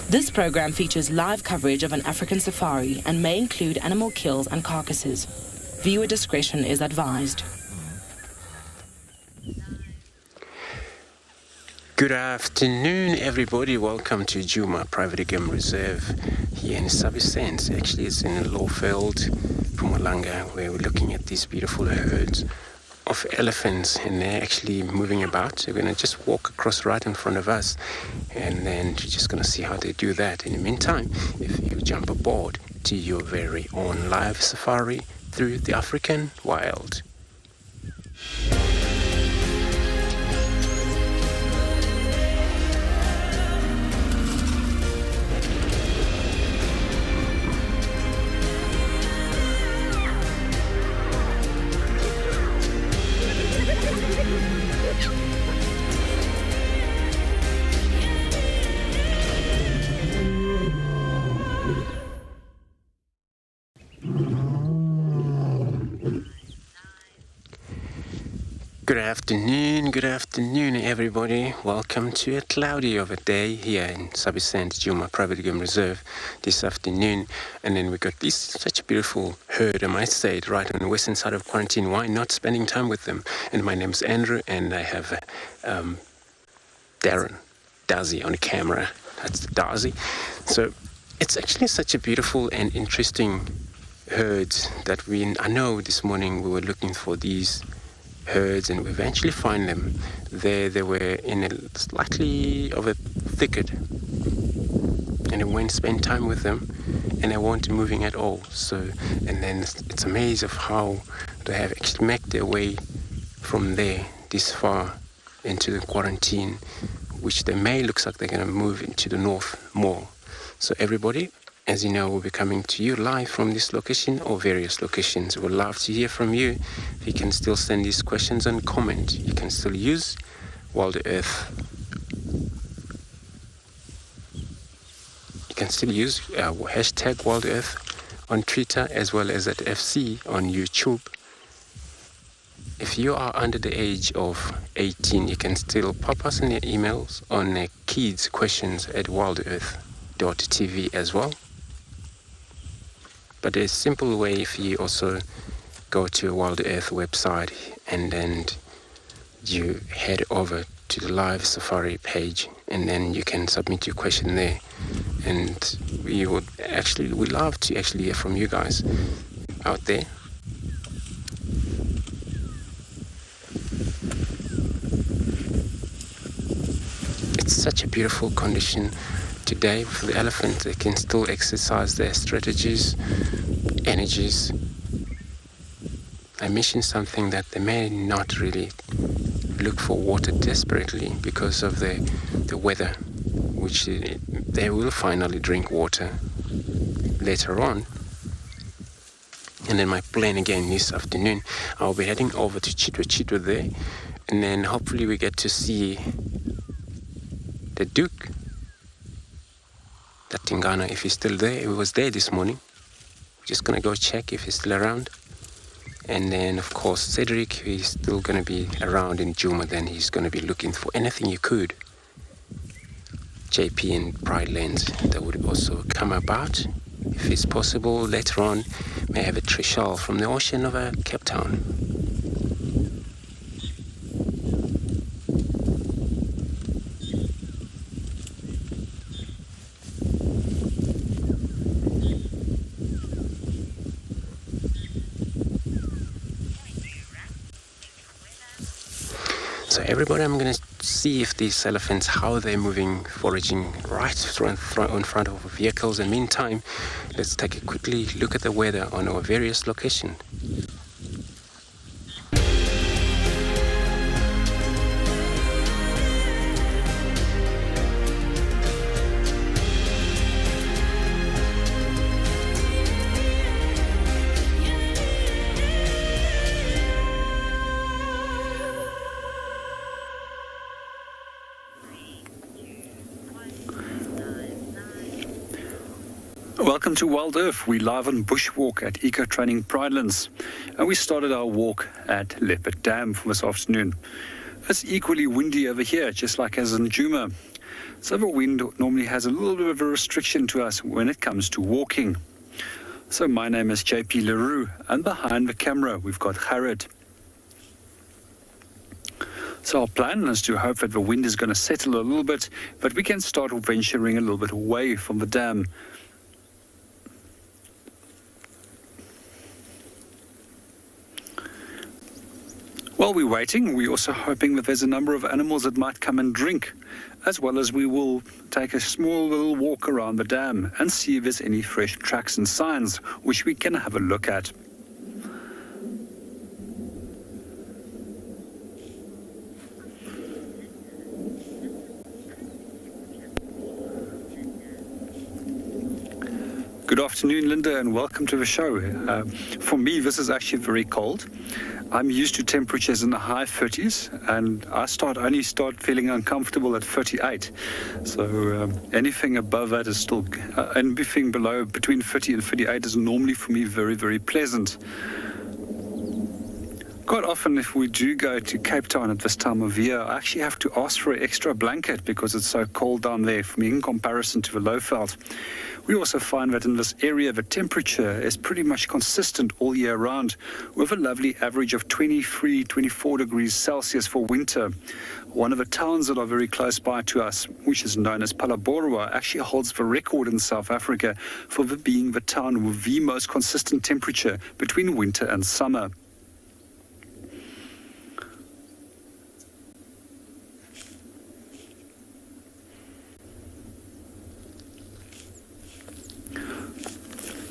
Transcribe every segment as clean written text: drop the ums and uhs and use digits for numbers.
This program features live coverage of an African safari and may include animal kills and carcasses. Viewer discretion is advised. Good afternoon, everybody. Welcome to Djuma Private Game Reserve here in Sabi Sand. Actually, it's in Lawfield, Mpumalanga, where we're looking at these beautiful herds of elephants, and they're actually moving about. They're going to just walk across right in front of us, and then you're just going to see how they do that. In the meantime, if you jump aboard to your very own live safari through the African wild. Good afternoon, everybody. Welcome to a cloudy of a day here in Sabi Sand, Djuma Private Game Reserve this afternoon. And then we got such a beautiful herd, I might say it, right on the western side of quarantine. Why not spending time with them? And my name's Andrew, and I have Darzi on the camera. That's Darzi. So it's actually such a beautiful and interesting herd that I know this morning we were looking for these herds, and we eventually find them. They were in a slightly of a thicket, and I went to spend time with them, and they weren't moving at all. So, and then it's amazing of how they have actually made their way from there this far into the quarantine, which they may looks like they're going to move into the north more. So everybody, as you know, we'll be coming to you live from this location or various locations. We'd love to hear from you. You can still send these questions and comment. You can still use WildEarth. You can still use hashtag WildEarth on Twitter, as well as at FC on YouTube. If you are under the age of 18, you can still pop us in your emails on kidsquestions@WildEarth.TV as well. But there's a simple way if you also go to a WildEarth website and then you head over to the live safari page, and then you can submit your question there. And we love to actually hear from you guys out there. It's such a beautiful condition today for the elephants. They can still exercise their strategies, energies. I mentioned something that they may not really look for water desperately because of the weather, which they will finally drink water later on. And then my plan again this afternoon, I'll be heading over to Chitwa there, and then hopefully we get to see the Duke, that Tingana, if he's still there. He was there this morning. Just gonna go check if he's still around. And then of course Cedric, he's still gonna be around in Djuma. Then he's gonna be looking for anything he could. JP and Pride Lands that would also come about, if it's possible later on. May have a trishal from the ocean over Cape Town. So everybody, I'm going to see if these elephants, how they're moving, foraging right in front of vehicles. And meantime, let's take a quickly look at the weather on our various locations. Welcome to Wild Earth. We're live on Bushwalk at Eco Training Pridelands. And we started our walk at Leopard Dam for this afternoon. It's equally windy over here, just like as in Djuma. So the wind normally has a little bit of a restriction to us when it comes to walking. So my name is JP Leroux, and behind the camera we've got Jared. So our plan is to hope that the wind is going to settle a little bit, but we can start venturing a little bit away from the dam. While we're waiting, we're also hoping that there's a number of animals that might come and drink, as well as we will take a small little walk around the dam and see if there's any fresh tracks and signs, which we can have a look at. Good afternoon, Linda, and welcome to the show. For me, this is actually very cold. I'm used to temperatures in the high 30s, and I only start feeling uncomfortable at 38. So anything above that is still, anything below between 30 and 38 is normally for me very, very pleasant. Quite often, if we do go to Cape Town at this time of year, I actually have to ask for an extra blanket because it's so cold down there for me in comparison to the Lowveld. We also find that in this area, the temperature is pretty much consistent all year round, with a lovely average of 23, 24 degrees Celsius for winter. One of the towns that are very close by to us, which is known as Phalaborwa, actually holds the record in South Africa for being the town with the most consistent temperature between winter and summer.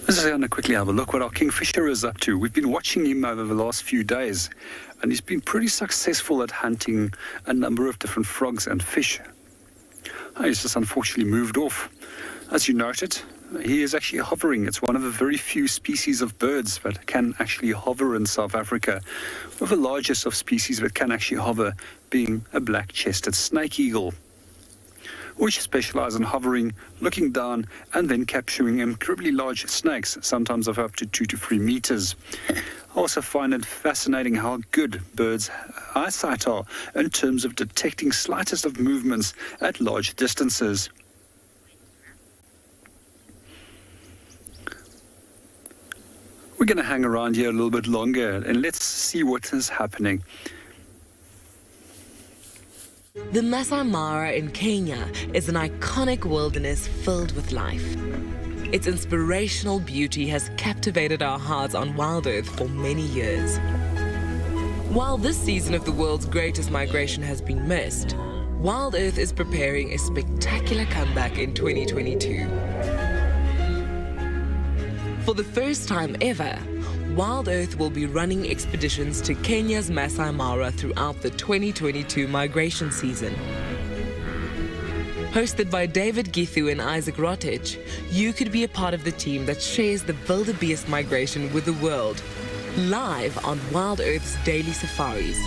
Let's just going to quickly have a look what our kingfisher is up to. We've been watching him over the last few days, and he's been pretty successful at hunting a number of different frogs and fish. He's just unfortunately moved off. As you noted, he is actually hovering. It's one of the very few species of birds that can actually hover in South Africa, with the largest of species that can actually hover being a black-chested snake eagle, which specialize in hovering, looking down, and then capturing incredibly large snakes, sometimes of up to 2 to 3 meters. I also find it fascinating how good birds' eyesight are in terms of detecting slightest of movements at large distances. We're going to hang around here a little bit longer and let's see what is happening. The Masai Mara in Kenya is an iconic wilderness filled with life. Its inspirational beauty has captivated our hearts on WildEarth for many years. While this season of the world's greatest migration has been missed, WildEarth is preparing a spectacular comeback in 2022. For the first time ever, WildEarth will be running expeditions to Kenya's Masai Mara throughout the 2022 migration season. Hosted by David Githu and Isaac Rotich, you could be a part of the team that shares the WildEarth migration with the world, live on WildEarth's daily safaris.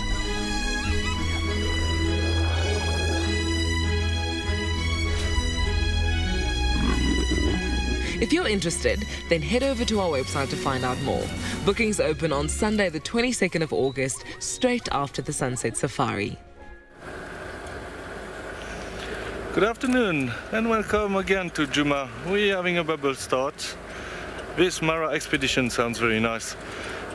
If you're interested, then head over to our website to find out more. Bookings open on Sunday the 22nd of August, straight after the Sunset Safari. Good afternoon and welcome again to Djuma. We're having a bubble start. This Mara expedition sounds very nice.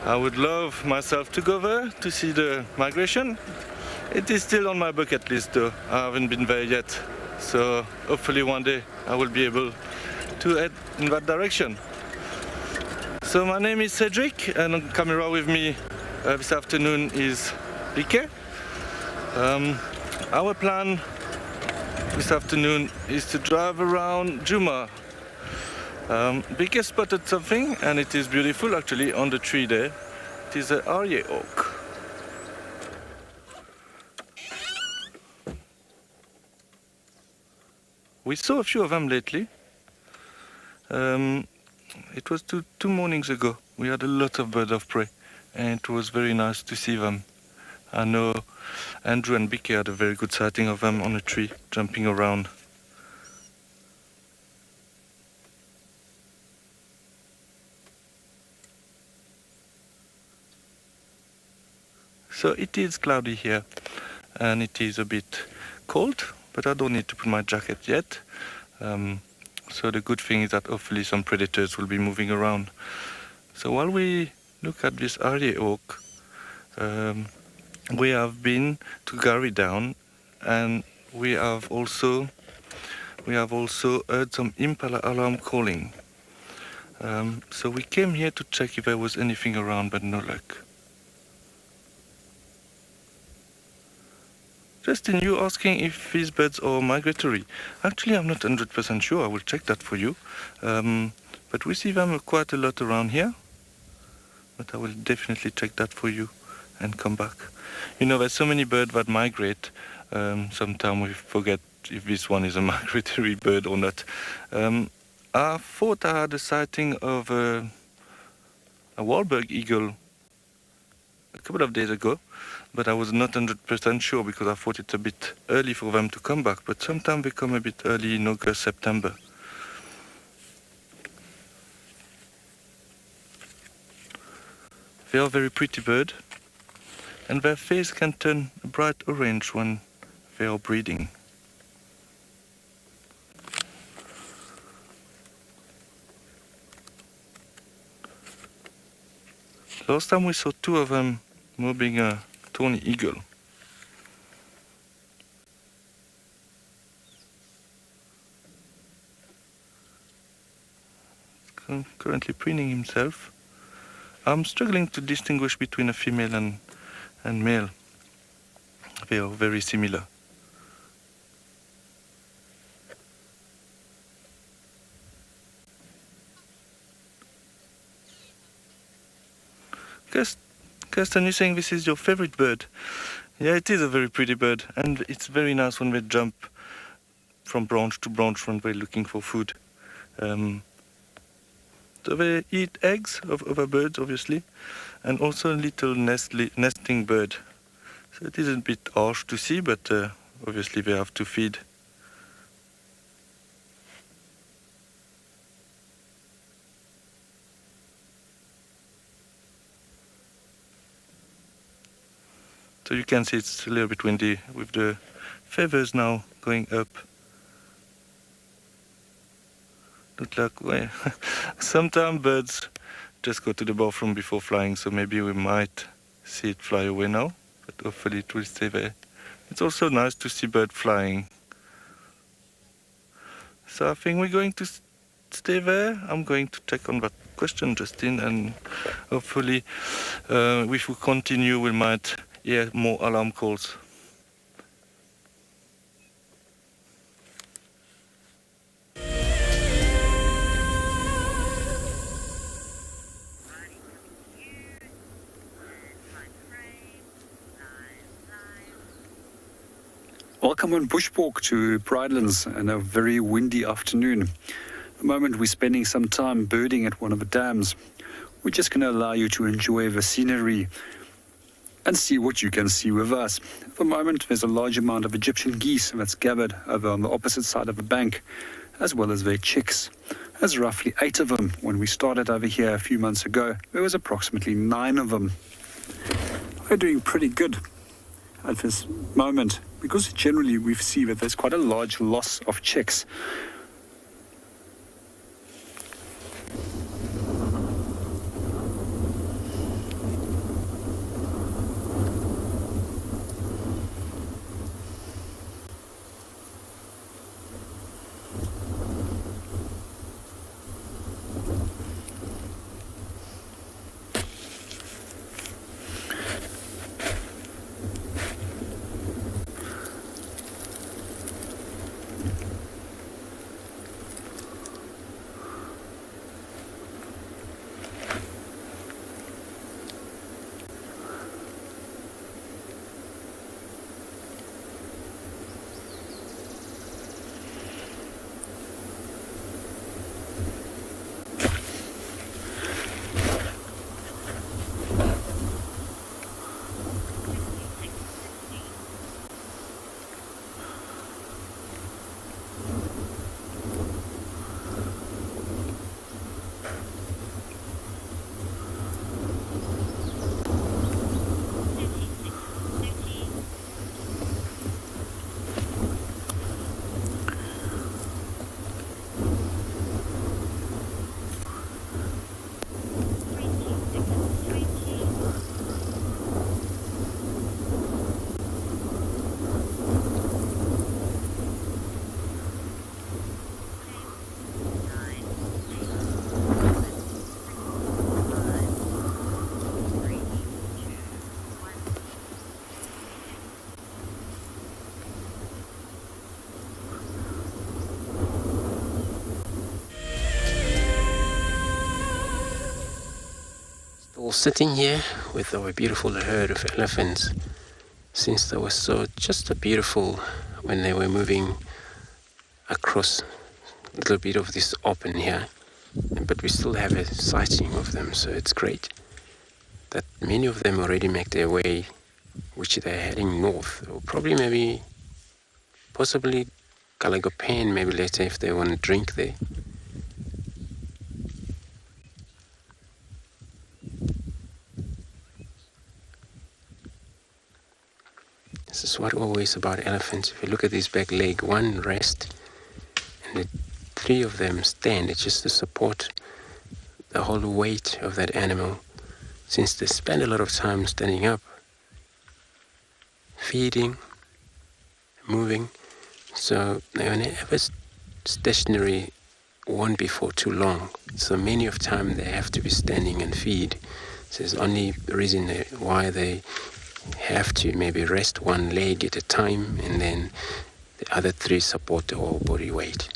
I would love myself to go there to see the migration. It is still on my bucket list though. I haven't been there yet. So hopefully one day I will be able to head in that direction. So my name is Cedric and on camera with me this afternoon is Rike. Our plan this afternoon is to drive around Djuma. Big spotted something, and it is beautiful actually on the tree there. It is an Arye oak. We saw a few of them lately. It was two mornings ago. We had a lot of birds of prey, and it was very nice to see them. I know Andrew and Vicky had a very good sighting of them on a tree, jumping around. So it is cloudy here, and it is a bit cold, but I don't need to put my jacket yet. So the good thing is that hopefully some predators will be moving around. So while we look at this Arye oak, we have been to Gary Down, and we have also heard some impala alarm calling. So we came here to check if there was anything around, but no luck. Justin, you asking if these birds are migratory. Actually, I'm not 100% sure. I will check that for you. But we see them quite a lot around here. But I will definitely check that for you and come back. You know, there's so many birds that migrate. Sometimes we forget if this one is a migratory bird or not. I thought I had a sighting of a Wahlberg eagle a couple of days ago, but I was not 100% sure because I thought it's a bit early for them to come back, but sometimes they come a bit early in August, September. They are a very pretty bird, and their face can turn a bright orange when they are breeding. Last time we saw two of them mobbing a tawny eagle. Currently preening himself. I'm struggling to distinguish between a female and male. They are very similar. Kirsten, you're saying this is your favorite bird. Yeah, it is a very pretty bird, and it's very nice when they jump from branch to branch when they're looking for food. So they eat eggs of other birds, obviously, and also a little nesting bird. So it is a bit harsh to see, but obviously they have to feed. So you can see it's a little bit windy with the feathers now going up. Look like, well, sometimes birds just go to the bathroom before flying, so maybe we might see it fly away now, but hopefully it will stay there. It's also nice to see birds flying. So I think we're going to stay there. I'm going to check on that question, Justin, and hopefully if we continue we might hear more alarm calls. Welcome on Bushwalk to Pridelands and a very windy afternoon. At the moment we're spending some time birding at one of the dams. We're just going to allow you to enjoy the scenery and see what you can see with us. At the moment there's a large amount of Egyptian geese that's gathered over on the opposite side of the bank, as well as their chicks. There's roughly 8 of them. When we started over here a few months ago, there was approximately 9 of them. We're doing pretty good at this moment, because generally we see that there's quite a large loss of chicks. all sitting here with our beautiful herd of elephants, since they were just so beautiful when they were moving across a little bit of this open here. But we still have a sighting of them, so it's great that many of them already make their way, which they're heading north, or probably maybe possibly Galagopan maybe later if they want to drink there. This is what always about elephants. If you look at this back leg, one rest and the three of them stand. It's just to support the whole weight of that animal, since they spend a lot of time standing up, feeding, moving, so they're never stationary won't be for too long. So many of time they have to be standing and feed. So there's only reason why they have to maybe rest one leg at a time, and then the other three support the whole body weight.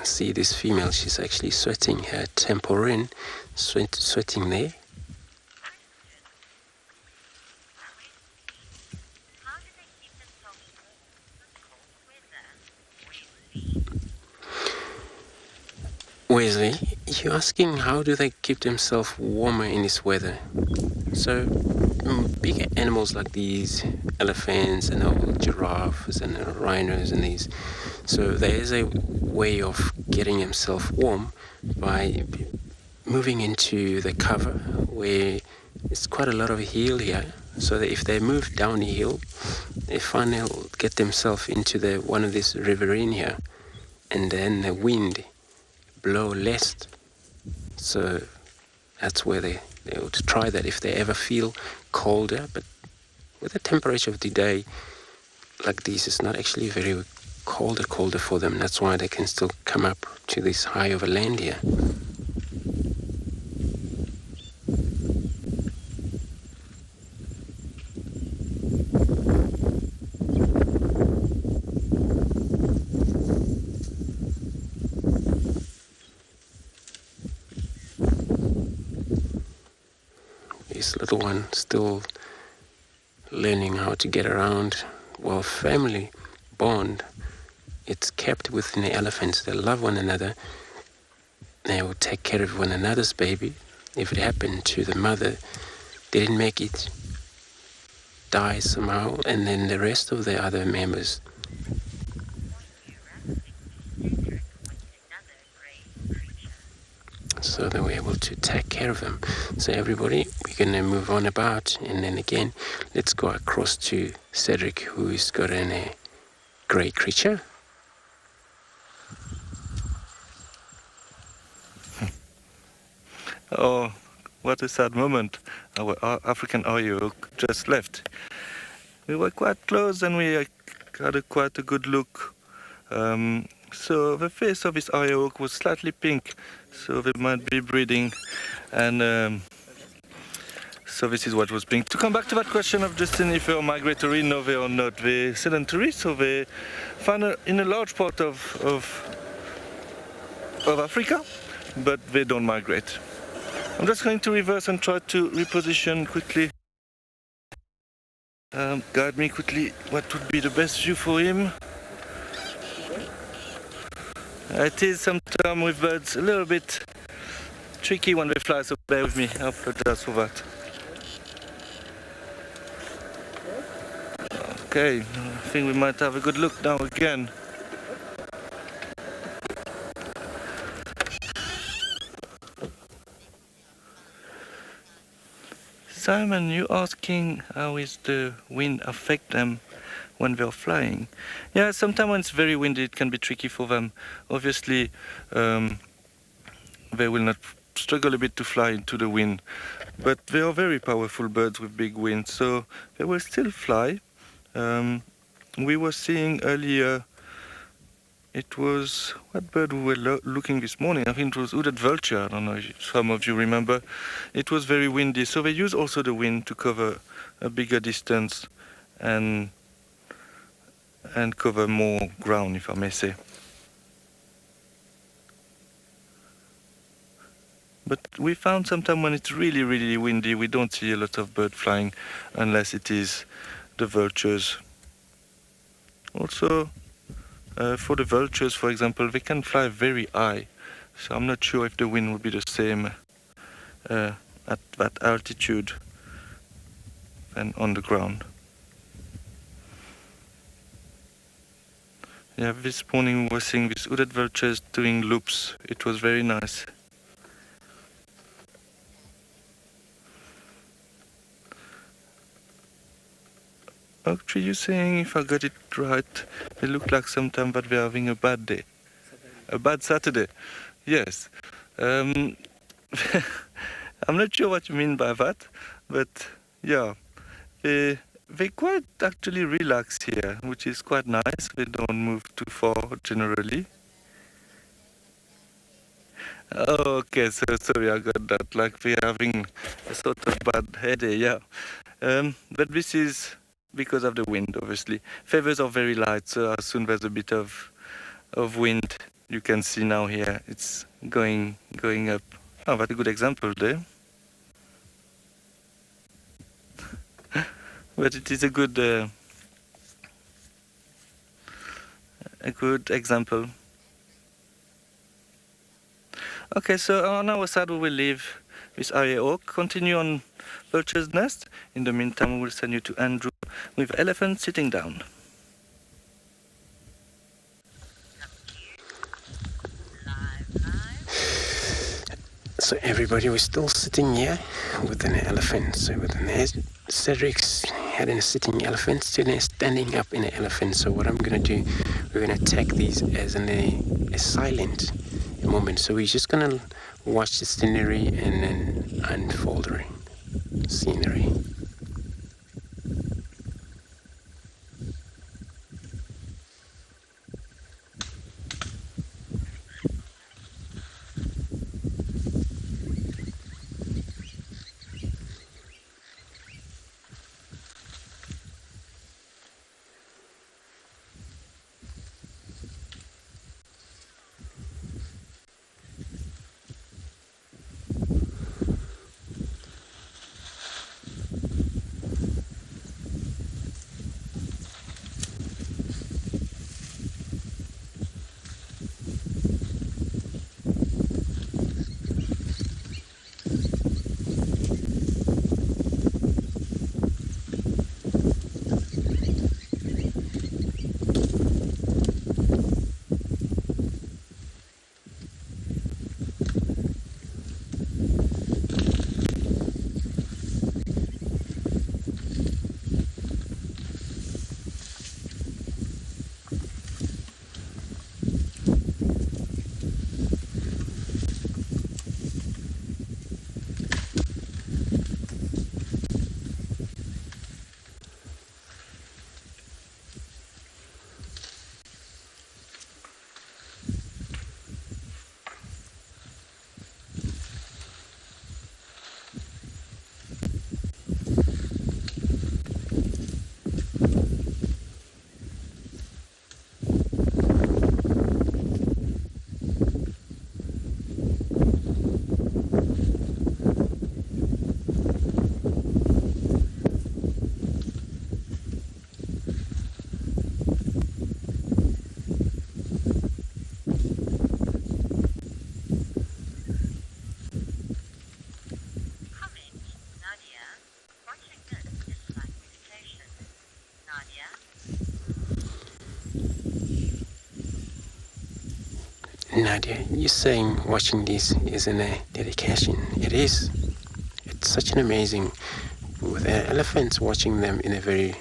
See this female, she's actually sweating her temporin, sweating there. Wesley, you're asking how do they keep themselves warmer in this weather? So bigger animals like these elephants and giraffes and rhinos and these, so there is a way of getting themselves warm by moving into the cover where it's quite a lot of hill here, so that if they move down the hill they find they'll get themselves into one of this riverine here, and then the wind blow less, so that's where they would try that if they ever feel colder. But with the temperature of the day like this, it's not actually very colder for them. That's why they can still come up to this high over land here. This little one still learning how to get around. Well, family bond, it's kept within the elephants. They love one another. They will take care of one another's baby. If it happened to the mother, they didn't make it, die somehow, and then the rest of the other members. So they were able to take care of them. So everybody, we're going to move on about, and then again, let's go across to Cedric, who's got a grey creature. Oh, what a sad moment. Our African Oyo just left. We were quite close and we had quite a good look. So the face of this Oyo was slightly pink, so they might be breeding. And so this is what was pink. To come back to that question of Justin, if they're migratory, no, they are not. They're sedentary, so they find in a large part of Africa, but they don't migrate. I'm just going to reverse and try to reposition quickly. Guide me quickly what would be the best view for him. It is sometimes with birds a little bit tricky when they fly, so bear with me. I apologize for that. Okay, I think we might have a good look now again. Simon, you asking how is the wind affect them when they're flying? Yeah, sometimes when it's very windy it can be tricky for them. Obviously they will not struggle a bit to fly into the wind, but they are very powerful birds with big wings, so they will still fly. We were seeing earlier, it was, what bird we were looking this morning? I think it was hooded vulture. I don't know if some of you remember. It was very windy, so they use also the wind to cover a bigger distance and and cover more ground, if I may say. But we found sometimes when it's really, really windy, we don't see a lot of bird flying unless it is the vultures. Also, for the vultures, for example, they can fly very high. So I'm not sure if the wind would be the same at that altitude than on the ground. Yeah, this morning we were seeing these hooded vultures doing loops. It was very nice. Actually, you're saying, if I got it right, they look like sometimes that they're having a bad day. A bad Saturday. Yes. I'm not sure what you mean by that, but yeah. They quite actually relax here, which is quite nice. They don't move too far generally. Oh, okay, so sorry, I got that. Like we're having a sort of bad headache, yeah. But this is because of the wind, obviously. Feathers are very light, so as soon as there's a bit of wind, you can see now here, it's going up. Oh, that's a good example there. But it is a good example. Okay, so on our side we will leave this area oak, continue on Vulture's Nest. In the meantime, we will send you to Andrew with elephant sitting down. So everybody was still sitting here with an elephant. So with Cedric's had a sitting elephant, today standing up in an elephant. So what I'm going to do, we're going to take these as a silent moment. So we're just going to watch the scenery and then unfold the scenery. Nadia, you're saying watching this isn't a dedication. It is. It's such an amazing, with elephants, watching them in a very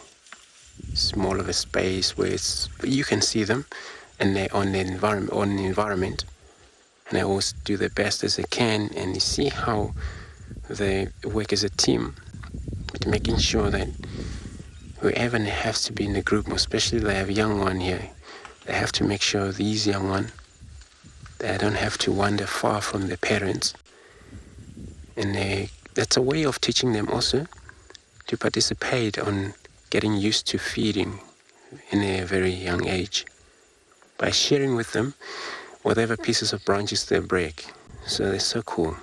small of a space where you can see them and they're on the environment, and they always do their best as they can, and you see how they work as a team, but making sure that whoever has to be in the group, especially they have a young one here, they have to make sure these young ones, they don't have to wander far from their parents. And that's a way of teaching them also to participate on getting used to feeding in a very young age by sharing with them whatever pieces of branches they break. So they're so cool.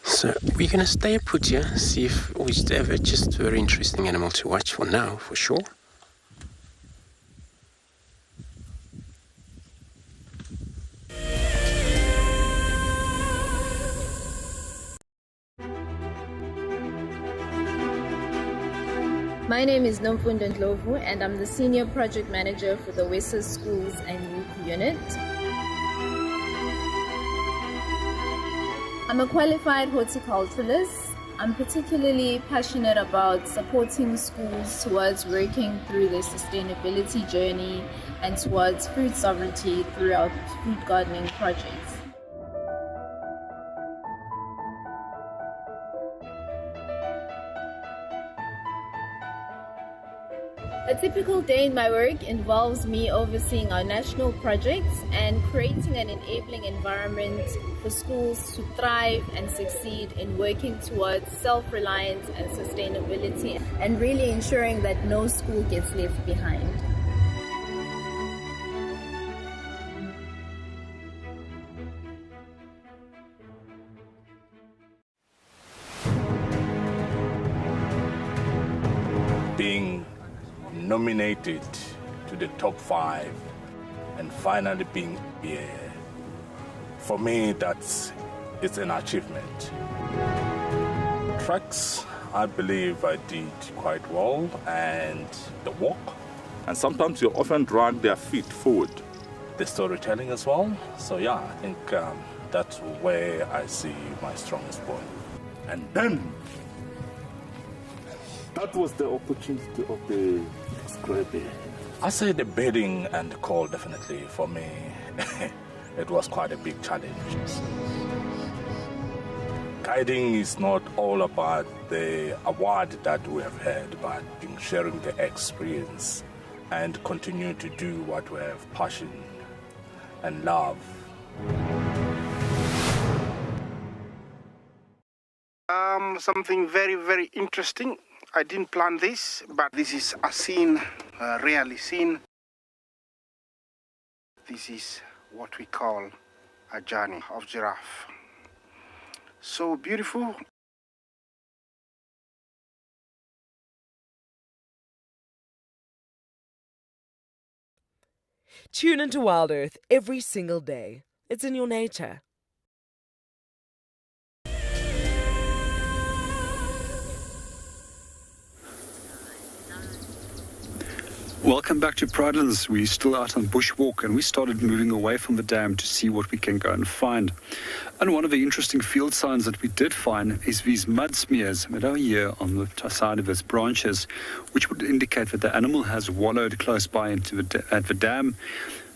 So we're going to stay put here, see if we have a just very interesting animal to watch for now, for sure. My name is Nomfundo Ndlovu and I'm the Senior Project Manager for the WildEarth Schools and Youth Unit. I'm a qualified horticulturalist. I'm particularly passionate about supporting schools towards working through their sustainability journey and towards food sovereignty through our food gardening projects. A typical day in my work involves me overseeing our national projects and creating an enabling environment for schools to thrive and succeed in working towards self-reliance and sustainability, and really ensuring that no school gets left behind. Being nominated to the top 5 and finally being here, for me it's an achievement. Tracks, I believe I did quite well, and the walk, and sometimes you often drag their feet forward. The storytelling as well. So yeah, I think that's where I see my strongest point. And then that was the opportunity of the scraping. I say the bidding and the call, definitely for me. It was quite a big challenge. Guiding is not all about the award that we have had, but sharing the experience and continue to do what we have passion and love. Something very, very interesting. I didn't plan this, but this is a scene rarely seen. This is what we call a journey of giraffe. So beautiful. Tune into WildEarth every single day. It's in your nature. Welcome back to Pridelands. We're still out on bushwalk and we started moving away from the dam to see what we can go and find. And one of the interesting field signs that we did find is these mud smears right over here on the side of its branches, which would indicate that the animal has wallowed close by at the dam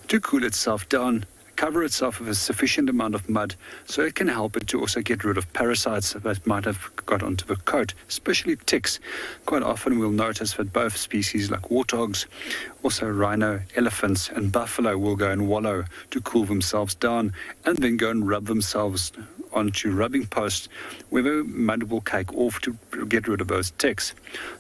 to cool itself down, cover itself with a sufficient amount of mud so it can help it to also get rid of parasites that might have got onto the coat, especially ticks. Quite often we'll notice that both species like warthogs, also rhino, elephants and buffalo will go and wallow to cool themselves down and then go and rub themselves onto rubbing posts where the mud will cake off to get rid of those ticks.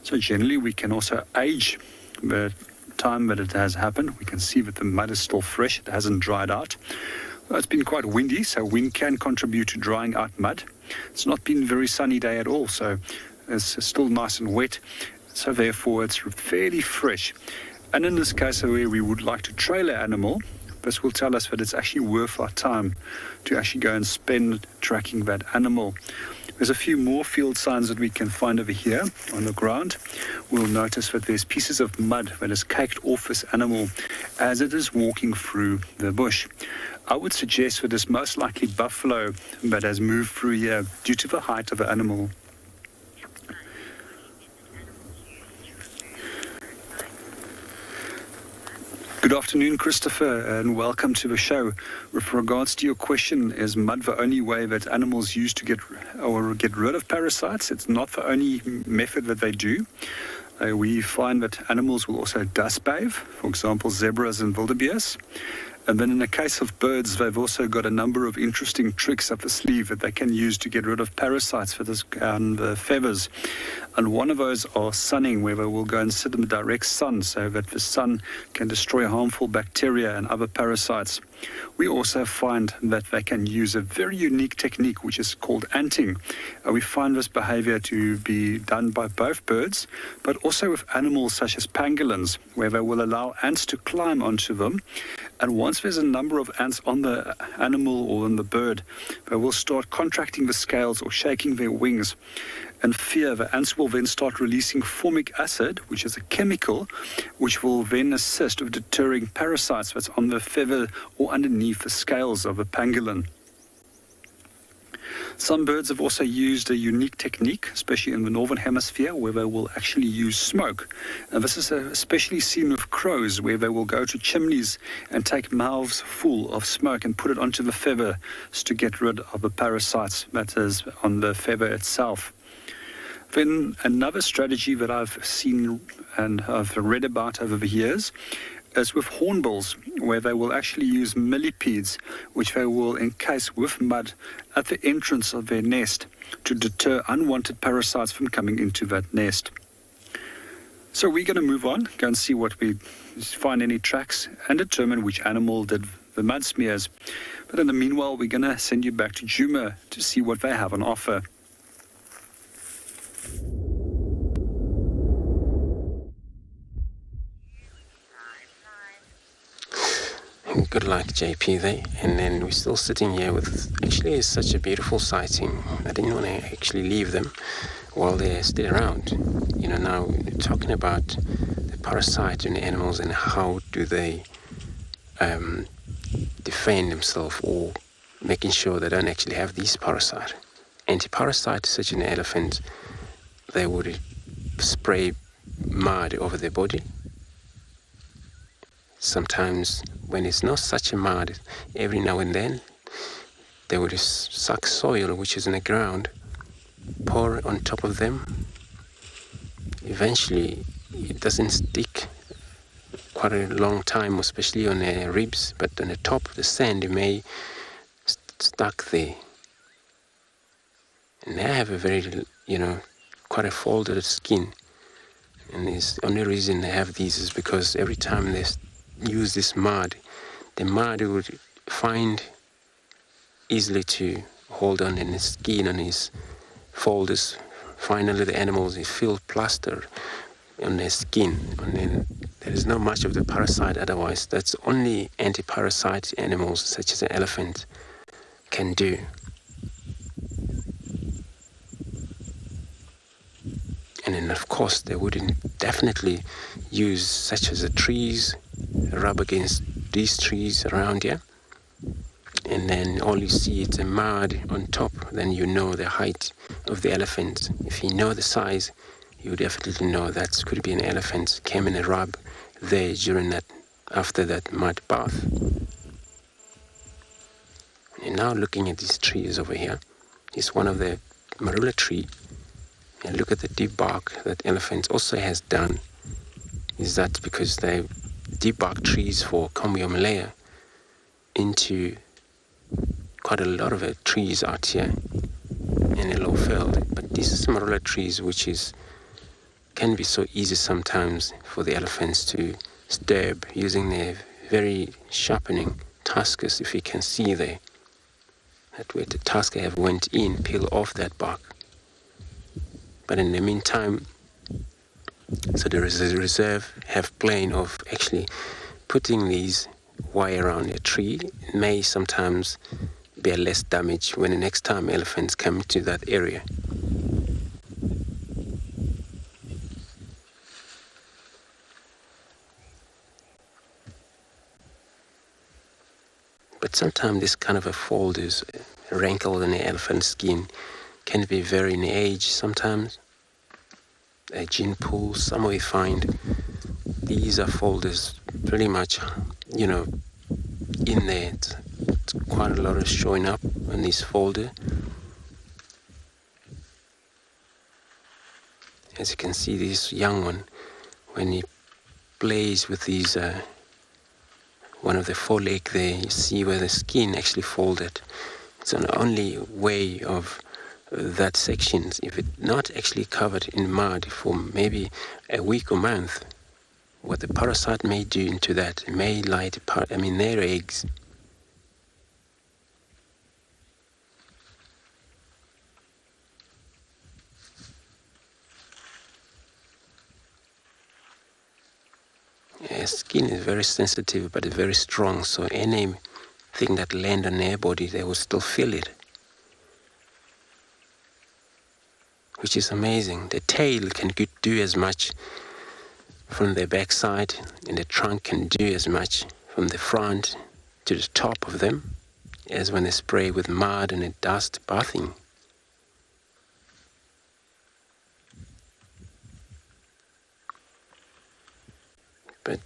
So generally we can also age the time that it has happened. We can see that the mud is still fresh, it hasn't dried out. Well, it's been quite windy, so wind can contribute to drying out mud. It's not been a very sunny day at all, so it's still nice and wet, so therefore it's fairly fresh. And in this case where we would like to trail an animal, this will tell us that it's actually worth our time to actually go and spend tracking that animal. There's a few more field signs that we can find over here on the ground. We'll notice that there's pieces of mud that is caked off this animal as it is walking through the bush. I would suggest that it's most likely buffalo that has moved through here due to the height of the animal. Good afternoon, Christopher, and welcome to the show. With regards to your question, is mud the only way that animals use to get rid of parasites? It's not the only method that they do. We find that animals will also dust bathe, for example, zebras and wildebeest. And then in the case of birds, they've also got a number of interesting tricks up the sleeve that they can use to get rid of parasites for the feathers. And one of those are sunning, where they will go and sit in the direct sun so that the sun can destroy harmful bacteria and other parasites. We also find that they can use a very unique technique which is called anting. We find this behavior to be done by both birds, but also with animals such as pangolins, where they will allow ants to climb onto them. And once there's a number of ants on the animal or on the bird, they will start contracting the scales or shaking their wings. And fear, the ants will then start releasing formic acid, which is a chemical, which will then assist with deterring parasites that's on the feather or underneath the scales of a pangolin. Some birds have also used a unique technique, especially in the northern hemisphere, where they will actually use smoke. And this is especially seen with crows, where they will go to chimneys and take mouths full of smoke and put it onto the feather to get rid of the parasites that is on the feather itself. Then another strategy that I've seen and I've read about over the years is with hornbills, where they will actually use millipedes, which they will encase with mud at the entrance of their nest to deter unwanted parasites from coming into that nest. So we're going to move on, go and see what we find any tracks and determine which animal did the mud smears. But in the meanwhile, we're going to send you back to Djuma to see what they have on offer. Good luck, JP, there. And then we're still sitting here with actually such a beautiful sighting. I didn't want to actually leave them while they're still around. You know, now we're talking about the parasite in the animals and how do they defend themselves or making sure they don't actually have these parasites. Anti-parasites, such in the elephant, they would spray mud over their body. Sometimes when it's not such a mud, every now and then they would suck soil which is in the ground, pour on top of them. Eventually it doesn't stick quite a long time, especially on the ribs, but on the top the sand it may stuck there. And they have a very, quite a folded skin. And the only reason they have these is because every time they use this mud, the mud would find easily to hold on in his skin and his folders. Finally, the animals feel plaster on their skin, and then there is not much of the parasite. Otherwise, that's only anti-parasite animals such as an elephant can do. And then, of course, they wouldn't definitely use such as the trees, rub against these trees around here. And then all you see is a mud on top, then you know the height of the elephant. If you know the size, you definitely know that could be an elephant came in a rub there after that mud bath. And now looking at these trees over here, it's one of the marula tree. And look at the deep bark that elephants also has done. Is that because they deep bark trees for Combio malaya into quite a lot of trees out here in a low field. But this is marula trees which can be so easy sometimes for the elephants to stab using their very sharpening tuskers, if you can see there. That way the tusker have went in, peel off that bark. But in the meantime, so there is a reserve have plan of actually putting these wire around a tree, it may sometimes bear less damage when the next time elephants come to that area. But sometimes this kind of a fold is a wrinkle in the elephant skin can be varying in age sometimes. A gene pool, some we find these are folders pretty much, in there. It's quite a lot of showing up on this folder. As you can see, this young one, when he plays with these, one of the foreleg there, you see where the skin actually folded. It's an only way of that section, if it's not actually covered in mud for maybe a week or month, what the parasite may do into that, it may lay their eggs. Skin is very sensitive, but it's very strong, so anything that lands on their body, they will still feel it. Which is amazing. The tail can do as much from the backside, and the trunk can do as much from the front to the top of them as when they spray with mud and dust bathing. But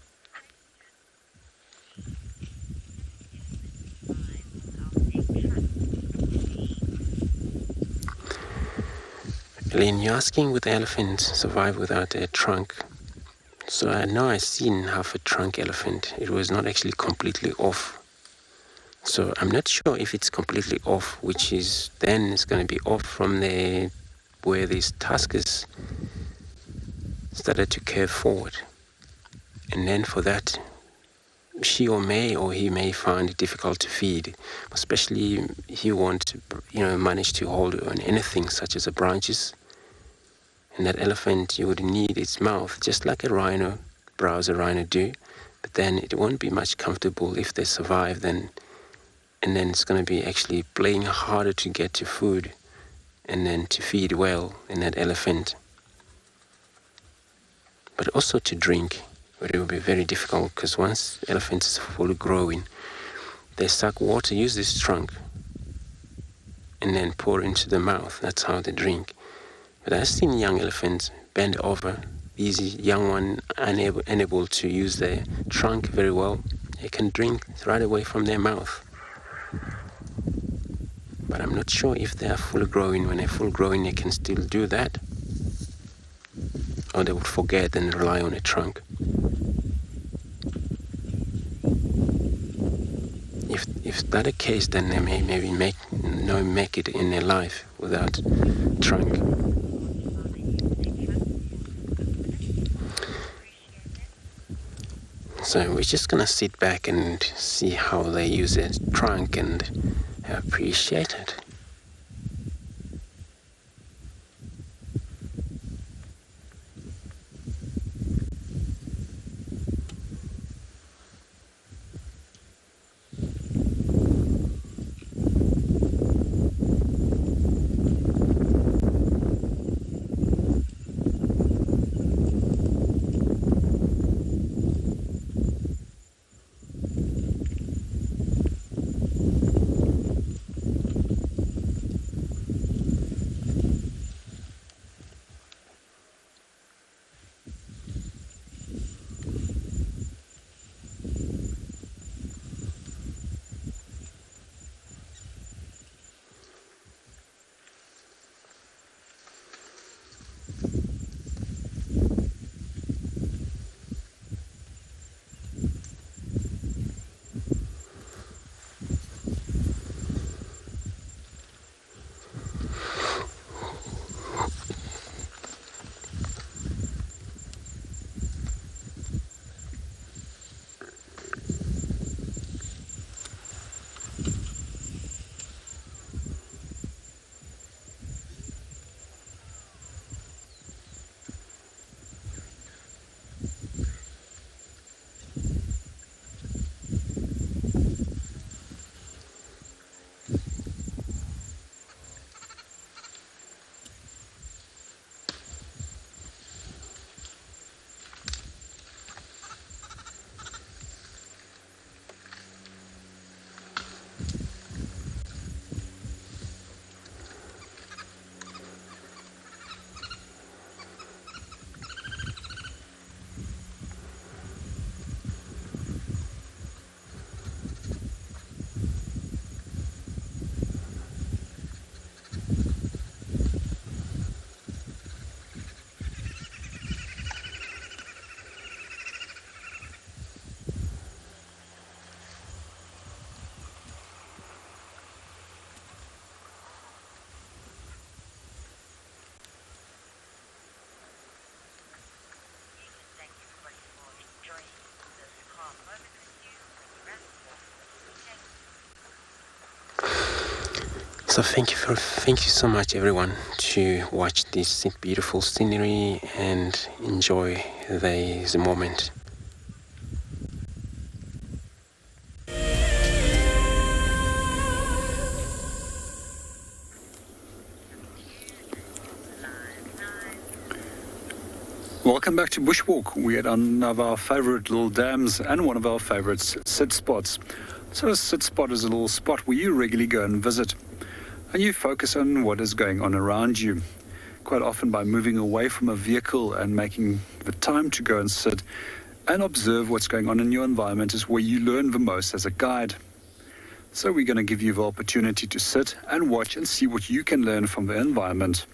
Elaine, you're asking would the elephant survive without a trunk? So I know I've seen half a trunk elephant. It was not actually completely off. So I'm not sure if it's completely off, which is then it's going to be off from where these tuskers started to curve forward. And then for that, she or he may find it difficult to feed, especially he won't, manage to hold on anything such as the branches. And that elephant, you would need its mouth, just like a browser rhino do, but then it won't be much comfortable if they survive then. And then it's going to be actually playing harder to get to food and then to feed well in that elephant. But also to drink, but it will be very difficult because once elephants are fully growing, they suck water, use this trunk, and then pour into the mouth. That's how they drink. But I've seen young elephants bend over, these young ones unable to use their trunk very well. They can drink right away from their mouth. But I'm not sure if they are fully growing. When they're full growing, they can still do that. Or they would forget and rely on a trunk. If that's the case, then they may maybe make it in their life without trunk. So we're just gonna sit back and see how they use a trunk and appreciate it. So thank you so much, everyone, to watch this beautiful scenery and enjoy this moment. Welcome back to Bushwalk. We're at one of our favourite little dams and one of our favourite sit spots. So a sit spot is a little spot where you regularly go and visit, and you focus on what is going on around you. Quite often by moving away from a vehicle and making the time to go and sit and observe what's going on in your environment is where you learn the most as a guide. So we're going to give you the opportunity to sit and watch and see what you can learn from the environment.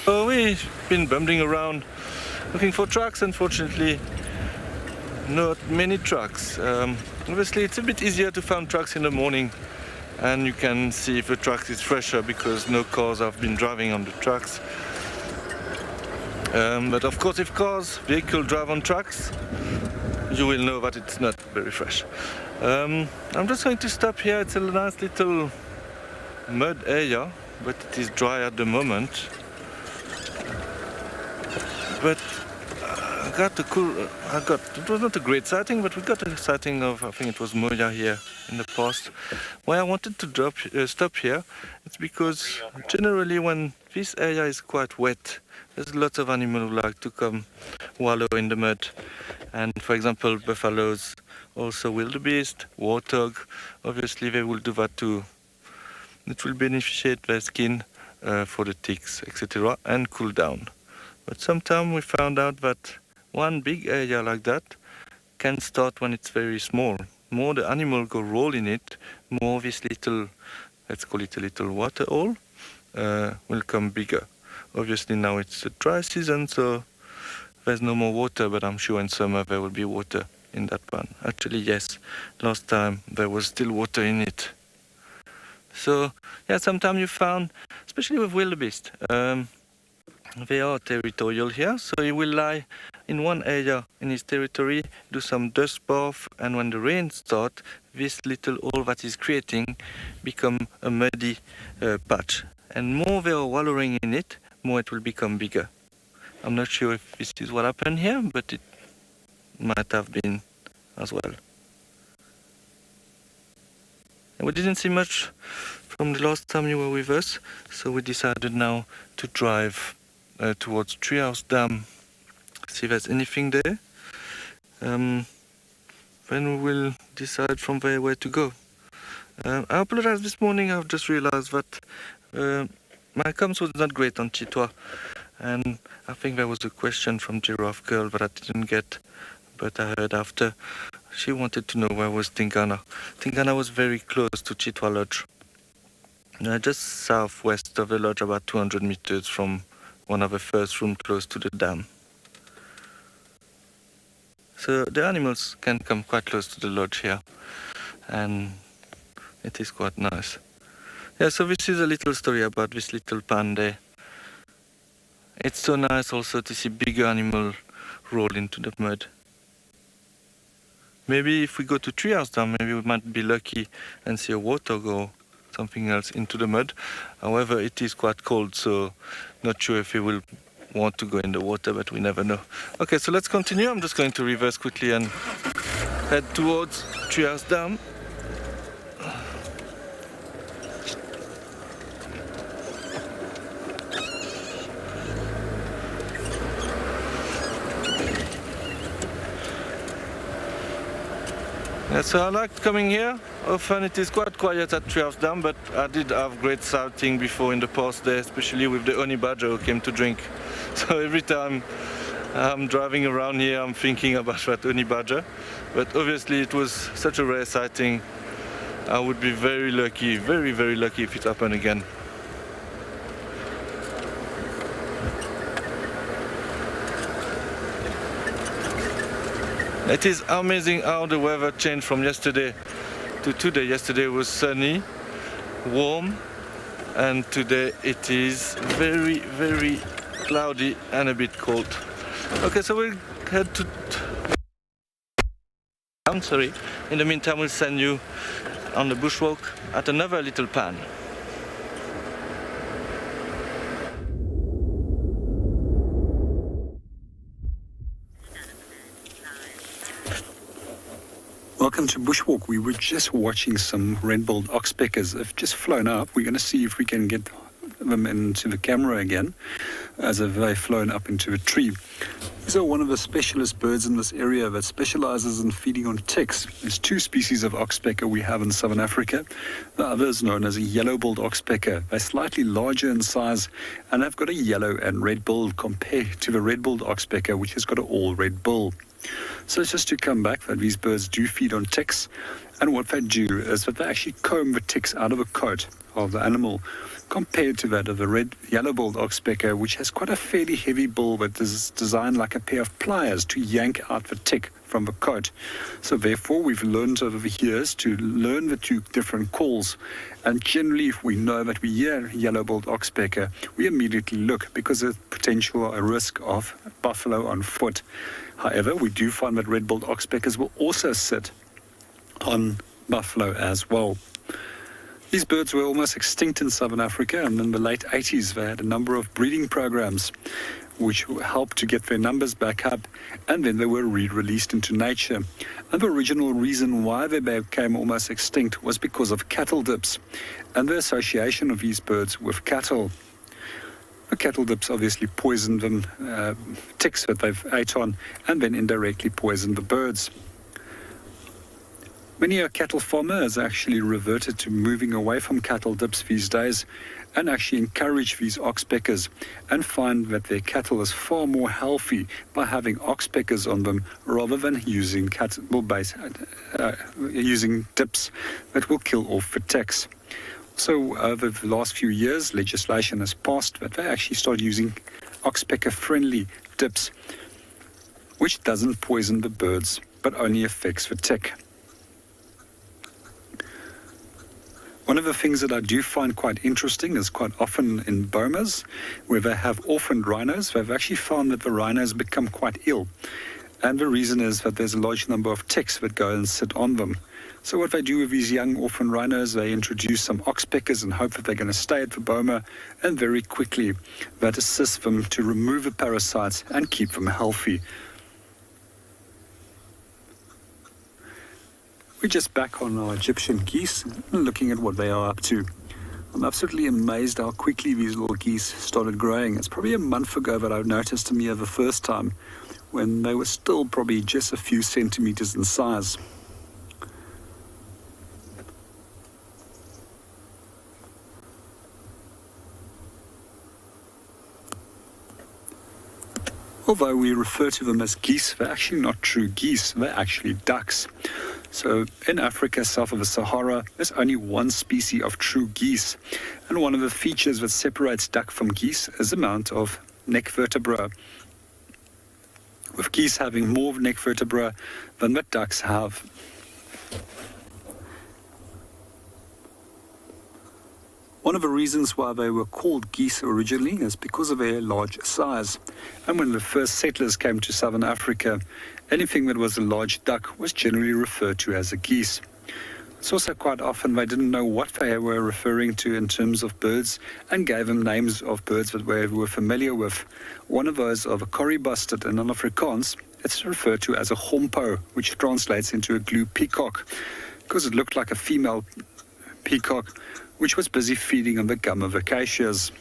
So we've been bumbling around looking for trucks. Unfortunately, not many trucks. Obviously, it's a bit easier to find trucks in the morning, and you can see if a truck is fresher because no cars have been driving on the trucks. But of course, if vehicles drive on trucks, you will know that it's not very fresh. I'm just going to stop here. It's a nice little mud area, but it is dry at the moment. But it was not a great sighting, but we got a sighting of, I think it was Moya here in the past. Why I wanted to stop here, it's because generally when this area is quite wet, there's lots of animals who like to come wallow in the mud. And for example, buffaloes, also wildebeest, warthog, obviously they will do that too. It will beneficiate their skin for the ticks, etc., and cool down. But sometimes we found out that one big area like that can start when it's very small. More the animal go roll in it, more this little, let's call it a little waterhole, will come bigger. Obviously now it's a dry season, so there's no more water, but I'm sure in summer there will be water in that pond. Actually, yes, last time there was still water in it. So, yeah, sometimes you found, especially with wildebeest, they are territorial here, so he will lie in one area in his territory, do some dust bath, and when the rain starts, this little hole that is creating become a muddy patch. And more they are wallowing in it, more it will become bigger. I'm not sure if this is what happened here, but it might have been as well. And we didn't see much from the last time you were with us, so we decided now to drive towards Treehouse Dam, see if there's anything there. Then we will decide from there where to go. I apologize, this morning I've just realized that my comms was not great on Chitwa, and I think there was a question from Giraffe Girl that I didn't get, but I heard after. She wanted to know where was Tingana. Tingana was very close to Chitwa Lodge, just southwest of the lodge, about 200 meters from one of the first rooms close to the dam. So the animals can come quite close to the lodge here, and it is quite nice. Yeah, so this is a little story about this little pond there. It's so nice also to see bigger animals roll into the mud. Maybe if we go to Treehouse Dam, maybe we might be lucky and see a warthog or something else into the mud. However, it is quite cold, so not sure if we will want to go in the water, but we never know. Okay, so let's continue. I'm just going to reverse quickly and head towards Treehouse Dam. Yeah, so I liked coming here. Often it is quite quiet at Treehouse Dam, but I did have great sighting before in the past there, especially with the honey badger who came to drink. So every time I'm driving around here, I'm thinking about that honey badger. But obviously it was such a rare sighting. I would be very lucky, very, very lucky if it happened again. It is amazing how the weather changed from yesterday to today. Yesterday was sunny, warm, and today it is very, very cloudy and a bit cold. Okay, so we'll head to... I'm sorry. In the meantime, we'll send you on the bushwalk at another little pan. Welcome to Bushwalk. We were just watching some red-billed oxpeckers. They've just flown up. We're going to see if we can get them into the camera again as they've flown up into a tree. These are one of the specialist birds in this area that specializes in feeding on ticks. There's two species of oxpecker we have in Southern Africa. The other is known as a yellow-billed oxpecker. They're slightly larger in size and they've got a yellow and red bill compared to the red-billed oxpecker, which has got an all-red bill. So it's just to come back that these birds do feed on ticks, and what they do is that they actually comb the ticks out of the coat of the animal, compared to that of the yellow-billed oxpecker, which has quite a fairly heavy bill that is designed like a pair of pliers to yank out the tick from the coat. So therefore we've learned over the years to learn the two different calls, and generally if we know that we hear yellow-billed oxpecker, we immediately look because there's potential a risk of buffalo on foot. However, we do find that red-billed oxpeckers will also sit on buffalo as well. These birds were almost extinct in Southern Africa, and in the late 80s they had a number of breeding programs which helped to get their numbers back up, and then they were re-released into nature. And the original reason why they became almost extinct was because of cattle dips and the association of these birds with cattle. The cattle dips obviously poisoned them, ticks that they've ate on, and then indirectly poisoned the birds. Many a cattle farmer has actually reverted to moving away from cattle dips these days and actually encourage these oxpeckers and find that their cattle is far more healthy by having oxpeckers on them rather than using using dips that will kill off the ticks. So over the last few years, legislation has passed that they actually start using oxpecker-friendly dips, which doesn't poison the birds, but only affects the tick. One of the things that I do find quite interesting is quite often in bomas, where they have orphaned rhinos, they've actually found that the rhinos become quite ill. And the reason is that there's a large number of ticks that go and sit on them. So what they do with these young orphan rhinos, they introduce some oxpeckers and hope that they're going to stay at the boma, and very quickly that assists them to remove the parasites and keep them healthy. We're just back on our Egyptian geese and looking at what they are up to. I'm absolutely amazed how quickly these little geese started growing. It's probably a month ago that I noticed them here the first time, when they were still probably just a few centimeters in size. Although we refer to them as geese, they're actually not true geese, they're actually ducks. So in Africa, south of the Sahara, there's only one species of true geese. And one of the features that separates duck from geese is the amount of neck vertebra, with geese having more neck vertebra than the ducks have. One of the reasons why they were called geese originally is because of their large size. And when the first settlers came to southern Africa, anything that was a large duck was generally referred to as a geese. It's also quite often they didn't know what they were referring to in terms of birds and gave them names of birds that they were familiar with. One of those are the corribustard in Afrikaans. It's referred to as a hompo, which translates into a glue peacock, because it looked like a female peacock which was busy feeding on the gum of acacias.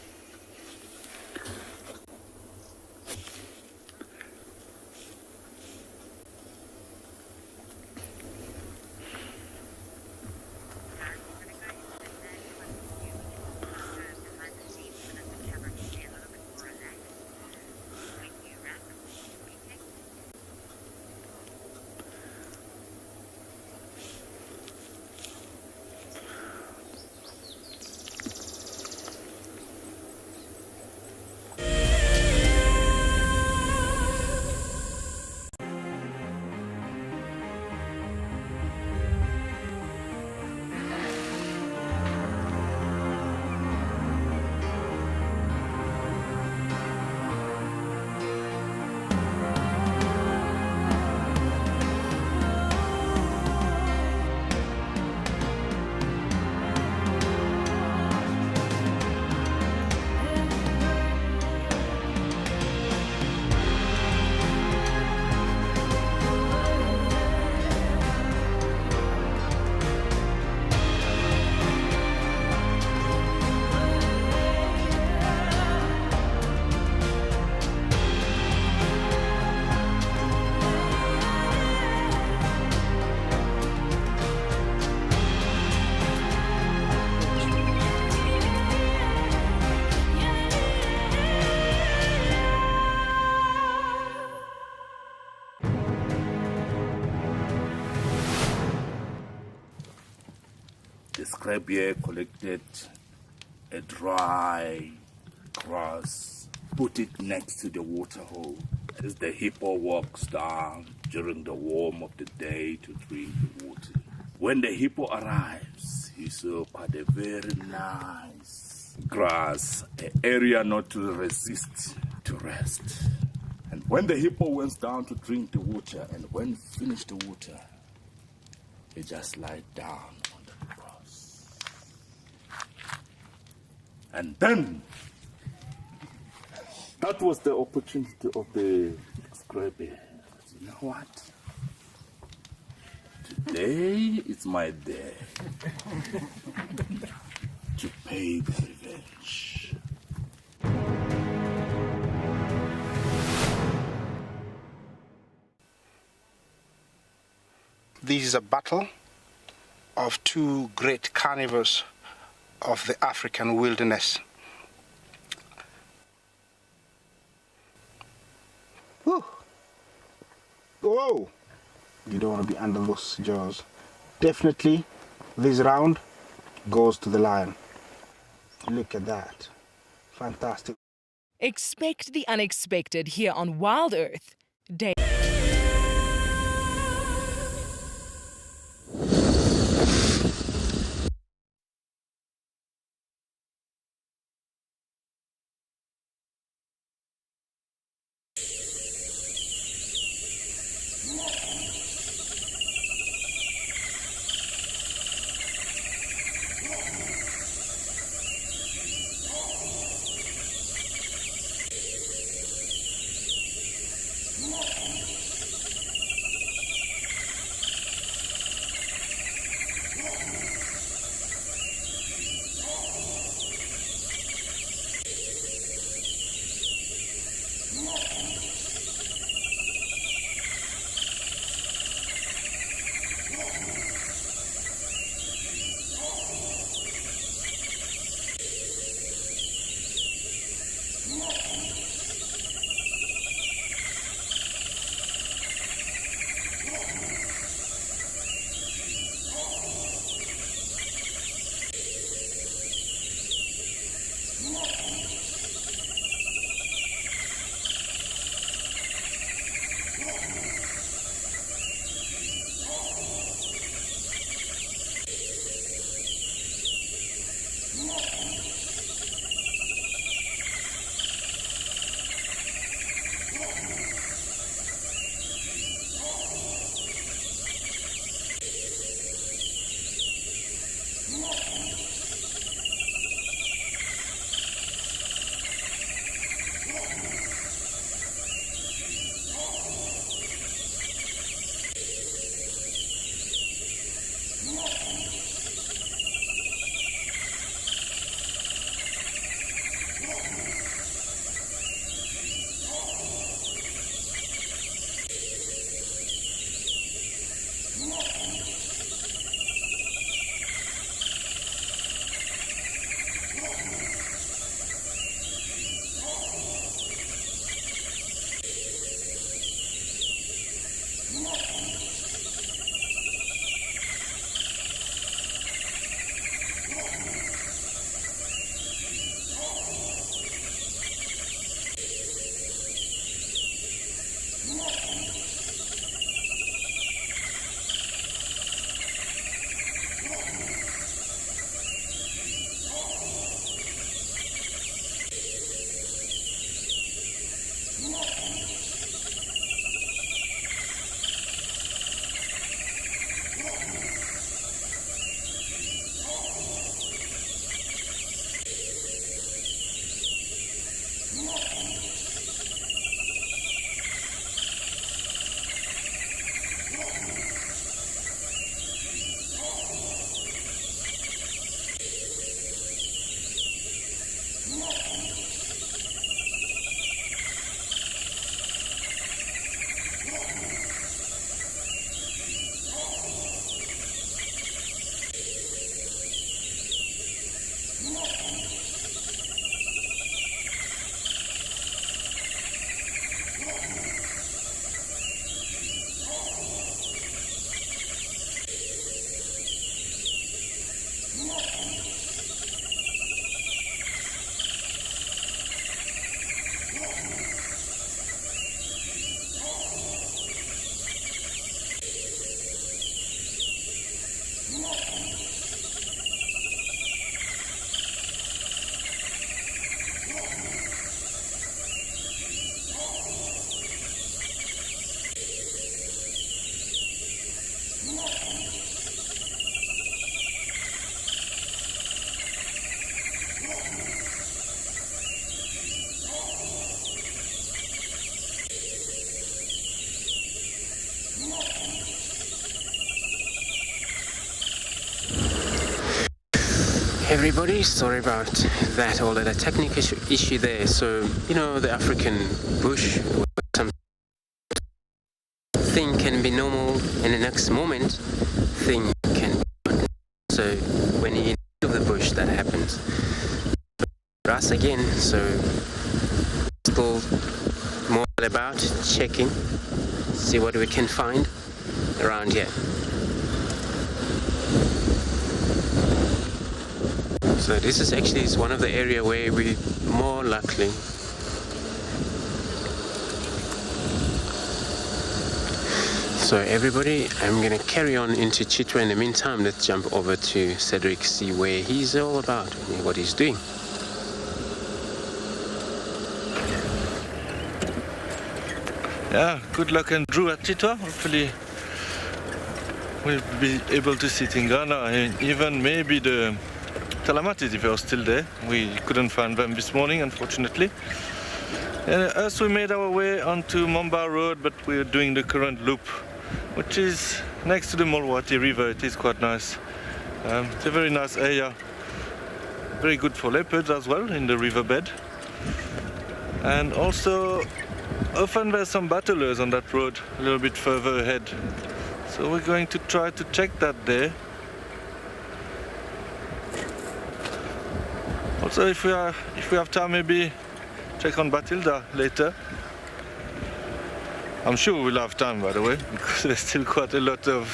The scrap here collected a dry grass, put it next to the water hole as the hippo walks down during the warm of the day to drink the water. When the hippo arrives, he saw quite a very nice grass, an area not to resist to rest. And when the hippo went down to drink the water, and when finished the water, he just lied down on the grass. And then, that was the opportunity of the scrappy. You know what? Today is my day to pay the revenge. This is a battle of two great carnivores of the African wilderness. Whew. Whoa! You don't want to be under those jaws. Definitely, this round goes to the lion. Look at that. Fantastic. Expect the unexpected here on Wild Earth. Everybody, sorry about that, all that technical issue there. So, you know, the African bush, something can be normal and the next moment thing can be not. So when you're in the middle of the bush, that happens. For us again, so still more about checking, see what we can find around here. So this is actually one of the area where we more likely so everybody, I'm gonna carry on into Chitwa. In the meantime, let's jump over to Cedric, see where he's all about and what he's doing. Yeah, good luck and Drew at Chitwa. Hopefully we'll be able to see Tingana and even maybe the Calamatis if they are still there. We couldn't find them this morning, unfortunately. And us, we made our way onto Mamba Road, but we're doing the current loop, which is next to the Molwati River. It is quite nice. It's a very nice area. Very good for leopards as well in the riverbed. And also, often there's some battlers on that road a little bit further ahead. So we're going to try to check that there. Also, if we have time, maybe check on Batilda later. I'm sure we'll have time, by the way, because there's still quite a lot of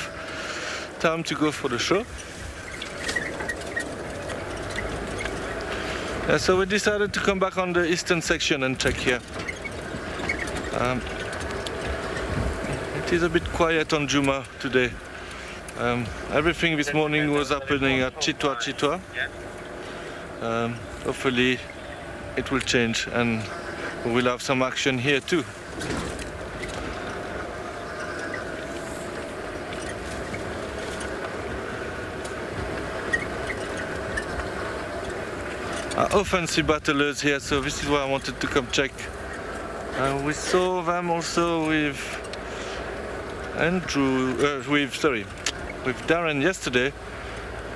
time to go for the show. Yeah, so we decided to come back on the eastern section and check here. It is a bit quiet on Djuma today. Everything this morning was happening at Chitwa. Hopefully it will change and we will have some action here too. I often see battlers here, so this is why I wanted to come check. We saw them also with Andrew, with Darren yesterday,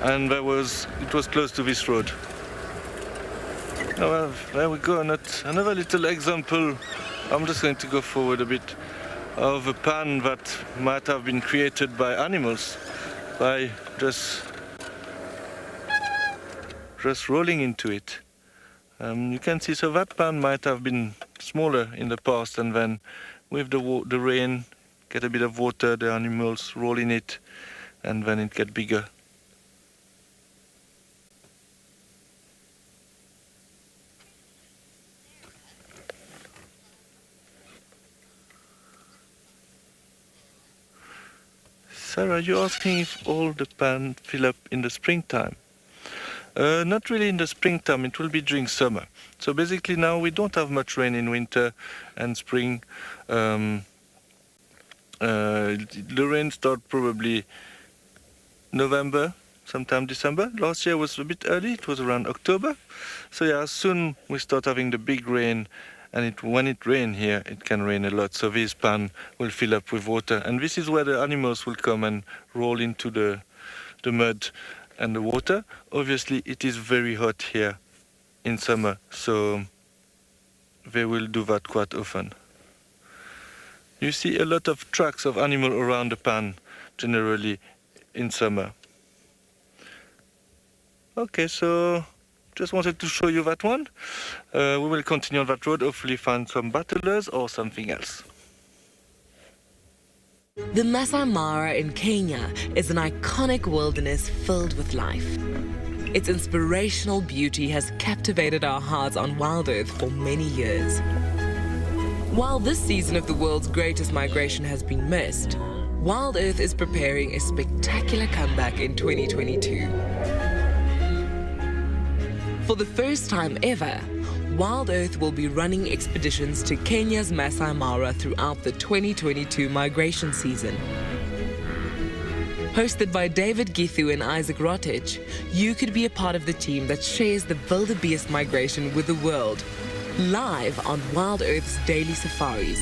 and it was close to this road. Oh, well, there we go, another little example. I'm just going to go forward a bit, of a pan that might have been created by animals by just rolling into it. You can see, so that pan might have been smaller in the past, and then with the rain, get a bit of water, the animals roll in it, and then it gets bigger. Sarah, you're asking if all the pans fill up in the springtime. Not really in the springtime, it will be during summer. So basically now we don't have much rain in winter and spring. The rain starts probably November, sometime December. Last year was a bit early, it was around October. So yeah, soon we start having the big rain, and when it rains here, it can rain a lot. So this pan will fill up with water, and this is where the animals will come and roll into the mud and the water. Obviously it is very hot here in summer, so they will do that quite often. You see a lot of tracks of animals around the pan generally in summer. Okay, so just wanted to show you that one. We will continue on that road, hopefully find some battlers or something else. The Masai Mara in Kenya is an iconic wilderness filled with life. Its inspirational beauty has captivated our hearts on WildEarth for many years. While this season of the world's greatest migration has been missed, WildEarth is preparing a spectacular comeback in 2022. For the first time ever, WildEarth will be running expeditions to Kenya's Masai Mara throughout the 2022 migration season. Hosted by David Githu and Isaac Rotich, you could be a part of the team that shares the WildEarth migration with the world, live on WildEarth's daily safaris.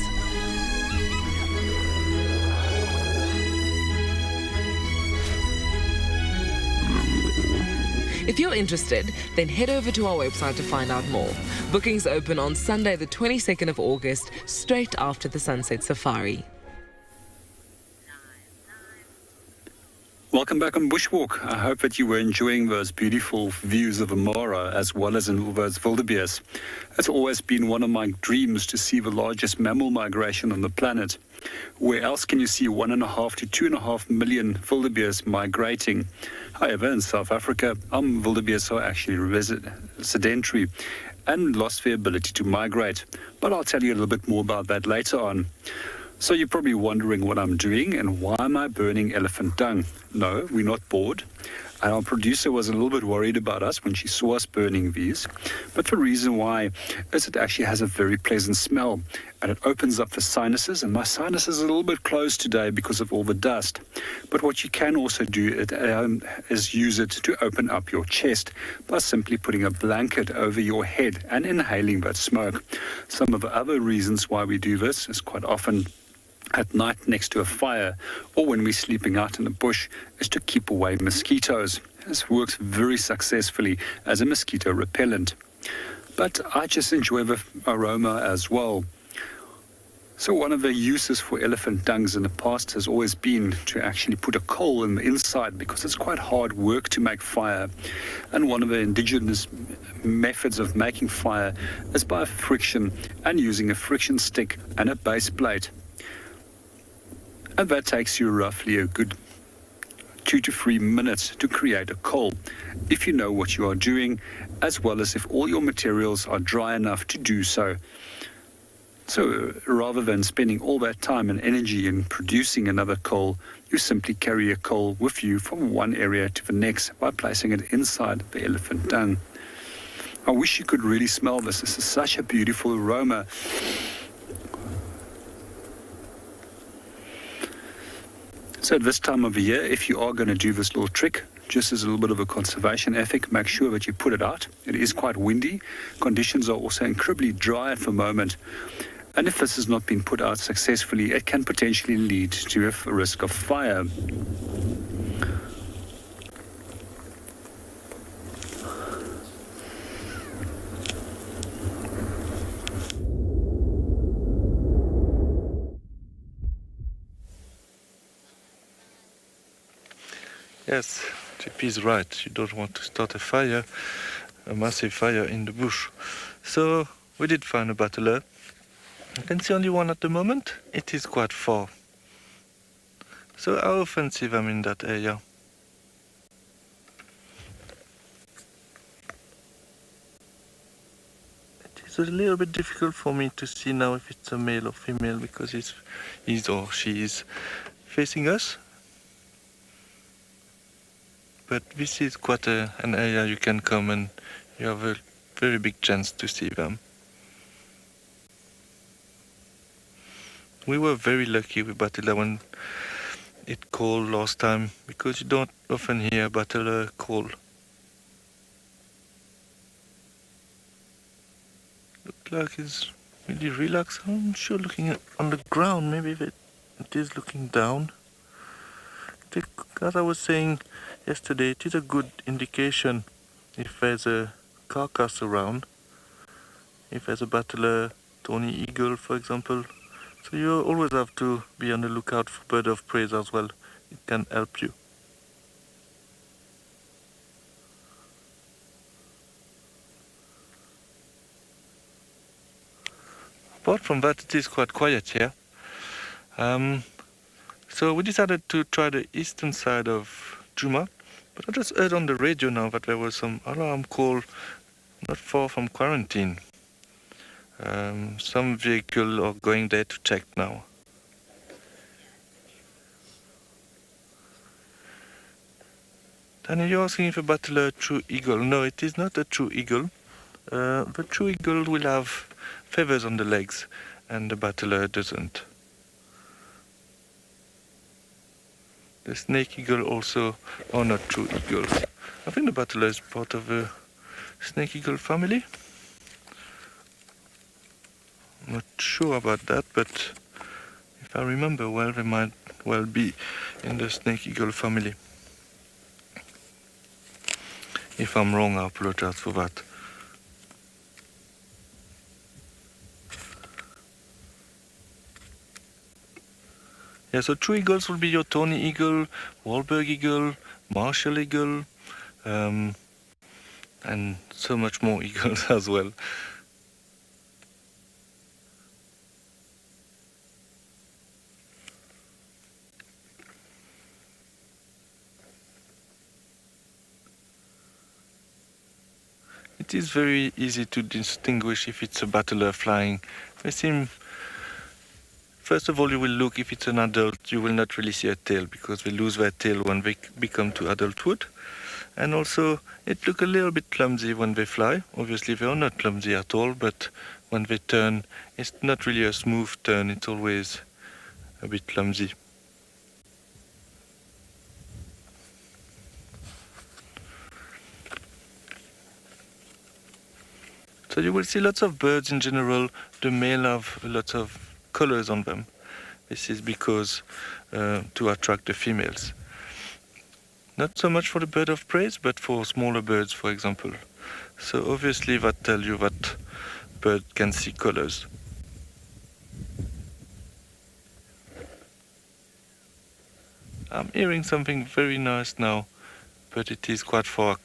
If you're interested, then head over to our website to find out more. Bookings open on Sunday the 22nd of August, straight after the Sunset Safari. Welcome back on Bushwalk. I hope that you were enjoying those beautiful views of the Mara as well as in those wildebeest. It's always been one of my dreams to see the largest mammal migration on the planet. Where else can you see 1.5 to 2.5 million wildebeest migrating? However, in South Africa, wildebeest are actually sedentary and lost their ability to migrate. But I'll tell you a little bit more about that later on. So you're probably wondering what I'm doing and why am I burning elephant dung? No, we're not bored. And our producer was a little bit worried about us when she saw us burning these. But the reason why is it actually has a very pleasant smell and it opens up the sinuses. And my sinus is a little bit closed today because of all the dust. But what you can also do is use it to open up your chest by simply putting a blanket over your head and inhaling that smoke. Some of the other reasons why we do this is quite often at night next to a fire or when we're sleeping out in the bush is to keep away mosquitoes. This works very successfully as a mosquito repellent. But I just enjoy the aroma as well. So one of the uses for elephant dungs in the past has always been to actually put a coal in the inside because it's quite hard work to make fire. And one of the indigenous methods of making fire is by friction and using a friction stick and a base plate. And that takes you roughly a good 2 to 3 minutes to create a coal, if you know what you are doing, as well as if all your materials are dry enough to do so. So rather than spending all that time and energy in producing another coal, you simply carry a coal with you from one area to the next by placing it inside the elephant dung. I wish you could really smell this. This is such a beautiful aroma. So at this time of the year, if you are going to do this little trick, just as a little bit of a conservation ethic, make sure that you put it out. It is quite windy. Conditions are also incredibly dry at the moment. And if this has not been put out successfully, it can potentially lead to a risk of fire. Yes, JP is right. You don't want to start a fire, a massive fire in the bush. So we did find a battler. You can see only one at the moment. It is quite far. So I often see them in that area. It's a little bit difficult for me to see now if it's a male or female because he's or she is facing us. But this is quite an area you can come and you have a very big chance to see them. We were very lucky with Battler when it called last time because you don't often hear Battler call. Looks like it's really relaxed. I'm sure looking on the ground, maybe it is looking down. As I was saying yesterday, it is a good indication if there's a carcass around, if there's a battler, tawny eagle for example. So you always have to be on the lookout for bird of prey as well. It can help you. Apart from that, it is quite quiet here. So we decided to try the eastern side of Djuma, but I just heard on the radio now that there was some alarm call not far from quarantine. Some vehicle are going there to check now. Danny, you're asking if a battler a true eagle. No, it is not a true eagle. The true eagle will have feathers on the legs, and the battler doesn't. The snake eagle also are not true eagles. I think the battler is part of the snake eagle family. I'm not sure about that, but if I remember well, they might well be in the snake eagle family. If I'm wrong, I apologize for that. Yeah, so true eagles will be your tawny eagle, Wahlberg eagle, Marshall eagle, and so much more eagles as well. It is very easy to distinguish if it's a battler flying. They seem... First of all, you will look if it's an adult, you will not really see a tail because they lose their tail when they become to adulthood. And also, it looks a little bit clumsy when they fly. Obviously, they are not clumsy at all, but when they turn, it's not really a smooth turn, it's always a bit clumsy. So you will see lots of birds in general. The male have lots of colors on them. This is because to attract the females. Not so much for the bird of prey, but for smaller birds, for example. So obviously that tells you that bird can see colors. I'm hearing something very nice now, but it is quite far.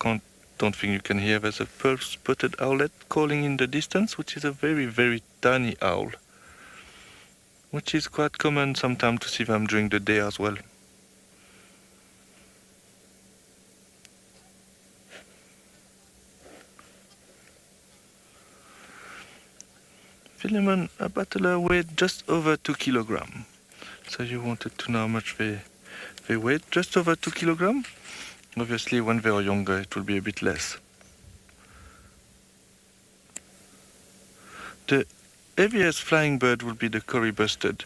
Don't think you can hear. There's a pearl-spotted owlet calling in the distance, which is a very, very tiny owl, which is quite common sometimes to see them during the day as well. Philemon, a battler weighed just over 2 kilograms. So you wanted to know how much they weigh? Just over 2 kilograms? Obviously, when they are younger, it will be a bit less. The heaviest flying bird will be the curry-busted.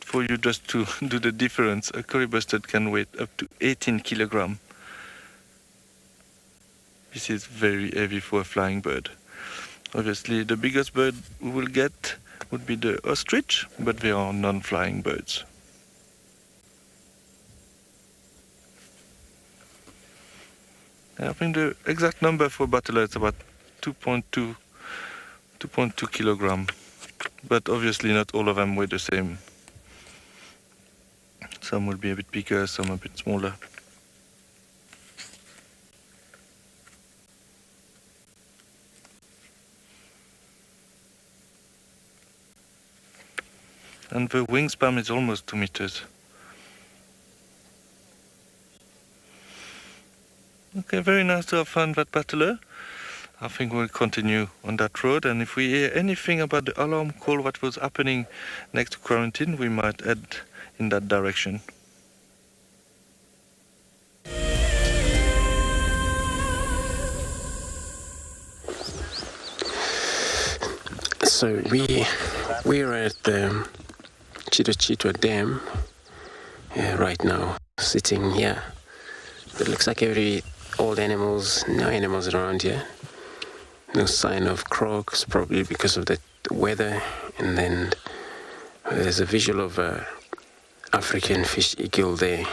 For you just to do the difference, a curry-busted can weigh up to 18 kilograms. This is very heavy for a flying bird. Obviously, the biggest bird we will get would be the ostrich, but they are non-flying birds. I think the exact number for battler is about 2.2 kilograms, but obviously not all of them weigh the same. Some will be a bit bigger, some a bit smaller. and the wingspan is almost 2 meters. Okay, very nice to have found that battler. I think we'll continue on that road, and if we hear anything about the alarm call that was happening next to quarantine, we might head in that direction. So we're at the Chitwa Dam right now, sitting here. It looks like all the animals, no animals around here. No sign of crocs, probably because of the weather. And then there's a visual of a African fish eagle there.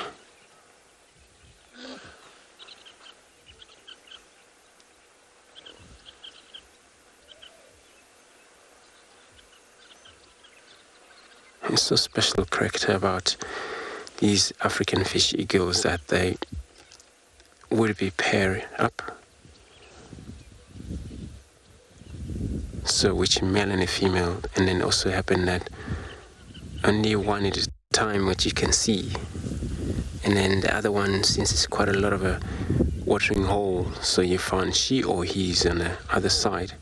It's so special character about these African fish eagles that they would be paired up. So which male and a female, and then also happen that only one at a time what you can see, and then the other one, since it's quite a lot of a watering hole, so you find she or he's on the other side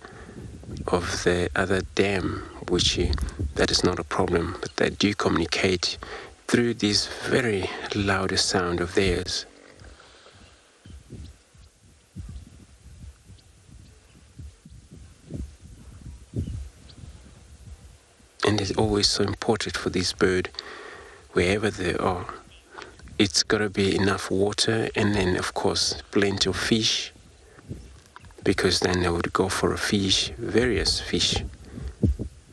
of the other dam, which that is not a problem, but they do communicate through this very loud sound of theirs. And it's always so important for this bird, wherever they are, it's got to be enough water, and then of course plenty of fish, because then they would go for a fish, various fish,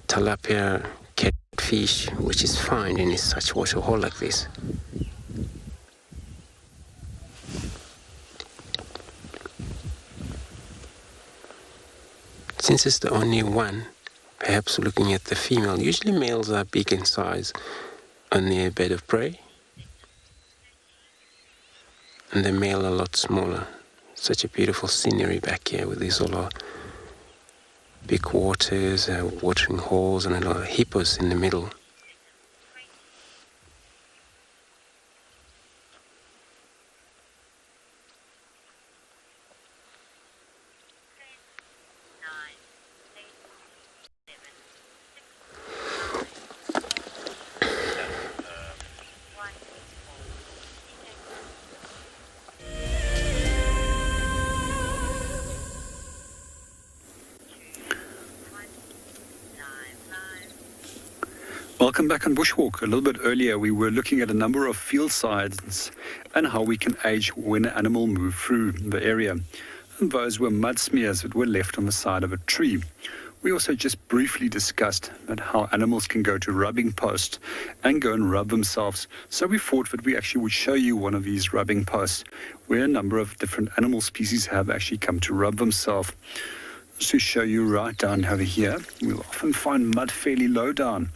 tilapia, catfish, which is fine in such water hole like this. Since it's the only one, perhaps looking at the female, usually males are big in size on their bed of prey, and the male a lot smaller. Such a beautiful scenery back here with these all big waters, watering holes, and a lot of hippos in the middle. Welcome back on Bushwalk. A little bit earlier we were looking at a number of field signs and how we can age when an animal moved through the area. And those were mud smears that were left on the side of a tree. We also just briefly discussed that how animals can go to rubbing posts and go and rub themselves. So we thought that we actually would show you one of these rubbing posts where a number of different animal species have actually come to rub themselves. Just to show you right down over here, we'll often find mud fairly low down.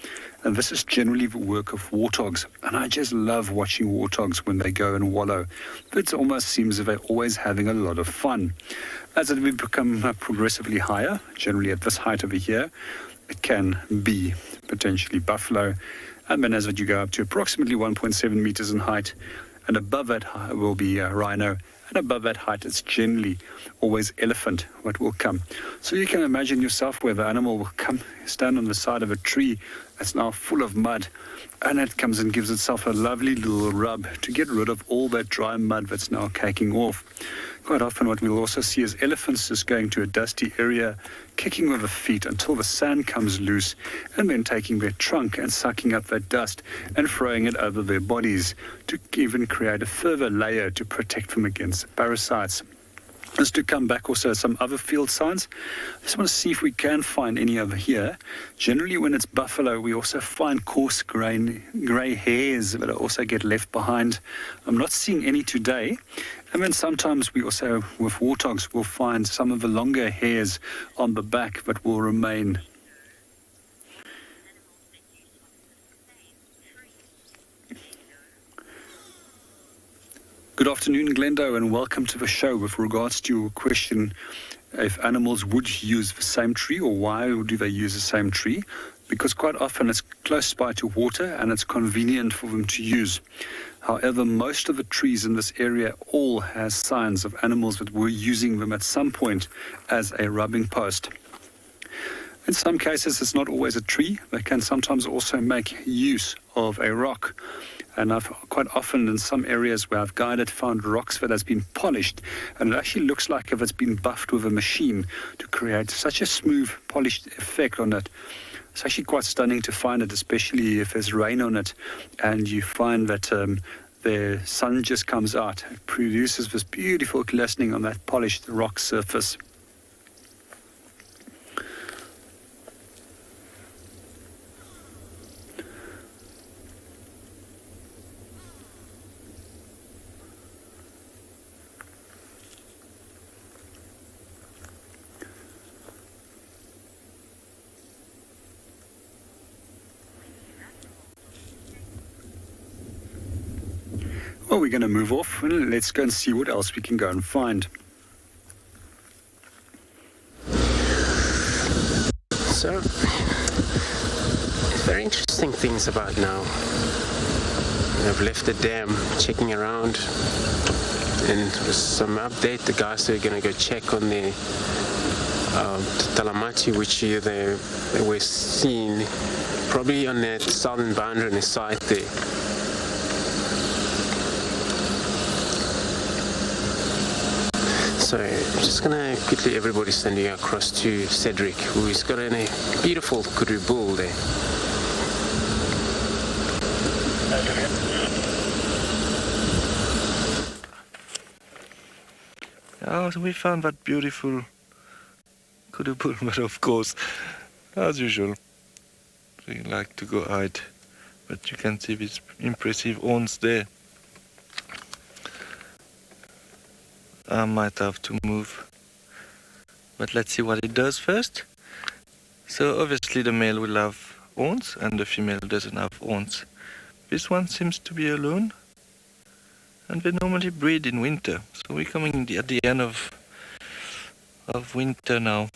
And this is generally the work of warthogs. And I just love watching warthogs when they go and wallow. It almost seems that they're always having a lot of fun. As it will become progressively higher, generally at this height over here, it can be potentially buffalo. And then as you go up to approximately 1.7 meters in height, and above that will be rhino. And above that height, it's generally always elephant what will come. So you can imagine yourself where the animal will come, stand on the side of a tree that's now full of mud, and it comes and gives itself a lovely little rub to get rid of all that dry mud that's now caking off. Quite often what we'll also see is elephants just going to a dusty area, kicking with the feet until the sand comes loose, and then taking their trunk and sucking up that dust and throwing it over their bodies to even create a further layer to protect them against parasites. Just to come back also some other field signs. I just want to see if we can find any over here. Generally when it's buffalo, we also find coarse grey hairs that also get left behind. I'm not seeing any today. And then sometimes we also, with warthogs, will find some of the longer hairs on the back that will remain. Good afternoon, Glendo, and welcome to the show. With regards to your question, if animals would use the same tree or why do they use the same tree? because quite often it's close by to water and it's convenient for them to use. However, most of the trees in this area all has signs of animals that were using them at some point as a rubbing post. In some cases, it's not always a tree. They can sometimes also make use of a rock. And I've quite often in some areas where I've guided found rocks that has been polished, and it actually looks like if it's been buffed with a machine to create such a smooth, polished effect on it. It's actually quite stunning to find it, especially if there's rain on it, and you find that the sun just comes out. It produces this beautiful glistening on that polished rock surface. Well, we're going to move off and let's go and see what else we can go and find. So, it's very interesting things about now. I've left the dam, checking around, and with some update, the guys are going to go check on the Talamati, which they were seen probably on that southern boundary on the side there. So I'm just going to quickly everybody sending across to Cedric, who is got a beautiful kudu bull there. Oh, so we found that beautiful kudu bull, but of course, as usual, we like to go hide. But you can see these impressive horns there. I might have to move, but let's see what it does first. So obviously the male will have horns and the female doesn't have horns. This one seems to be alone, and they normally breed in winter. So we're coming at the end of winter now.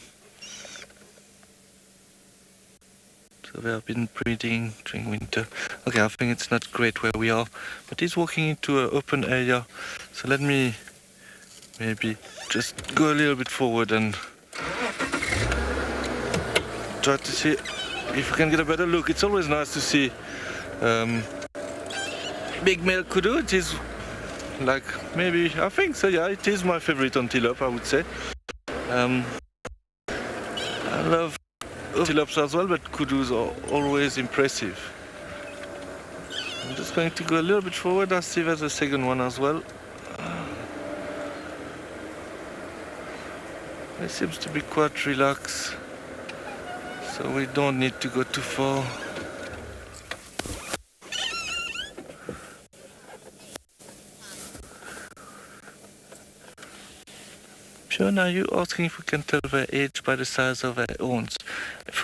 So they have been breeding during winter. Okay, I think it's not great where we are, but he's walking into an open area. So let me maybe just go a little bit forward and try to see if we can get a better look. It's always nice to see big male kudu. It is like maybe, I think so, yeah, it is my favorite antelope, I would say. I love antelopes as well, but kudus are always impressive. I'm just going to go a little bit forward. I see there's a second one as well. It seems to be quite relaxed, so we don't need to go too far. Björn, are you asking if we can tell their age by the size of their horns?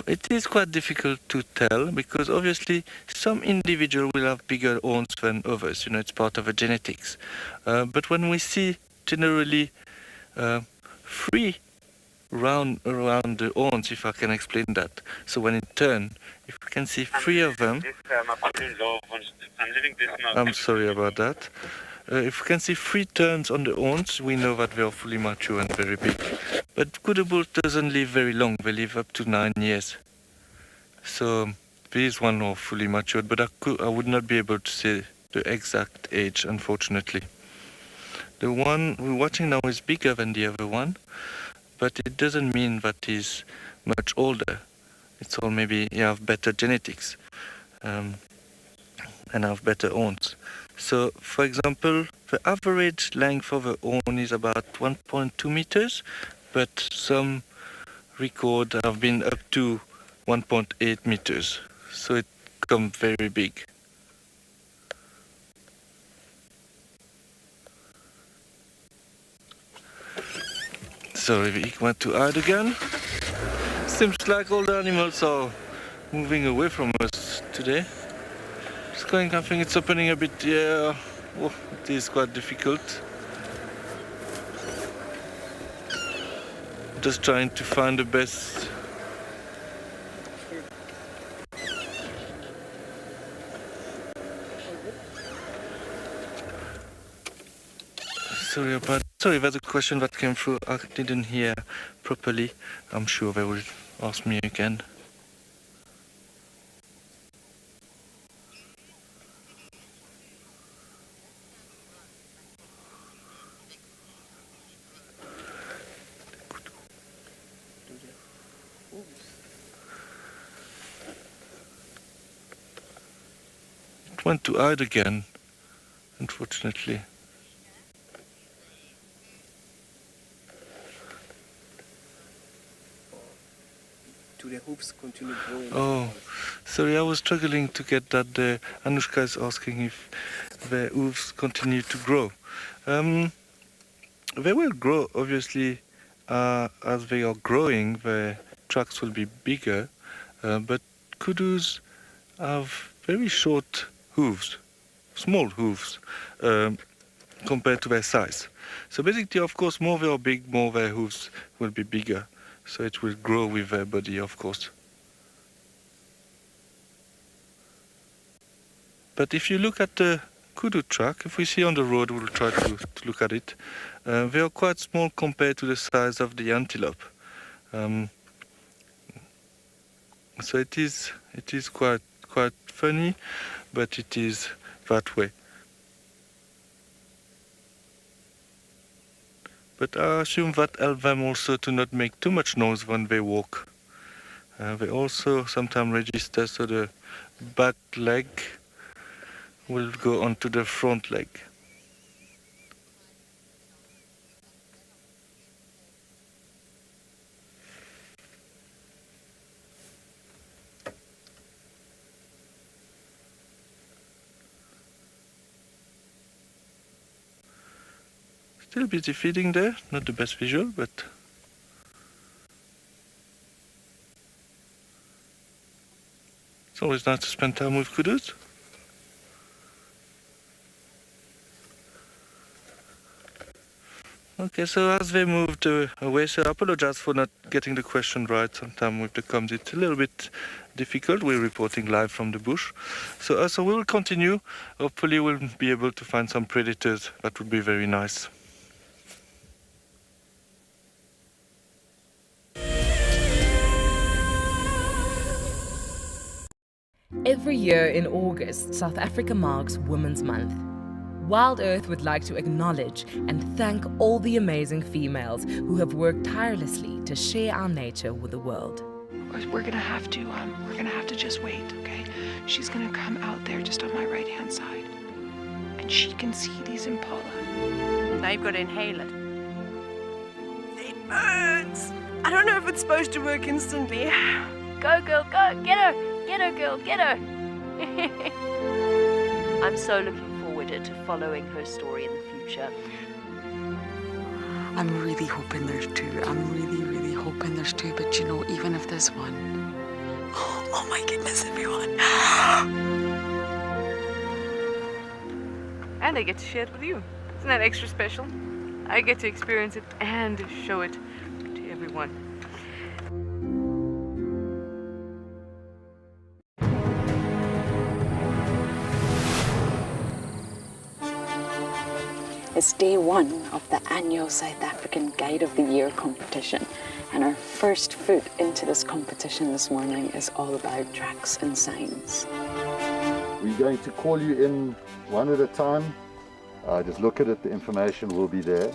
It is quite difficult to tell, because obviously some individual will have bigger horns than others. You know, it's part of the genetics. But when we see generally three round around the horns, if I can explain that. So when it turns, if we can see three of them, I'm sorry about that. If we can see three turns on the horns, we know that they are fully mature and very big. But kudu bull doesn't live very long. They live up to 9 years. So these one are fully matured, but I would not be able to say the exact age, unfortunately. The one we're watching now is bigger than the other one, but it doesn't mean that he's much older. It's all maybe you have better genetics and have better horns. So, for example, the average length of a horn is about 1.2 meters, but some records have been up to 1.8 meters. So it becomes very big. Sorry, we want to hide again. Seems like all the animals are moving away from us today. It's going, I think it's opening a bit, yeah. Oh, it is quite difficult. Just trying to find the best sorry about the question that came through. I didn't hear properly. I'm sure they will ask me again. It went to hide again, unfortunately. Do the hooves continue growing? Oh, sorry, I was struggling to get that. Anushka is asking if the hooves continue to grow. They will grow, obviously, as they are growing, the tracks will be bigger, but kudus have very short hooves, small hooves, compared to their size. So basically, of course, more they are big, more their hooves will be bigger. So it will grow with their body, of course. But if you look at the kudu track, if we see on the road, we'll try to look at it. They are quite small compared to the size of the antelope. So it is quite funny, but it is that way. But I assume that helps them also to not make too much noise when they walk. They also sometimes register, so the back leg will go onto the front leg. Still busy feeding there, not the best visual, but it's always nice to spend time with kudus. Okay, so as they moved away, so I apologize for not getting the question right. Sometimes with the comms it's a little bit difficult. We're reporting live from the bush. So we will continue. Hopefully we'll be able to find some predators. That would be very nice. Every year in August, South Africa marks Women's Month. WildEarth would like to acknowledge and thank all the amazing females who have worked tirelessly to share our nature with the world. We're gonna have to just wait, okay? She's gonna come out there just on my right-hand side, and she can see these impala. Now you've got to inhale it. It burns. I don't know if it's supposed to work instantly. Go, girl, go! Get her! Get her, girl! Get her! I'm so looking forward to following her story in the future. I'm really hoping there's two. I'm really hoping there's two. But you know, even if there's one, oh my goodness, everyone! And I get to share it with you. Isn't that extra special? I get to experience it and show it to everyone. It's day one of the annual South African Guide of the Year competition, and our first foot into this competition this morning is all about tracks and signs. We're going to call you in one at a time. Just look at it, the information will be there.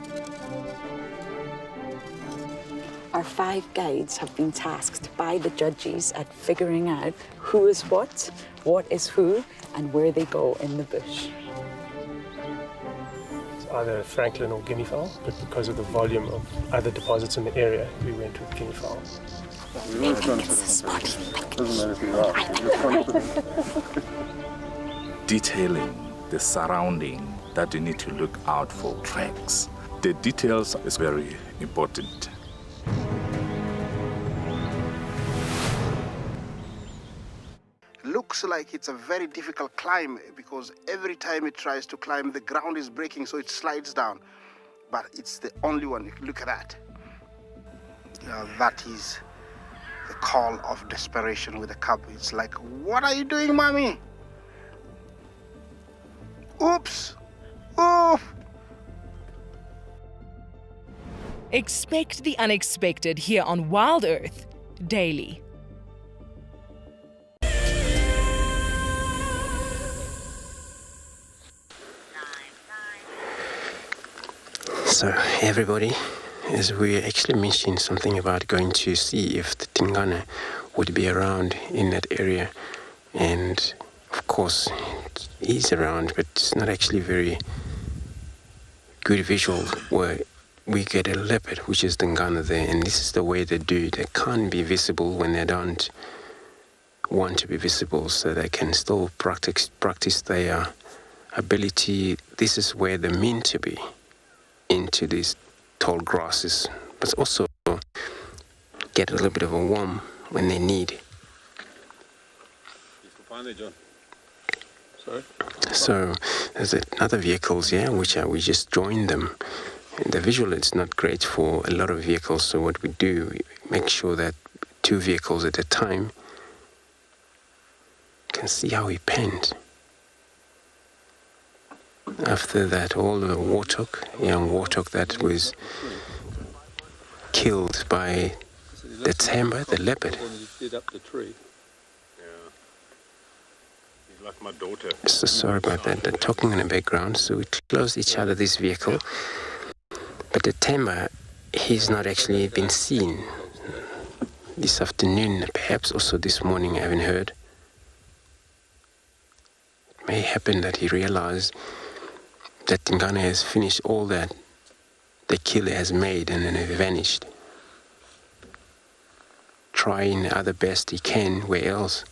Our 5 guides have been tasked by the judges at figuring out who is what is who, and where they go in the bush. Either Franklin or guinea fowl, but because of the volume of other deposits in the area, we went with guinea fowl. Detailing the surrounding that you need to look out for tracks. The details is very important. Looks like it's a very difficult climb because every time it tries to climb, the ground is breaking, so it slides down. But it's the only one. Look at that. That is the call of desperation with the cub. It's like, what are you doing, mommy? Oops! Oof! Expect the unexpected here on Wild Earth Daily. So everybody, as we actually mentioned something about going to see if the Tingana would be around in that area, and of course it is around, but it's not actually very good visual where we get a leopard, which is Tingana there, and this is the way they do. They can't be visible when they don't want to be visible, so they can still practice their ability. This is where they're meant to be, into these tall grasses, but also get a little bit of a warm when they need. Sorry? So there's another vehicles here, which we just joined them. And the visual is not great for a lot of vehicles, so what we do, we make sure that 2 vehicles at a time. You can see how he panned. After that, all the young warthog that was killed by the timber, the leopard. Like my daughter. So sorry about that. They're talking in the background, so we close each other this vehicle. But the timber, he's not actually been seen this afternoon, perhaps also this morning, I haven't heard. It may happen that he realized that Tingana has finished all that the killer has made and then he vanished. Trying the other best he can, where else?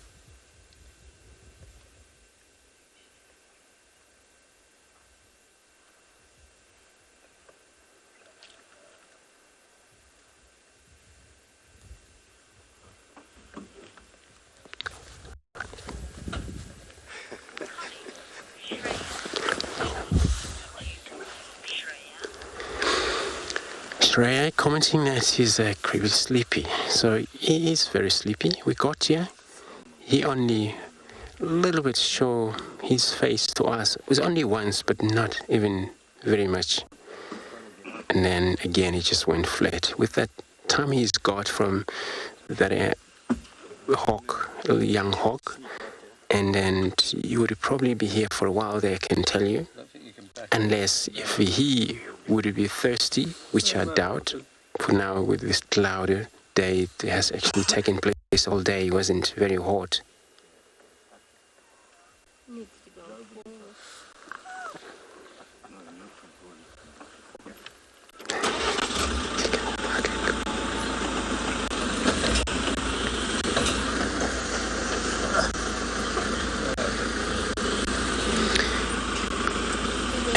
Ray commenting that he's creepy sleepy. So he is very sleepy. We got here. He only a little bit show his face to us. It was only once, but not even very much. And then again, he just went flat. With that time he's got from that hawk, young hawk, and then he would probably be here for a while there, I can tell you. Unless if he would be thirsty, which I doubt. For now, with this cloudy day, it has actually taken place all day. It wasn't very hot.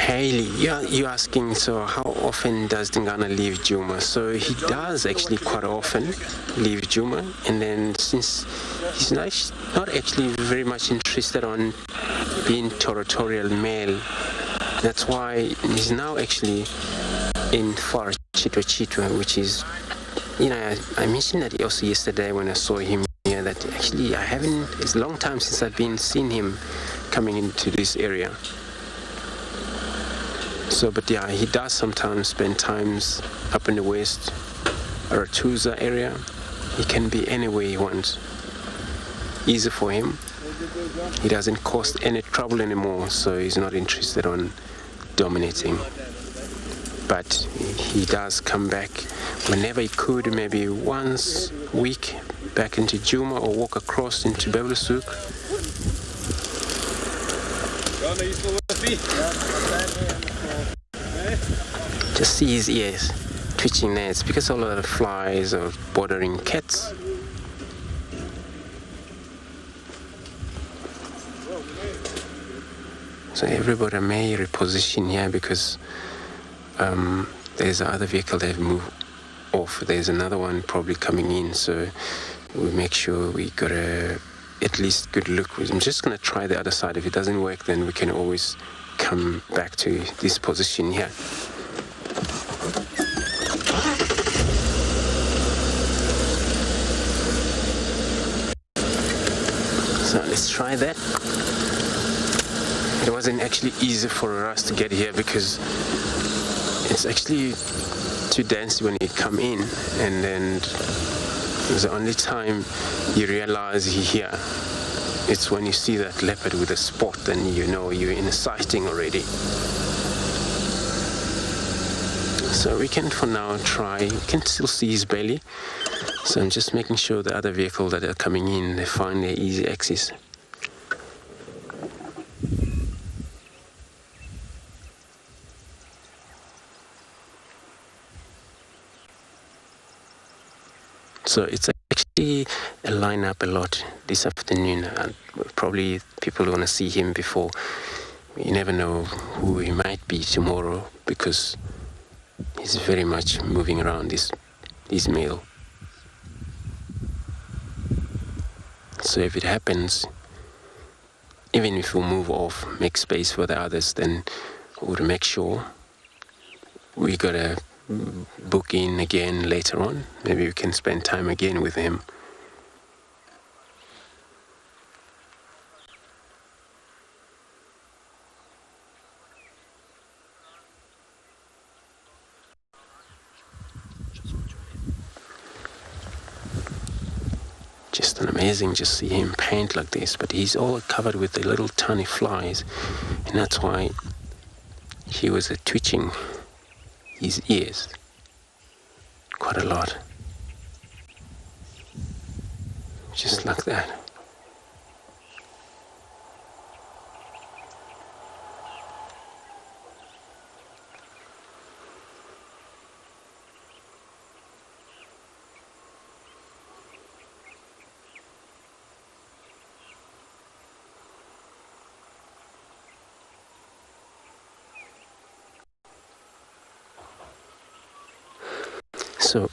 Haley, you're asking, so how often does Tingana leave Djuma? So he does actually quite often leave Djuma, and then since he's not actually very much interested on being territorial male, that's why he's now actually in far Chitwa, which is, I mentioned that also yesterday when I saw him here, that actually it's a long time since I've seen him coming into this area. So, but yeah, he does sometimes spend times up in the west, Aratuza area. He can be anywhere he wants. Easy for him. He doesn't cause any trouble anymore, so he's not interested on dominating. But he does come back whenever he could, maybe once a week, back into Djuma or walk across into Bebelusuk. Just see his ears twitching there. It's because a lot of flies are bothering cats. So everybody may reposition here because there's another vehicle they've moved off. There's another one probably coming in, so we make sure we got at least good look. I'm just going to try the other side. If it doesn't work, then we can always come back to this position here. So let's try that. It wasn't actually easy for us to get here because it's actually too dense when you come in, and then the only time you realize you're here, it's when you see that leopard with a spot, and you know you're in a sighting already. So we can for now try, you can still see his belly. So I'm just making sure the other vehicle that are coming in, they find their easy access. So it's actually a lineup a lot this afternoon, and probably people want to see him before. You never know who he might be tomorrow, because he's very much moving around this male. So if it happens, even if we move off, make space for the others, then we'll make sure we gotta book in again later on. Maybe we can spend time again with him. Just an amazing, just see him paint like this, but he's all covered with the little tiny flies, and that's why he was twitching his ears quite a lot, just like that. So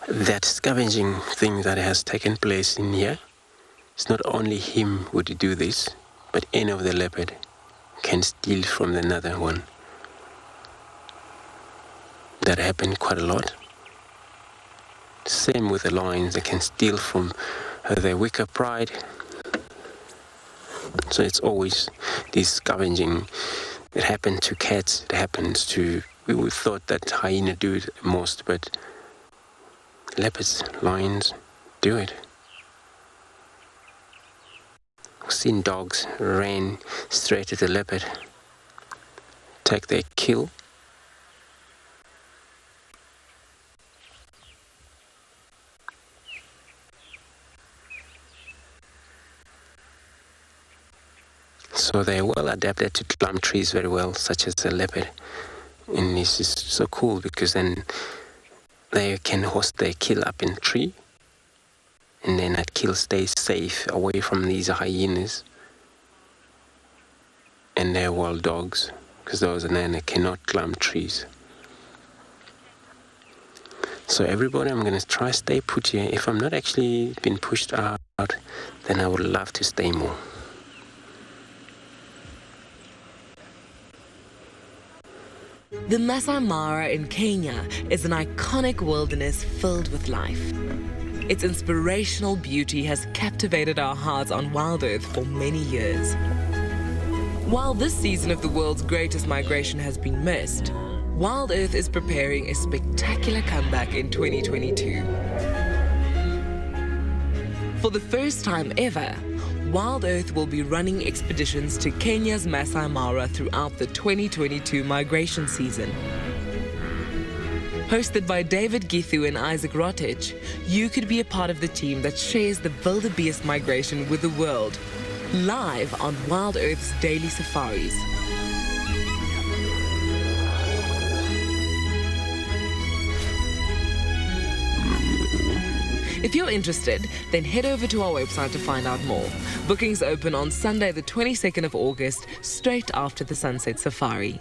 that scavenging thing that has taken place in here, it's not only him who would do this, but any of the leopard can steal from another one. That happened quite a lot. Same with the lions, they can steal from their weaker pride. So it's always this scavenging. It happened to cats, it happens to, we would thought that hyena do it most, but leopards, lions do it. I've seen dogs ran straight at the leopard, take their kill. So they're well adapted to climb trees very well, such as the leopard. And this is so cool because then they can host their kill up in a tree, and then that kill stays safe away from these hyenas and their wild dogs, because those then cannot climb trees. So everybody, I'm going to try stay put here. If I'm not actually been pushed out, then I would love to stay more. The Masai Mara in Kenya is an iconic wilderness filled with life. Its inspirational beauty has captivated our hearts on WildEarth for many years. While this season of the world's greatest migration has been missed, WildEarth is preparing a spectacular comeback in 2022. For the first time ever, WildEarth will be running expeditions to Kenya's Masai Mara throughout the 2022 migration season. Hosted by David Githu and Isaac Rotich, you could be a part of the team that shares the WildEarth migration with the world, live on WildEarth's daily safaris. If you're interested, then head over to our website to find out more. Bookings open on Sunday the 22nd of August, straight after the Sunset Safari.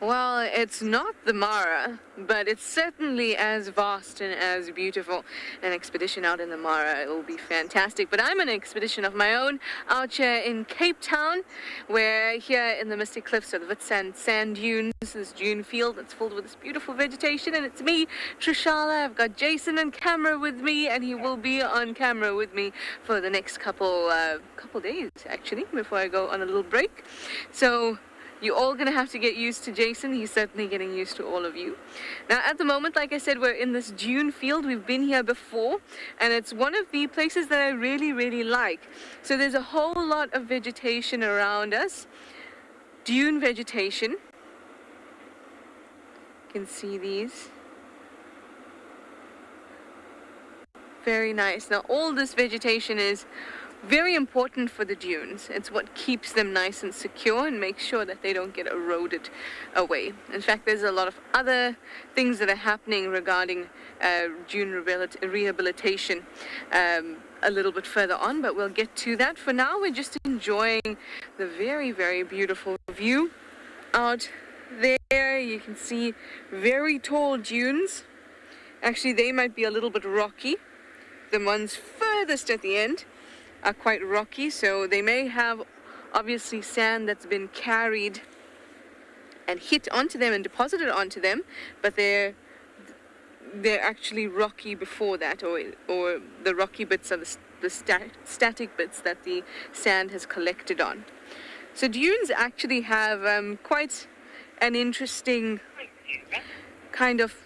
Well, it's not the Mara, but it's certainly as vast and as beautiful. An expedition out in the Mara, it will be fantastic. But I'm on an expedition of my own out here in Cape Town. We're here in the Mystic Cliffs of the sand dunes, this dune field that's filled with this beautiful vegetation. And it's me, Trishala. I've got Jason on camera with me, and he will be on camera with me for the next couple days, actually, before I go on a little break. So You're all going to have to get used to Jason. He's certainly getting used to all of you. Now, at the moment, like I said, we're in this dune field. We've been here before, and it's one of the places that I really, really like. So there's a whole lot of vegetation around us. Dune vegetation. You can see these. Very nice. Now, all this vegetation is very important for the dunes. It's what keeps them nice and secure and makes sure that they don't get eroded away. In fact, there's a lot of other things that are happening regarding dune rehabilitation a little bit further on, but we'll get to that. For now, we're just enjoying the very, very beautiful view out there. You can see very tall dunes. Actually, they might be a little bit rocky. The ones furthest at the end are quite rocky, so they may have obviously sand that's been carried and hit onto them and deposited onto them, but they're actually rocky before that, or the rocky bits are the static bits that the sand has collected on. So dunes actually have quite an interesting kind of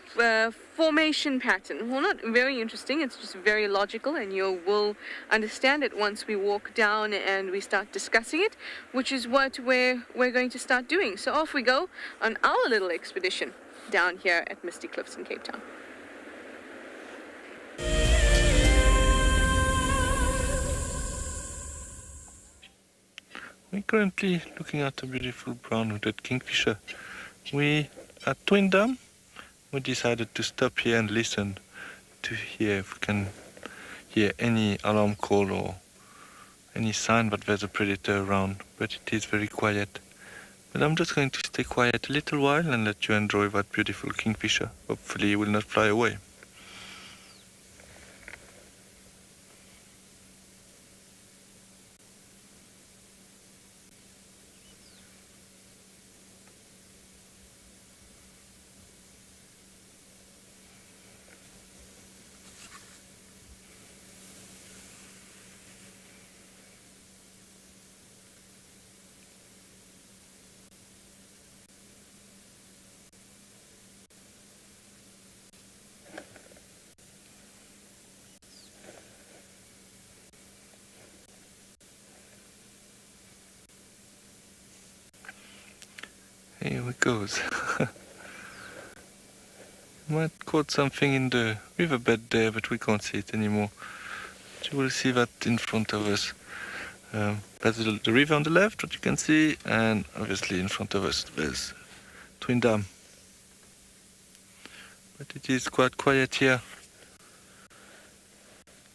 formation pattern. Well, not very interesting, it's just very logical, and you will understand it once we walk down and we start discussing it, which is what we're going to start doing. So off we go on our little expedition down here at Misty Cliffs in Cape Town. We're currently looking at a beautiful brown-hooded kingfisher. We at Twin Dam. We decided to stop here and listen to hear if we can hear any alarm call or any sign that there's a predator around, but it is very quiet. But I'm just going to stay quiet a little while and let you enjoy that beautiful kingfisher. Hopefully he will not fly away. Here it goes. Might caught something in the riverbed there, but we can't see it anymore. But you will see that in front of us. That's the river on the left, what you can see, and obviously in front of us there's Twin Dam. But it is quite quiet here.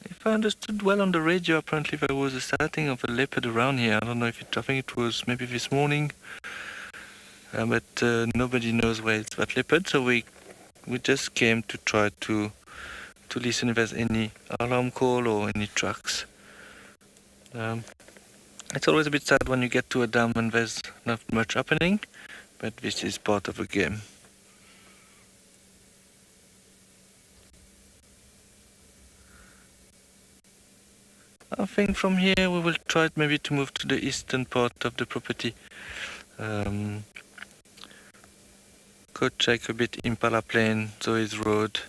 If I understood well on the radio, apparently there was a sighting of a leopard around here. I don't know if I think it was maybe this morning. But nobody knows where it's that leopard, so we just came to try to listen if there's any alarm call or any tracks. It's always a bit sad when you get to a dam and there's not much happening, but this is part of the game. I think from here we will try maybe to move to the eastern part of the property. Go check a bit Impala Plain, Zoe's Road,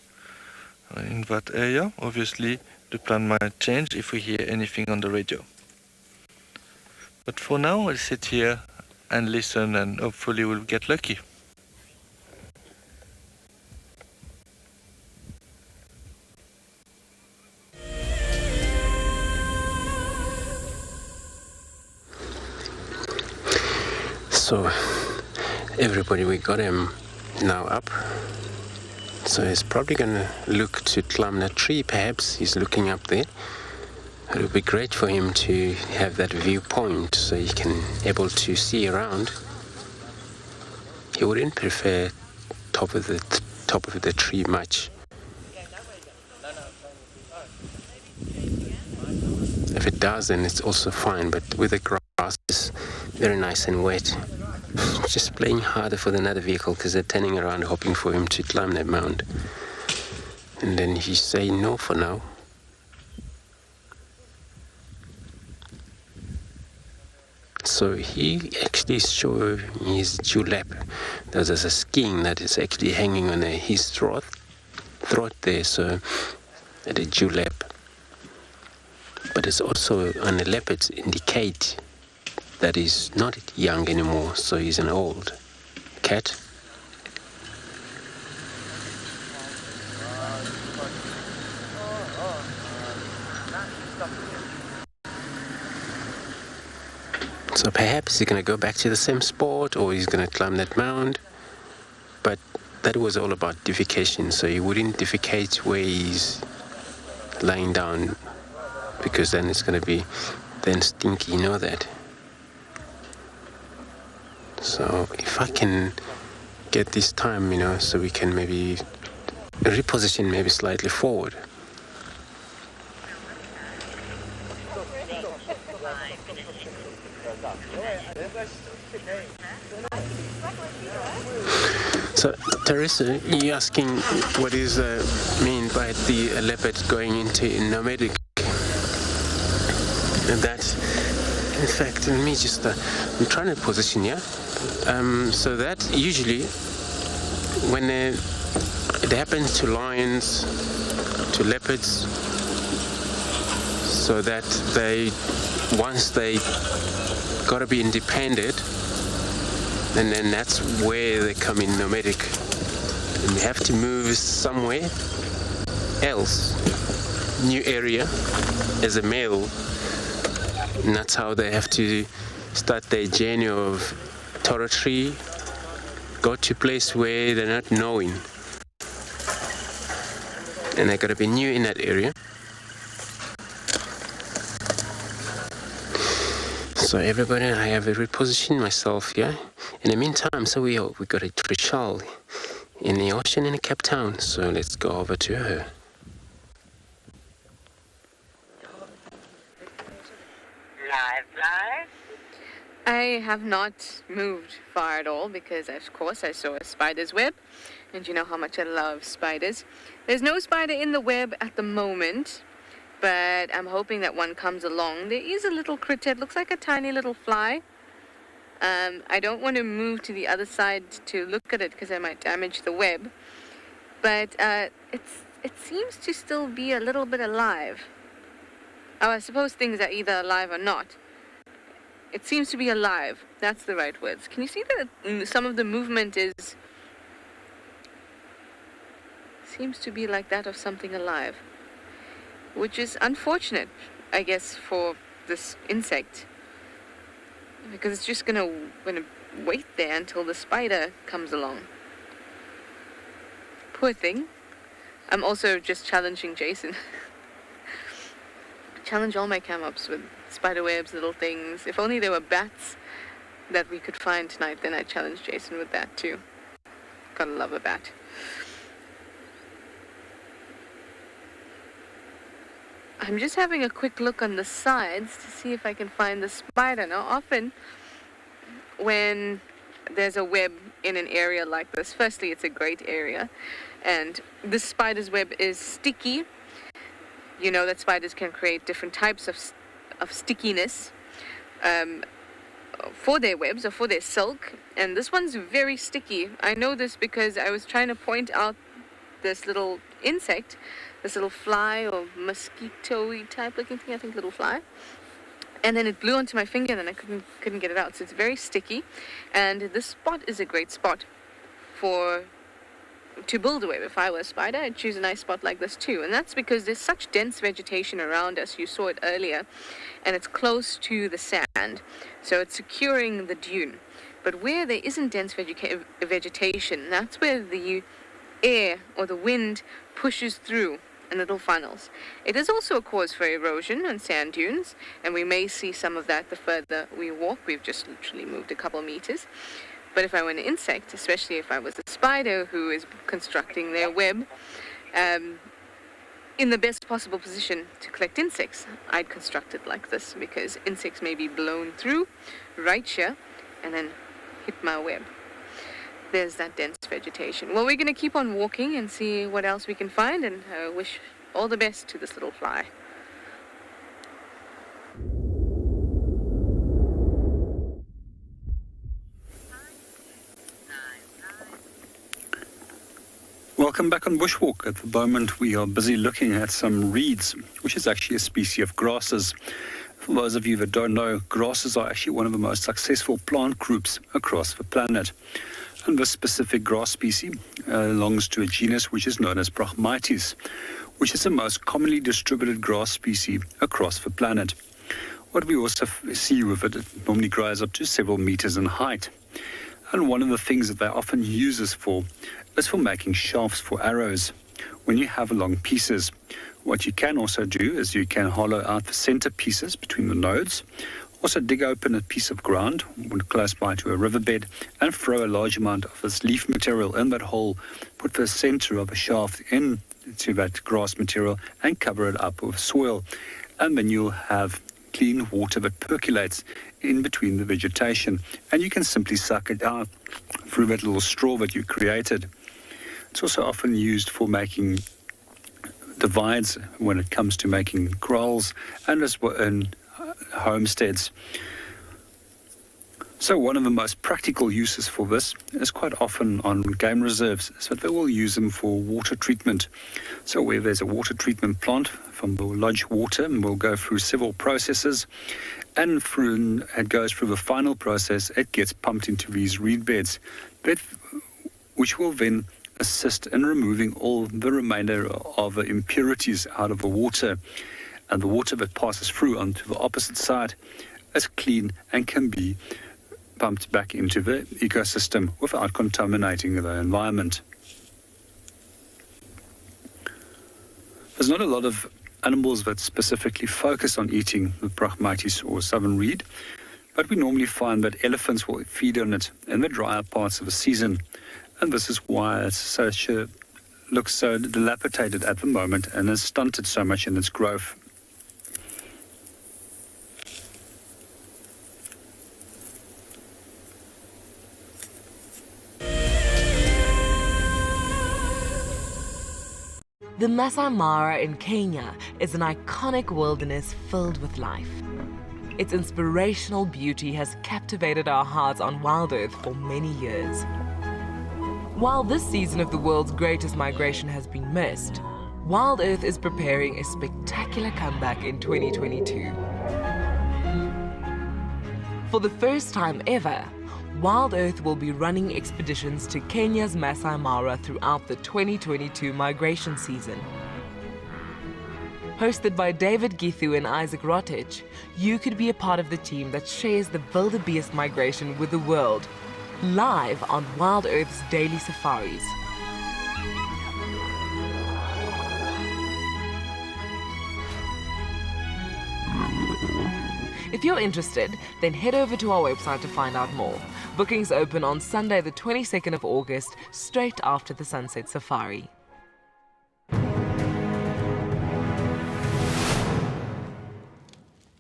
in that area. Obviously, the plan might change if we hear anything on the radio. But for now, I'll sit here and listen, and hopefully we'll get lucky. So, everybody, we got him now up, so he's probably gonna look to climb that tree. Perhaps he's looking up there. It would be great for him to have that viewpoint so he can able to see around. He wouldn't prefer top of the tree much. If it does, then it's also fine, but with the grass it's very nice and wet. Just playing harder for another vehicle because they're turning around hoping for him to climb that mound. And then he's saying no for now. So he actually showed his dewlap. There's a skin that is actually hanging on his throat there, so the dewlap. But it's also on the leopards indicate that he's not young anymore, so he's an old cat. So perhaps he's going to go back to the same spot, or he's going to climb that mound. But that was all about defecation, so he wouldn't defecate where he's lying down, because then it's going to be then stinky, you know that. So if I can get this time, so we can maybe reposition maybe slightly forward. So, Teresa, you're asking what is mean by the leopard going into nomadic? And that, in fact, let me just, I'm trying to position here. So that usually, when it happens to lions, to leopards, so that once they got to be independent, and then that's where they come in nomadic, and they have to move somewhere else, new area, as a male, and that's how they have to start their journey of territory, go to a place where they're not knowing, and they got to be new in that area. So everybody, I have repositioned myself here. In the meantime, so we got a Trishal in the ocean in Cape Town. So let's go over to her. Live. I have not moved far at all because, of course, I saw a spider's web. And you know how much I love spiders. There's no spider in the web at the moment, but I'm hoping that one comes along. There is a little critter. It looks like a tiny little fly. I don't want to move to the other side to look at it because I might damage the web. But it seems to still be a little bit alive. Oh, I suppose things are either alive or not. It seems to be alive. That's the right words. Can you see that some of the movement seems to be like that of something alive? Which is unfortunate, I guess, for this insect. Because it's just gonna wait there until the spider comes along. Poor thing. I'm also just challenging Jason. Challenge all my cam-ups with spider webs, little things. If only there were bats that we could find tonight, then I'd challenge Jason with that too. Gotta love a bat. I'm just having a quick look on the sides to see if I can find the spider. Now, often when there's a web in an area like this, firstly, it's a great area, and this spider's web is sticky. You know that spiders can create different types of stickiness for their webs or for their silk, and this one's very sticky. I know this because I was trying to point out this little insect, this little fly or mosquito-y type looking thing, I think little fly. And then it blew onto my finger and then I couldn't get it out. So it's very sticky. And this spot is a great spot to build a web. If I were a spider, I'd choose a nice spot like this too. And that's because there's such dense vegetation around us. You saw it earlier. And it's close to the sand. So it's securing the dune. But where there isn't dense vegetation, that's where the air or the wind pushes through in little funnels. It is also a cause for erosion on sand dunes, and we may see some of that the further we walk. We've just literally moved a couple meters. But if I were an insect, especially if I was a spider who is constructing their web in the best possible position to collect insects, I'd construct it like this, because insects may be blown through right here and then hit my web. There's that dense vegetation. Well, we're going to keep on walking and see what else we can find, and wish all the best to this little fly. Welcome back on Bushwalk. At the moment we are busy looking at some reeds, which is actually a species of grasses. For those of you that don't know, grasses are actually one of the most successful plant groups across the planet. And this specific grass species belongs to a genus which is known as Brachmites, which is the most commonly distributed grass species across the planet. What we also see with it normally grows up to several meters in height. And one of the things that they often use this for is for making shafts for arrows. When you have long pieces, what you can also do is you can hollow out the center pieces between the nodes, also dig open a piece of ground close by to a riverbed and throw a large amount of this leaf material in that hole, put the center of a shaft into that grass material and cover it up with soil. And then you'll have clean water that percolates in between the vegetation, and you can simply suck it out through that little straw that you created. It's also often used for making divides when it comes to making kraals and as well in homesteads. So one of the most practical uses for this is quite often on game reserves, so they will use them for water treatment. So where there's a water treatment plant, from the lodge water and will go through several processes, and it goes through the final process, it gets pumped into these reed beds, which will then assist in removing all the remainder of the impurities out of the water. And the water that passes through onto the opposite side is clean and can be pumped back into the ecosystem without contaminating the environment. There's not a lot of animals that specifically focus on eating the Brachmites or southern reed, but we normally find that elephants will feed on it in the drier parts of the season, and this is why it looks so dilapidated at the moment and has stunted so much in its growth. The Masai Mara in Kenya is an iconic wilderness filled with life. Its inspirational beauty has captivated our hearts on WildEarth for many years. While this season of the world's greatest migration has been missed, WildEarth is preparing a spectacular comeback in 2022. For the first time ever, WildEarth will be running expeditions to Kenya's Masai Mara throughout the 2022 migration season. Hosted by David Githu and Isaac Rotich, you could be a part of the team that shares the WildEarth migration with the world, live on WildEarth's daily safaris. If you're interested, then head over to our website to find out more. Bookings open on Sunday the 22nd of August, straight after the Sunset Safari. And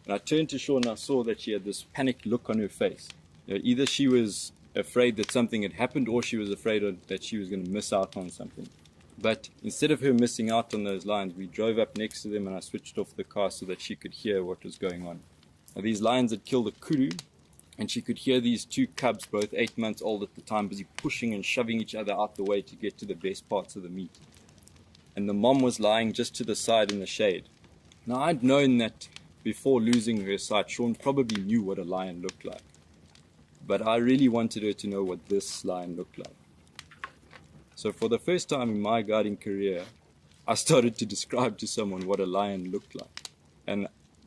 I turned to Shaw and I saw that she had this panicked look on her face. Either she was afraid that something had happened or she was afraid that she was going to miss out on something. But instead of her missing out on those lions, we drove up next to them and I switched off the car so that she could hear what was going on. Now, these lions had killed a kudu, and she could hear these two cubs, both 8 months old at the time, busy pushing and shoving each other out the way to get to the best parts of the meat. And the mom was lying just to the side in the shade. Now, I'd known that before losing her sight, Sean probably knew what a lion looked like. But I really wanted her to know what this lion looked like. So for the first time in my guiding career, I started to describe to someone what a lion looked like. And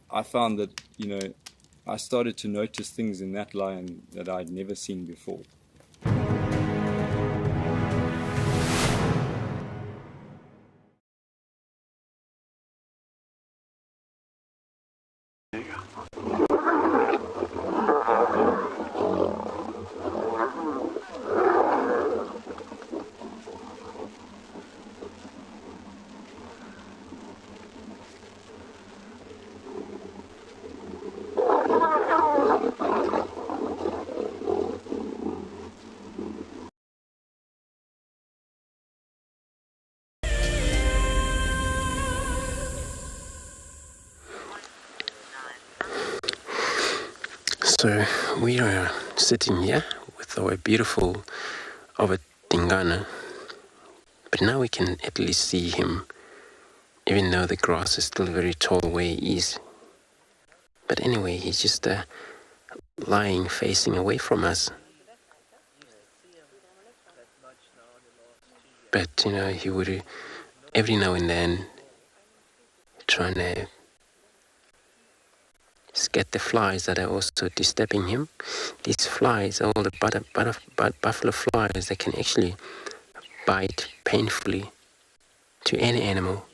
I found that, I started to notice things in that lion that I'd never seen before. So we are sitting here with our beautiful of.EST Tingana But now we can at least see him, even though the grass is still very tall where he is. But anyway, he's just lying facing away from us. But, you know, he would every now and then trying to scat the flies that are also disturbing him. These flies, all the buffalo flies, they can actually bite painfully to any animal.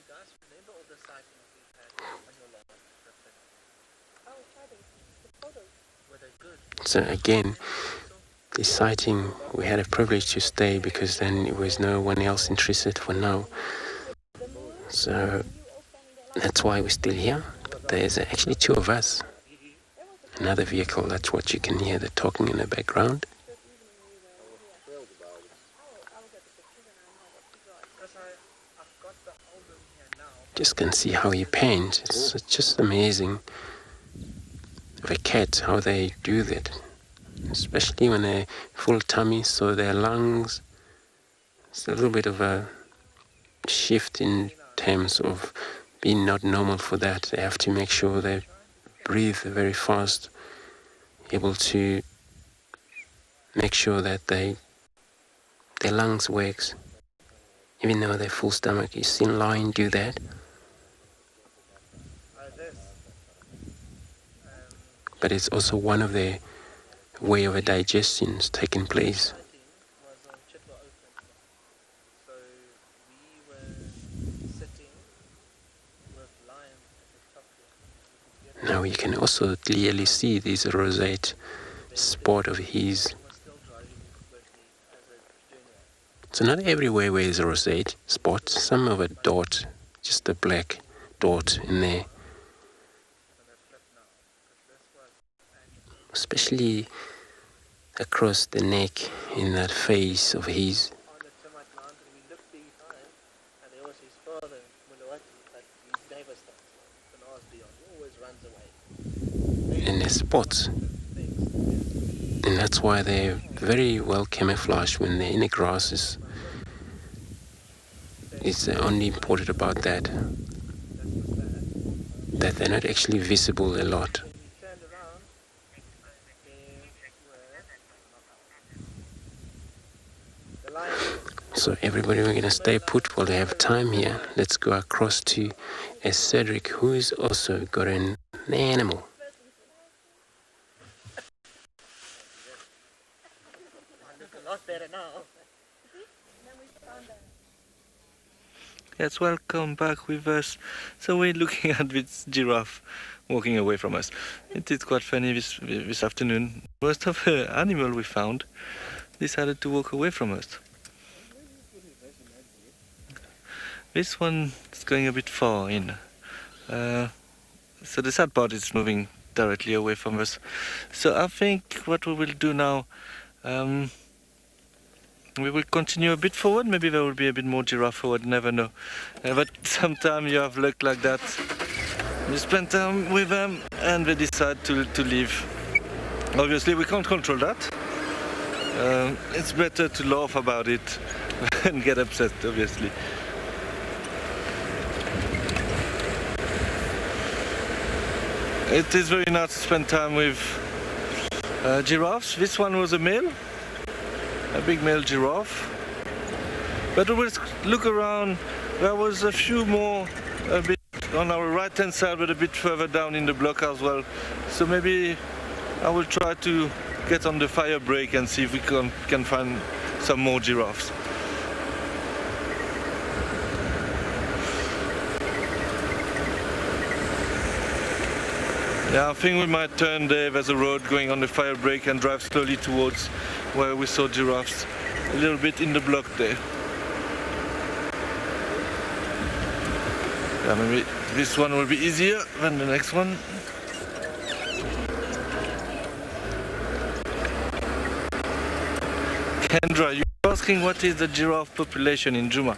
So again, this sighting, we had a privilege to stay because then there was no one else interested for now. So that's why we're still here. But there's actually two of us. Another vehicle, that's what you can hear, the talking in the background. Just can see how he paints. It's just amazing of a cat, how they do that. Especially when they're full tummy, so their lungs, it's a little bit of a shift in terms of being not normal for that. They have to make sure they breathe very fast, able to make sure that their lungs works. Even though they're full stomach, you've seen lion do that. But it's also one of their way of a digestion is taking place. Now you can also clearly see this roseate spot of his. So not everywhere where there's a roseate spot, some of a dot, just a black dot in there. Especially across the neck in that face of his. And the spots. And that's why they're very well camouflaged when they're in the grasses. It's only important about that they're not actually visible a lot. So everybody, we're going to stay put while they have time here. Let's go across to Cedric, who's also got an animal. Yes, welcome back with us. So we're looking at this giraffe walking away from us. It is quite funny this afternoon. Most of the animal we found decided to walk away from us. This one is going a bit far in. So the sad part is moving directly away from us. So I think what we will do now, we will continue a bit forward. Maybe there will be a bit more giraffe forward, never know. But sometimes you have luck like that. You spend time with them and they decide to leave. Obviously we can't control that. It's better to laugh about it and get upset, obviously. It is very nice to spend time with giraffes. This one was a male, a big male giraffe. But we will look around. There was a few more a bit on our right hand side, but a bit further down in the block as well. So maybe I will try to get on the fire break and see if we can find some more giraffes. Yeah, I think we might turn there. There's a road going on the fire break and drive slowly towards where we saw giraffes. A little bit in the block there. Yeah, maybe this one will be easier than the next one. Kendra, you're asking what is the giraffe population in Djuma.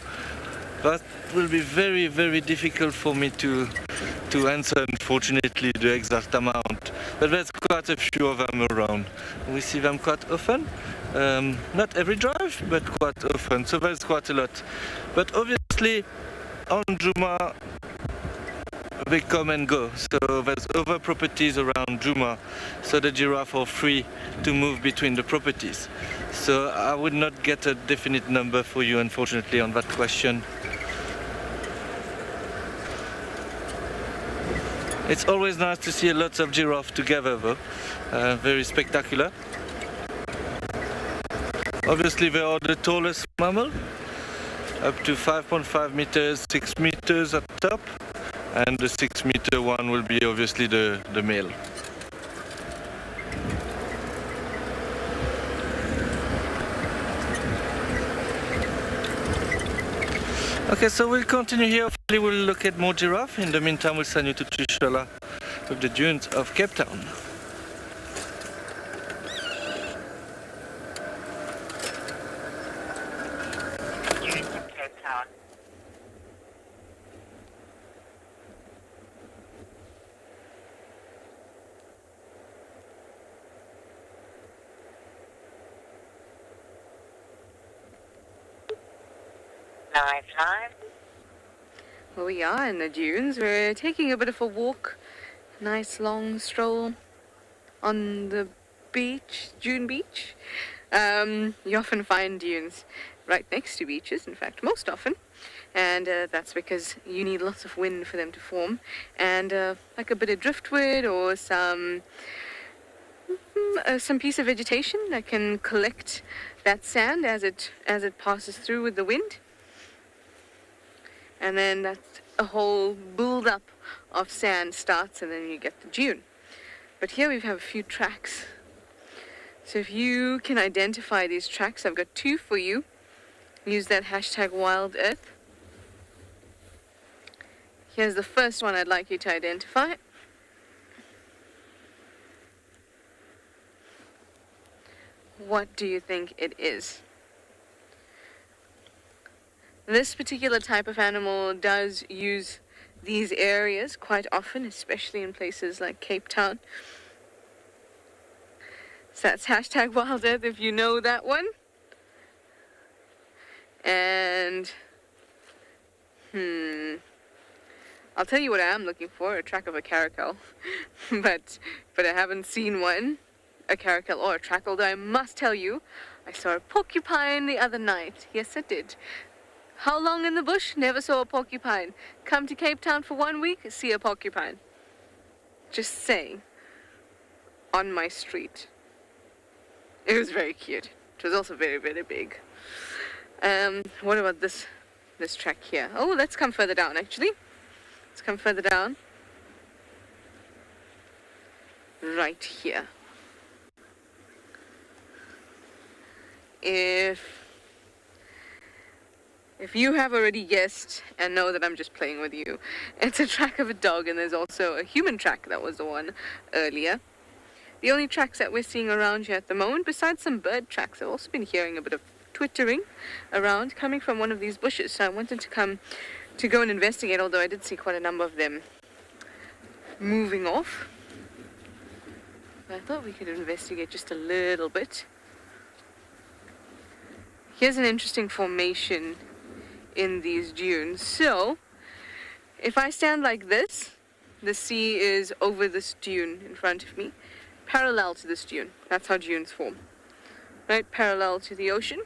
That will be very, very difficult for me to answer, unfortunately, the exact amount. but there's quite a few of them around. We see them quite often. Not every drive, but quite often, so there's quite a lot. But obviously, on Djuma, they come and go, so there's other properties around Djuma, so the giraffe are free to move between the properties. So I would not get a definite number for you, unfortunately, on that question. It's always nice to see lots of giraffe together though, very spectacular. Obviously they are the tallest mammal, up to 5.5 meters, 6 meters at top, and the 6-meter one will be obviously the male. Okay, so we'll continue here. Hopefully we'll look at more giraffe. In the meantime, we'll send you to Trishala with the dunes of Cape Town. Cape Town. Well, we are in the dunes. We're taking a bit of a walk, nice long stroll on the beach, dune beach. You often find dunes right next to beaches, in fact, most often. And that's because you need lots of wind for them to form. And like a bit of driftwood or some piece of vegetation that can collect that sand as it passes through with the wind. And then that's a whole build-up of sand starts, and then you get the dune. But here we have a few tracks. So if you can identify these tracks, I've got 2 for you. Use that hashtag WildEarth. Here's the first one I'd like you to identify. What do you think it is? This particular type of animal does use these areas quite often, especially in places like Cape Town. So that's hashtag WildEarth if you know that one. And I'll tell you what I am looking for, a track of a caracal. but I haven't seen one, a caracal or a track, although I must tell you, I saw a porcupine the other night. Yes, I did. How long in the bush? Never saw a porcupine. Come to Cape Town for 1 week, see a porcupine. Just saying. On my street. It was very cute. It was also very, very big. What about this track here? Oh, let's come further down, actually. Let's come further down. Right here. If you have already guessed and know that I'm just playing with you, it's a track of a dog, and there's also a human track. That was the one earlier. The only tracks that we're seeing around here at the moment, besides some bird tracks, I've also been hearing a bit of twittering around coming from one of these bushes. So I wanted to go and investigate, although I did see quite a number of them moving off. But I thought we could investigate just a little bit. Here's an interesting formation in these dunes. So if I stand like this, the sea is over this dune in front of me, parallel to this dune. That's how dunes form, right? Parallel to the ocean.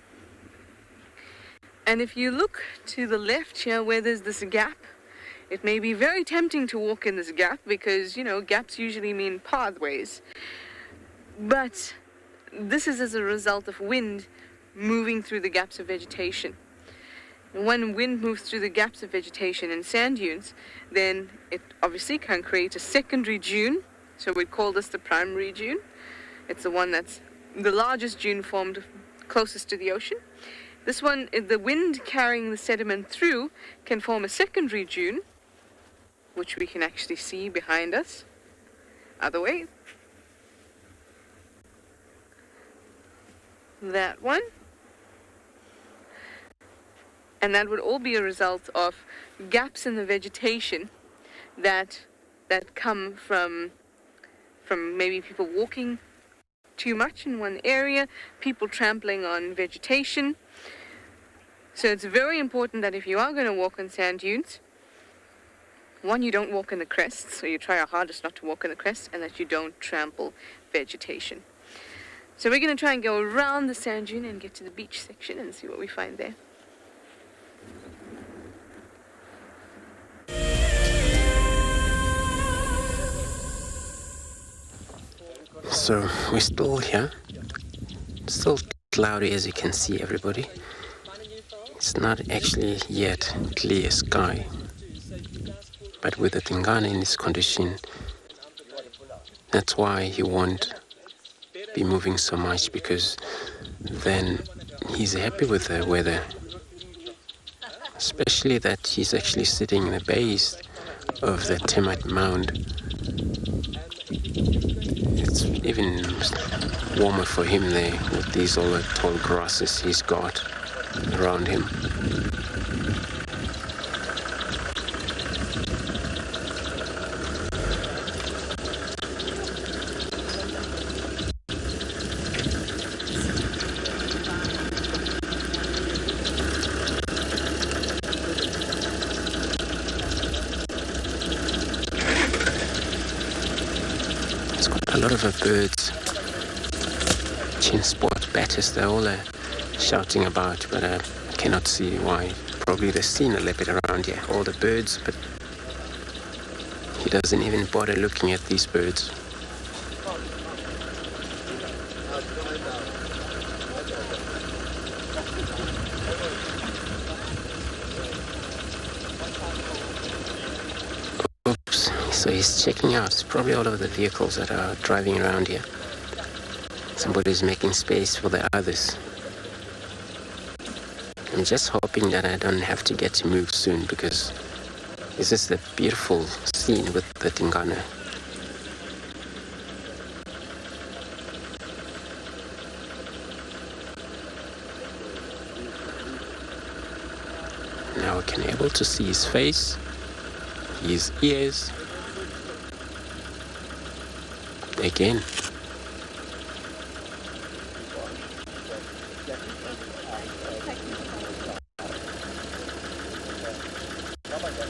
And if you look to the left here where there's this gap, it may be very tempting to walk in this gap because, you know, gaps usually mean pathways. But this is as a result of wind moving through the gaps of vegetation. And when wind moves through the gaps of vegetation in sand dunes, then it obviously can create a secondary dune. So we'd call this the primary dune. It's the one that's the largest dune formed closest to the ocean. This one, the wind carrying the sediment through, can form a secondary dune, which we can actually see behind us. Other way. That one. And that would all be a result of gaps in the vegetation that come from from maybe people walking too much in one area, people trampling on vegetation. So it's very important that if you are going to walk on sand dunes, one, you don't walk in the crests, so you try your hardest not to walk in the crests, and that you don't trample vegetation. So we're going to try and go around the sand dune and get to the beach section and see what we find there. So we're still here, still cloudy as you can see, everybody. It's not actually yet clear sky, but with the Tingana in this condition, that's why he won't be moving so much, because then he's happy with the weather, especially that he's actually sitting in the base of the termite mound. It's even warmer for him there with these all the tall grasses he's got around him. A lot of the birds, chin spot batters, they're all shouting about, but I cannot see why. Probably they've seen a leopard around here, all the birds, but he doesn't even bother looking at these birds. So he's checking out. It's probably all of the vehicles that are driving around here. Somebody's making space for the others. I'm just hoping that I don't have to get to move soon, because this is the beautiful scene with the Tingana. Now we can be able to see his face, his ears. Again.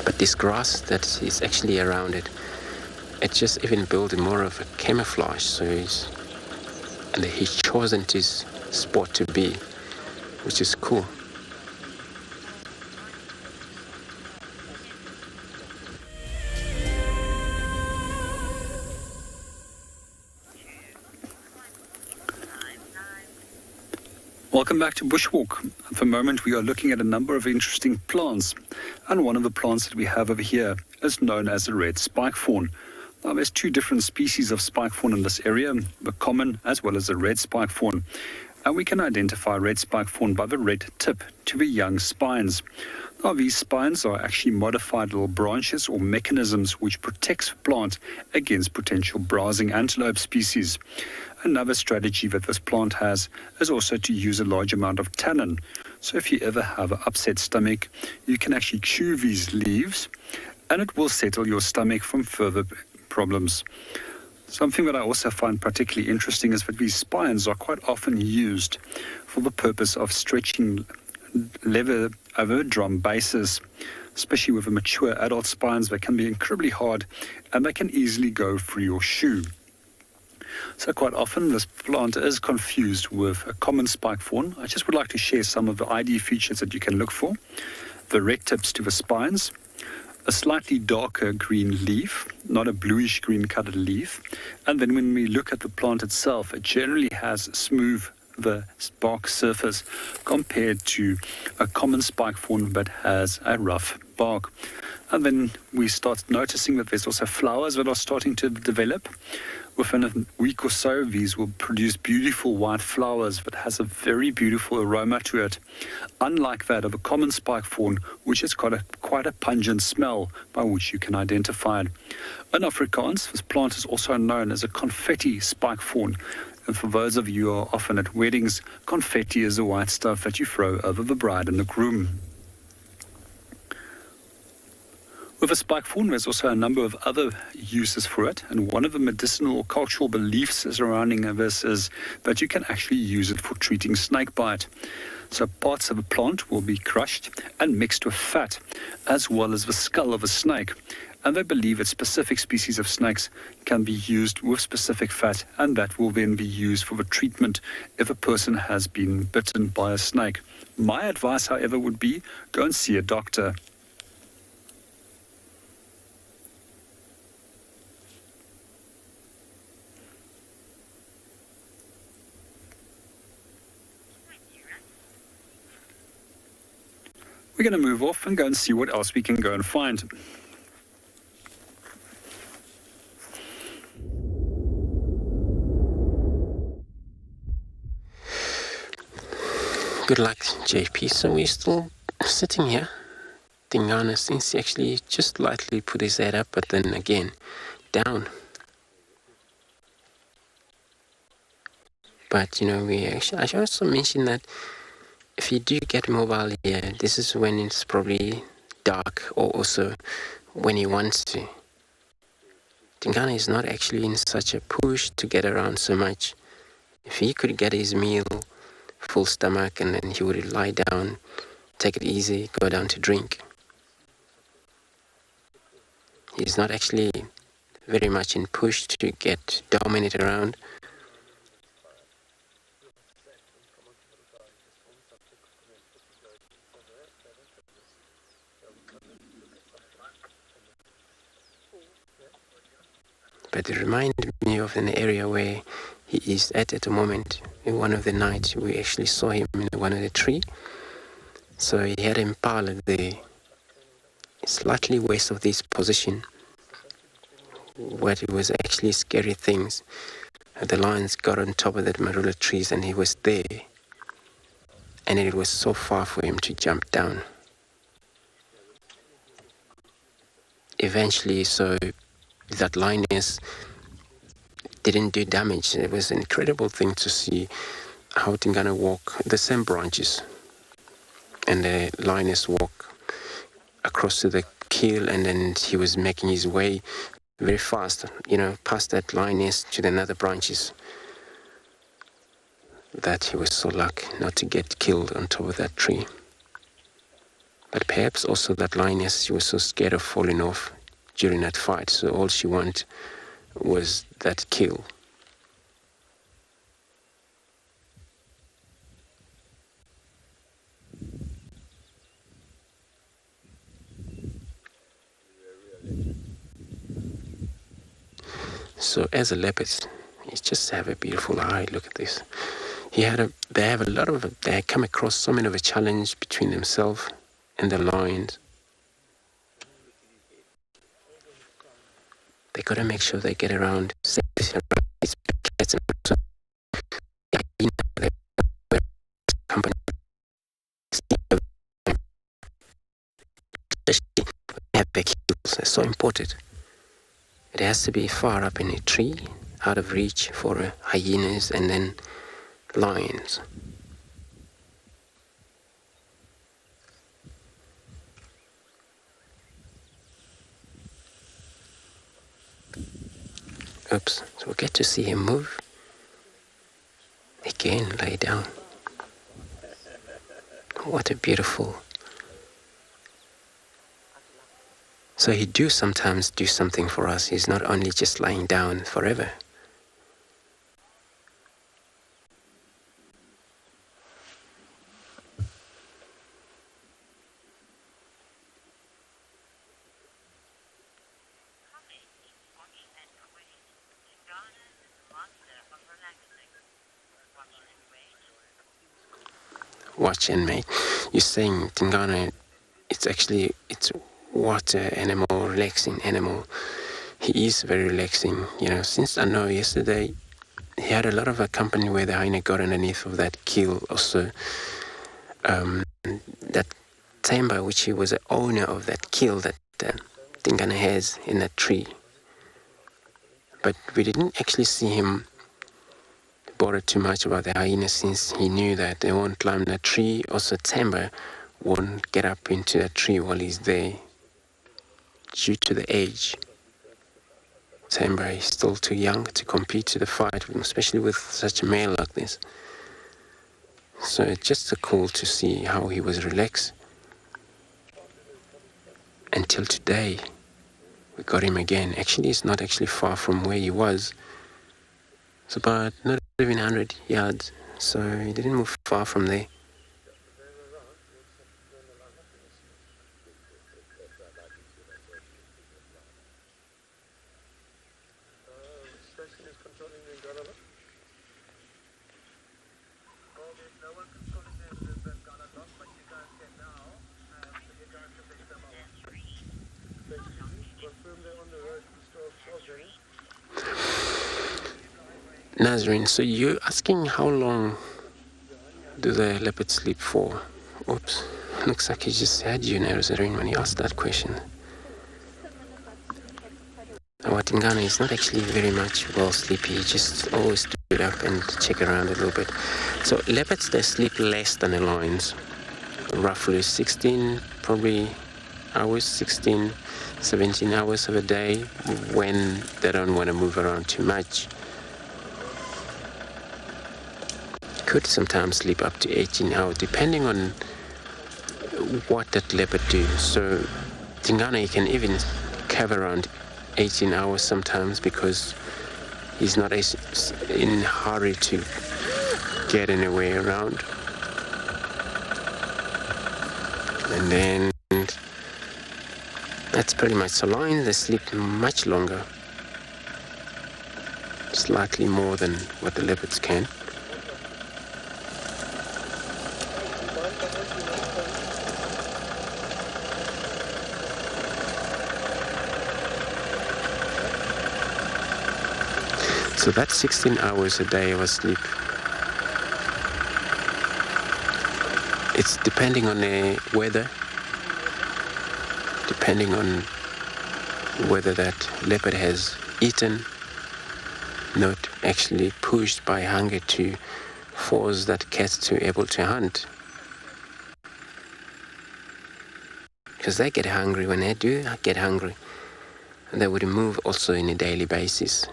But this grass that is actually around it, it's just even building more of a camouflage, so he's chosen his spot to be, which is cool. Welcome back to Bushwalk. At the moment we are looking at a number of interesting plants, and one of the plants that we have over here is known as the red spike fawn. Now there's two different species of spike fawn in this area, the common as well as the red spike fawn, and we can identify red spike fawn by the red tip to the young spines. Now these spines are actually modified little branches or mechanisms which protects the plant against potential browsing antelope species. Another strategy that this plant has is also to use a large amount of tannin. So if you ever have an upset stomach, you can actually chew these leaves and it will settle your stomach from further problems. Something that I also find particularly interesting is that these spines are quite often used for the purpose of stretching leather over drum bases, especially with the mature adult spines. They can be incredibly hard and they can easily go through your shoe. So quite often this plant is confused with a common spike fawn. I just would like to share some of the ID features that you can look for. The red tips to the spines, a slightly darker green leaf, not a bluish green colored leaf. And then when we look at the plant itself, it generally has smooth the bark surface compared to a common spike fawn that has a rough bark. And then we start noticing that there's also flowers that are starting to develop. Within a week or so, these will produce beautiful white flowers that has a very beautiful aroma to it, unlike that of a common spike fawn, which has got quite a pungent smell by which you can identify it. In Afrikaans, this plant is also known as a confetti spike fawn. And for those of you who are often at weddings, confetti is the white stuff that you throw over the bride and the groom. With a spike fawn, there's also a number of other uses for it, and one of the medicinal or cultural beliefs surrounding this is that you can actually use it for treating snake bite. So parts of a plant will be crushed and mixed with fat, as well as the skull of a snake. And they believe that specific species of snakes can be used with specific fat, and that will then be used for the treatment if a person has been bitten by a snake. My advice, however, would be go and see a doctor. We're going to move off and go and see what else we can go and find. Good luck, JP. So we're still sitting here. Tingana seems to actually just lightly put his head up, but then again, down. But, you know, I should also mention that if you do get mobile here, this is when it's probably dark, or also when he wants to. Tingana is not actually in such a push to get around so much. If he could get his meal, full stomach, and then he would lie down, take it easy, go down to drink. He's not actually very much in push to get dominated around. But it reminded me of an area where he is at the moment. In one of the nights, we actually saw him in one of the trees. So he had impala there, slightly west of this position, where it was actually scary things. The lions got on top of the marula trees, and he was there. And it was so far for him to jump down. Eventually, so that lioness didn't do damage. It was an incredible thing to see how Tingana walk the same branches, and the lioness walk across to the kill, and then he was making his way very fast, you know, past that lioness to the other branches, that he was so lucky not to get killed on top of that tree. But perhaps also that lioness, she was so scared of falling off during that fight, so all she wanted was that kill. So as a leopard, you just have a beautiful eye. Look at this. They had come across so many of a challenge between themselves and the lions. They got to make sure they get around safely around these cats, and also company. Especially when they have big heels, it's so important. It has to be far up in a tree, out of reach for hyenas and then lions. Oops, so we get to see him move. Again, lay down. What a beautiful. So he do sometimes do something for us. He's not only just lying down forever. Watch and mate. You're saying Tingana, it's water animal, relaxing animal. He is very relaxing. You know, since I know yesterday he had a lot of a company where the hyena got underneath of that kill also. That timber, which he was the owner of that kill that Tingana has in that tree. But we didn't actually see him bother too much about the hyena, since he knew that they won't climb the tree. Also, timber won't get up into the tree while he's there. due to the age. Simba is still too young to compete to the fight, especially with such a male like this. So it's just cool to see how he was relaxed. Until today, we got him again. Actually, it's not actually far from where he was. It's about not even 100 yards, so he didn't move far from there. Nazarene, so you're asking how long do the leopards sleep for? Oops, looks like he just had you, Nazarene, when he asked that question. What in Ghana is not actually very much well sleepy, he just always stood up and check around a little bit. So leopards, they sleep less than the lions, roughly 16, probably hours, 16, 17 hours of a day when they don't want to move around too much. Could sometimes sleep up to 18 hours, depending on what that leopard do. So in Ghana, he can even have around 18 hours sometimes because he's not in a hurry to get anywhere around. And then that's pretty much the lions. They sleep much longer, slightly more than what the leopards can. So that's 16 hours a day of sleep. It's depending on the weather, depending on whether that leopard has eaten, not actually pushed by hunger to force that cat to be able to hunt. Because they get hungry. When they do get hungry, and they would move also on a daily basis.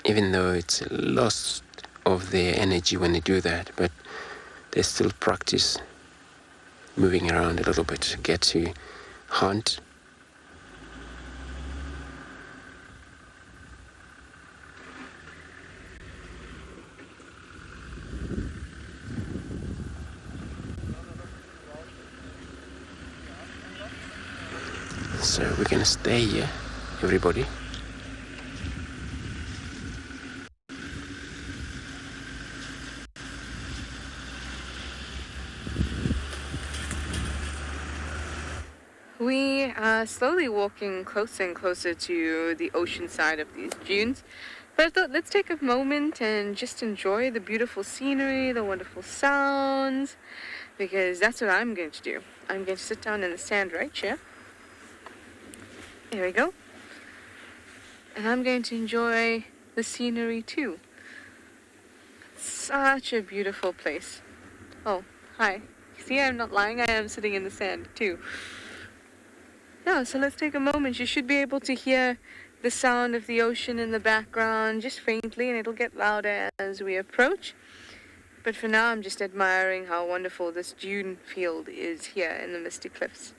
Even though it's a loss of their energy when they do that, but they still practice moving around a little bit to get to hunt. So we're gonna stay here, everybody. We are slowly walking closer and closer to the ocean side of these dunes. But I thought, let's take a moment and just enjoy the beautiful scenery, the wonderful sounds, because that's what I'm going to do. I'm going to sit down in the sand right here. There we go. And I'm going to enjoy the scenery too. Such a beautiful place. Oh, hi. See, I'm not lying. I am sitting in the sand too. Yeah, so let's take a moment. You should be able to hear the sound of the ocean in the background, just faintly, and it'll get louder as we approach. But for now, I'm just admiring how wonderful this dune field is here in the Misty Cliffs.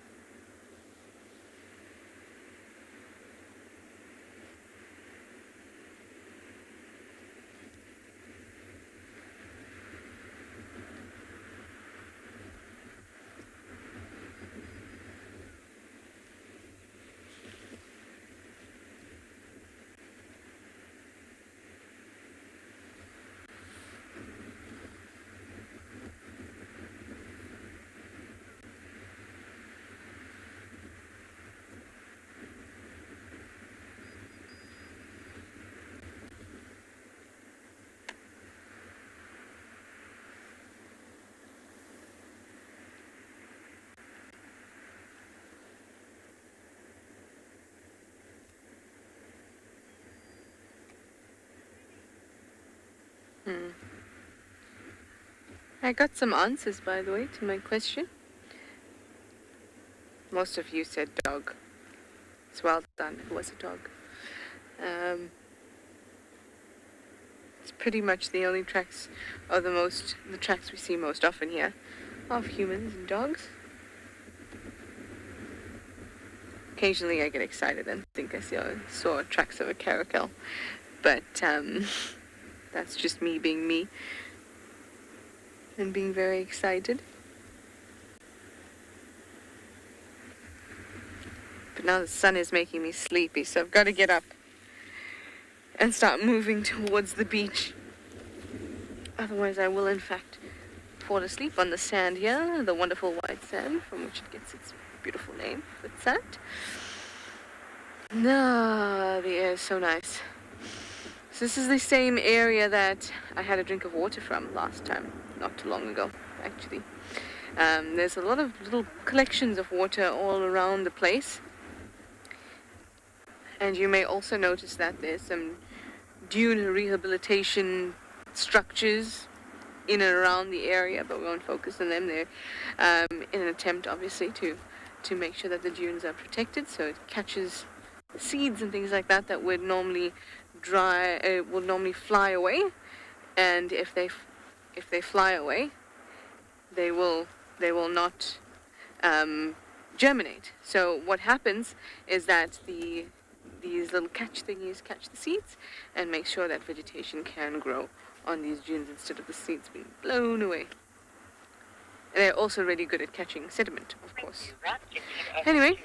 I got some answers, by the way, to my question. Most of you said dog. It's well done. It was a dog. It's pretty much the only tracks, or the tracks we see most often here, of humans and dogs. Occasionally I get excited and think I saw tracks of a caracal, but that's just me being me and being very excited. But now the sun is making me sleepy, so I've got to get up and start moving towards the beach. Otherwise I will in fact fall asleep on the sand here, the wonderful white sand from which it gets its beautiful name, foot sand. No, the air is so nice. So this is the same area that I had a drink of water from last time, not too long ago, actually. There's a lot of little collections of water all around the place. And you may also notice that there's some dune rehabilitation structures in and around the area, but we won't focus on them there, in an attempt, obviously, to make sure that the dunes are protected, so it catches seeds and things like that would normally fly away, and if they fly away, they will not germinate. So what happens is that these little catch thingies catch the seeds and make sure that vegetation can grow on these dunes instead of the seeds being blown away. And they're also really good at catching sediment, of course. Anyway,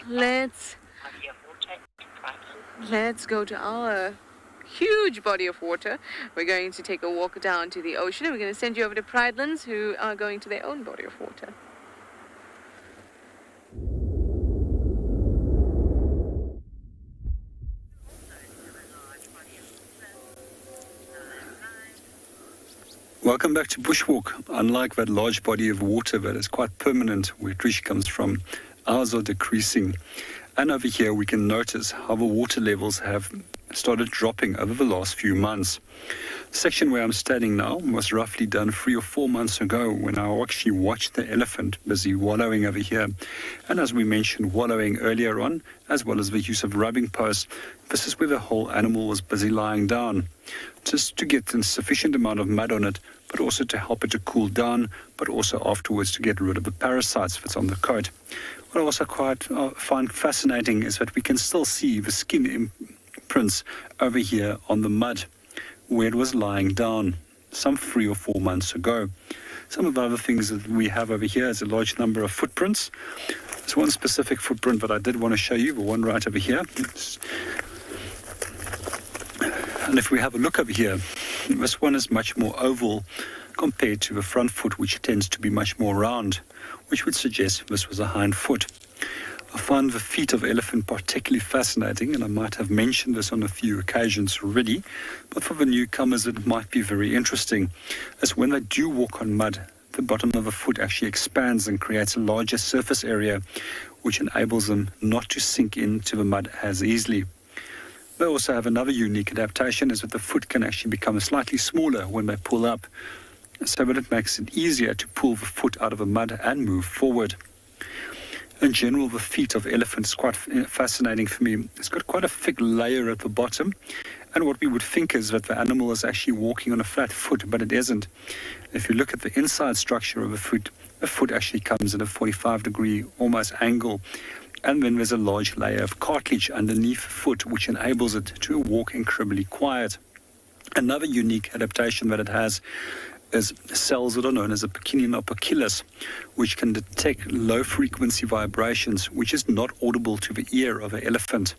let's go to our huge body of water. We're going to take a walk down to the ocean, and we're going to send you over to Pridelands, who are going to their own body of water. Welcome back to Bushwalk. Unlike that large body of water that is quite permanent where Trish comes from, ours are decreasing. And over here we can notice how the water levels have started dropping over the last few months. The section where I'm standing now was roughly done 3 or 4 months ago when I actually watched the elephant busy wallowing over here. And as we mentioned, wallowing earlier on, as well as the use of rubbing posts, this is where the whole animal was busy lying down, just to get a sufficient amount of mud on it, but also to help it to cool down, but also afterwards to get rid of the parasites that's on the coat. What I also find fascinating is that we can still see the skin imprints over here on the mud where it was lying down some 3 or 4 months ago. Some of the other things that we have over here is a large number of footprints. There's one specific footprint that I did want to show you, the one right over here. And if we have a look over here, this one is much more oval compared to the front foot, which tends to be much more round, which would suggest this was a hind foot. I find the feet of elephant particularly fascinating, and I might have mentioned this on a few occasions already, but for the newcomers it might be very interesting, as when they do walk on mud, the bottom of the foot actually expands and creates a larger surface area, which enables them not to sink into the mud as easily. They also have another unique adaptation, is that the foot can actually become slightly smaller when they pull up, so that it makes it easier to pull the foot out of the mud and move forward. In general, the feet of elephants is quite fascinating for me. It's got quite a thick layer at the bottom, and what we would think is that the animal is actually walking on a flat foot, but it isn't. If you look at the inside structure of the foot actually comes at a 45-degree almost angle, and then there's a large layer of cartilage underneath the foot, which enables it to walk incredibly quiet. Another unique adaptation that it has is cells that are known as a pacinium operculus, which can detect low-frequency vibrations, which is not audible to the ear of an elephant,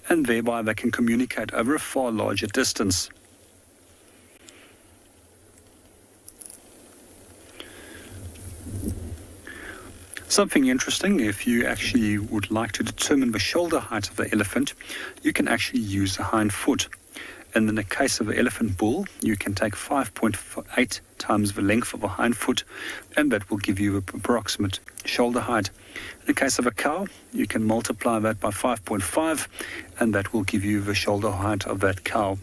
and thereby they can communicate over a far larger distance. Something interesting, if you actually would like to determine the shoulder height of the elephant, you can actually use the hind foot. And in the case of an elephant bull, you can take 5.8 times the length of a hind foot, and that will give you an approximate shoulder height. In the case of a cow, you can multiply that by 5.5, and that will give you the shoulder height of that cow.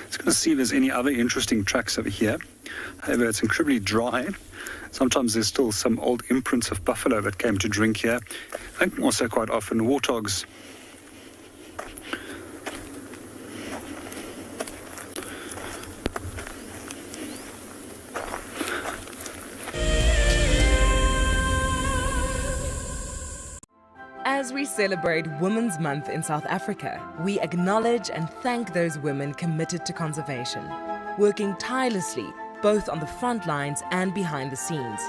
Just going to see if there's any other interesting tracks over here. However, it's incredibly dry. Sometimes there's still some old imprints of buffalo that came to drink here. And also quite often warthogs. As we celebrate Women's Month in South Africa, we acknowledge and thank those women committed to conservation, working tirelessly both on the front lines and behind the scenes.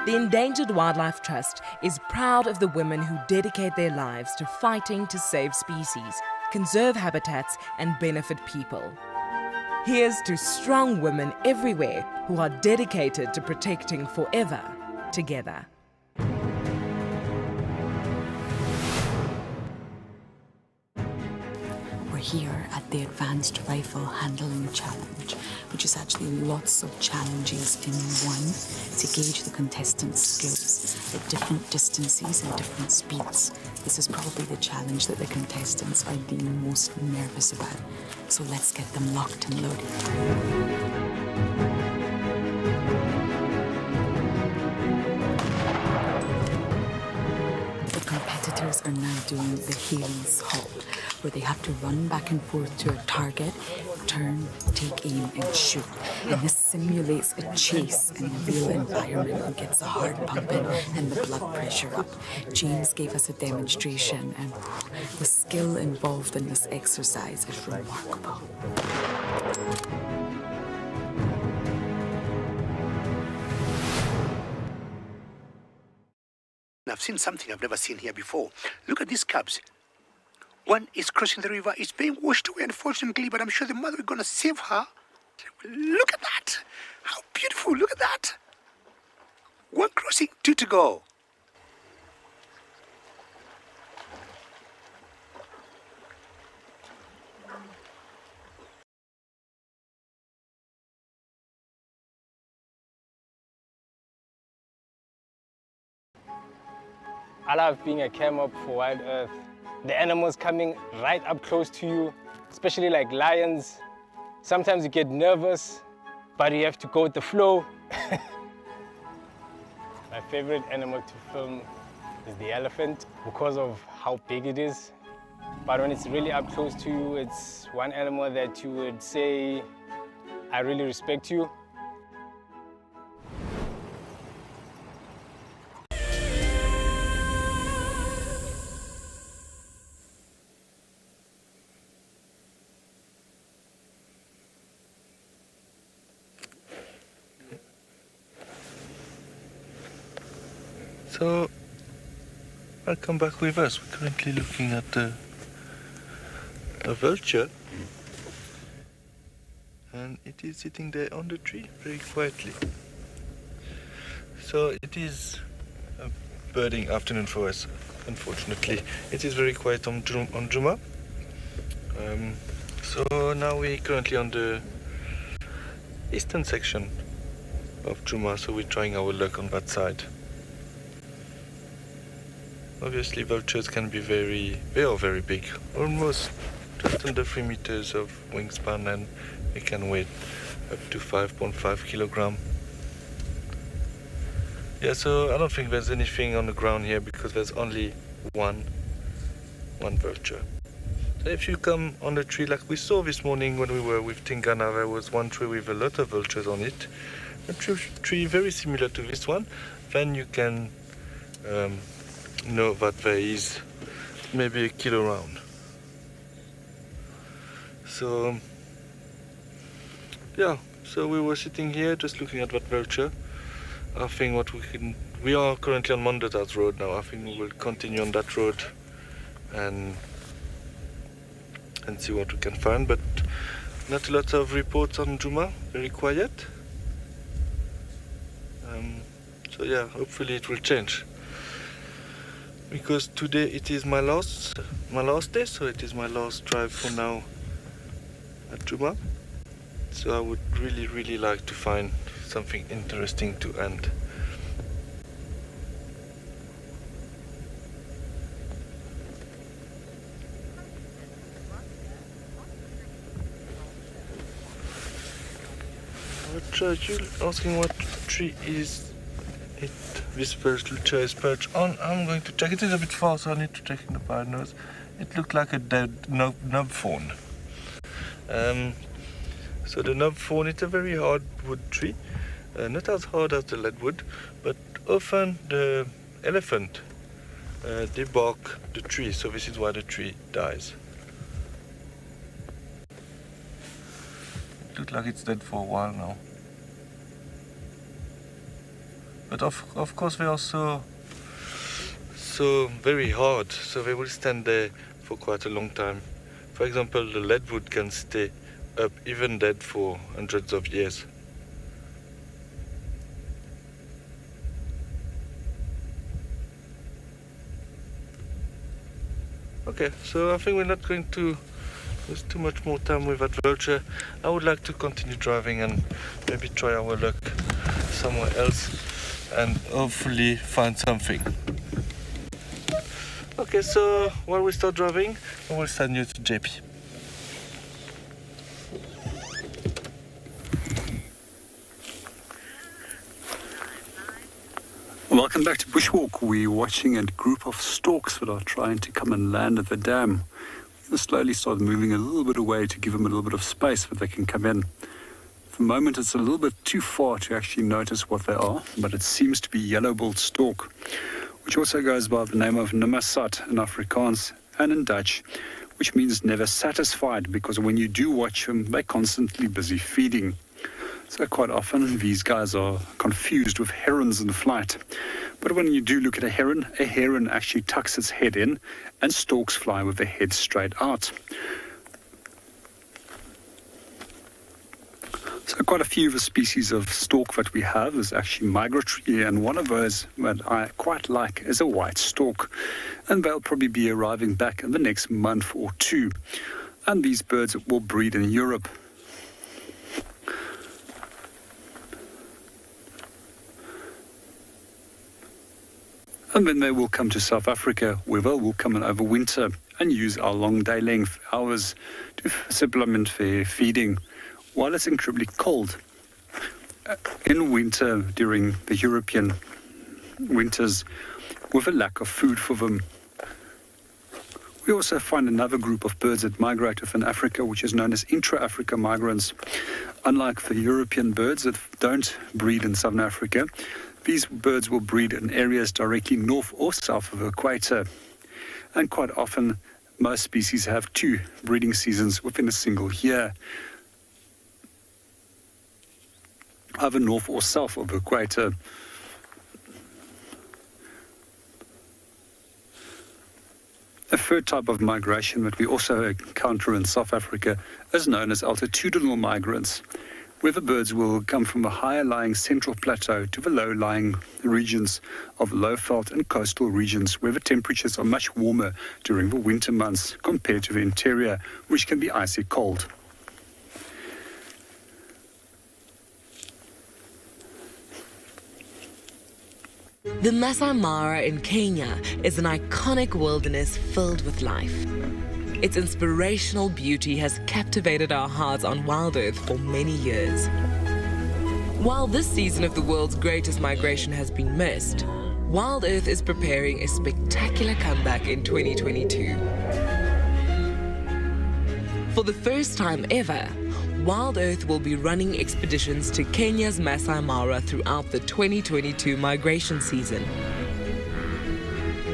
The Endangered Wildlife Trust is proud of the women who dedicate their lives to fighting to save species, conserve habitats, and benefit people. Here's to strong women everywhere who are dedicated to protecting forever together. We're here at the Advanced Rifle Handling Challenge, which is actually lots of challenges in one to gauge the contestants' skills at different distances and different speeds. This is probably the challenge that the contestants are the most nervous about. So let's get them locked and loaded. Competitors are now doing the Hales halt, where they have to run back and forth to a target, turn, take aim, and shoot. And this simulates a chase in a real environment and gets the heart pumping and the blood pressure up. James gave us a demonstration, and the skill involved in this exercise is remarkable. I've seen something I've never seen here before. Look at these cubs. One is crossing the river. It's being washed away, unfortunately, but I'm sure the mother is going to save her. Look at that. How beautiful. Look at that. One crossing, two to go. I love being a cam op for WildEarth. The animals coming right up close to you, especially like lions. Sometimes you get nervous, but you have to go with the flow. My favorite animal to film is the elephant because of how big it is. But when it's really up close to you, it's one animal that you would say, I really respect you. So, welcome back with us. We're currently looking at a vulture, and it is sitting there on the tree very quietly. So it is a birding afternoon for us, unfortunately. It is very quiet on Djuma. So now we're currently on the eastern section of Djuma, so we're trying our luck on that side. Obviously, vultures can be very big, almost just under 3 meters of wingspan, and they can weigh up to 5.5 kilograms. Yeah, so I don't think there's anything on the ground here because there's only one vulture. So if you come on the tree like we saw this morning when we were with Tingana, there was one tree with a lot of vultures on it. A tree very similar to this one. Then you can know that there is maybe a kilo round. So yeah, so we were sitting here just looking at that vulture. I think we are currently on Mondadars Road now. I think we will continue on that road and see what we can find, but not a lot of reports on Djuma, very quiet. So yeah, hopefully it will change. Because today it is my last day, so it is my last drive for now at Djuma. So I would really like to find something interesting to end. But you're asking what tree is it this vulture is perched on. I'm going to check. It is a bit far, so I need to check in the pine nose. It looked like a dead nub fawn. So the nub fawn, it's a very hard wood tree. Not as hard as the leadwood, but often the elephant they bark the tree, so this is why the tree dies. It looks like it's dead for a while now. But of course they are so very hard, so they will stand there for quite a long time. For example, the leadwood can stay up even dead for hundreds of years. Okay, so I think we're not going to waste too much more time with that vulture. I would like to continue driving and maybe try our luck somewhere else and hopefully find something. Okay, so while we start driving, I will send you to JP. Welcome back to Bushwalk. We're watching a group of storks that are trying to come and land at the dam. We're going to slowly start moving a little bit away to give them a little bit of space that they can come in. For the moment, it's a little bit too far to actually notice what they are, but it seems to be yellow-billed stork, which also goes by the name of Nimasat in Afrikaans and in Dutch, which means never satisfied, because when you do watch them, they're constantly busy feeding. So quite often these guys are confused with herons in flight. But when you do look at a heron actually tucks its head in and storks fly with their head straight out. So quite a few of the species of stork that we have is actually migratory, and one of those that I quite like is a white stork. And they'll probably be arriving back in the next month or two. And these birds will breed in Europe. And then they will come to South Africa, where they will come and overwinter and use our long day length hours to supplement their feeding while it's incredibly cold. In winter, during the European winters, with a lack of food for them. We also find another group of birds that migrate within Africa, which is known as intra-Africa migrants. Unlike the European birds that don't breed in Southern Africa, these birds will breed in areas directly north or south of the equator. And quite often, most species have 2 breeding seasons within a single year, either north or south of the equator. A third type of migration that we also encounter in South Africa is known as altitudinal migrants, where the birds will come from the higher-lying central plateau to the low-lying regions of low-veld and coastal regions, where the temperatures are much warmer during the winter months compared to the interior, which can be icy cold. The Masai Mara in Kenya is an iconic wilderness filled with life. Its inspirational beauty has captivated our hearts on WildEarth for many years. While this season of the world's greatest migration has been missed, WildEarth is preparing a spectacular comeback in 2022. For the first time ever, WildEarth will be running expeditions to Kenya's Masai Mara throughout the 2022 migration season.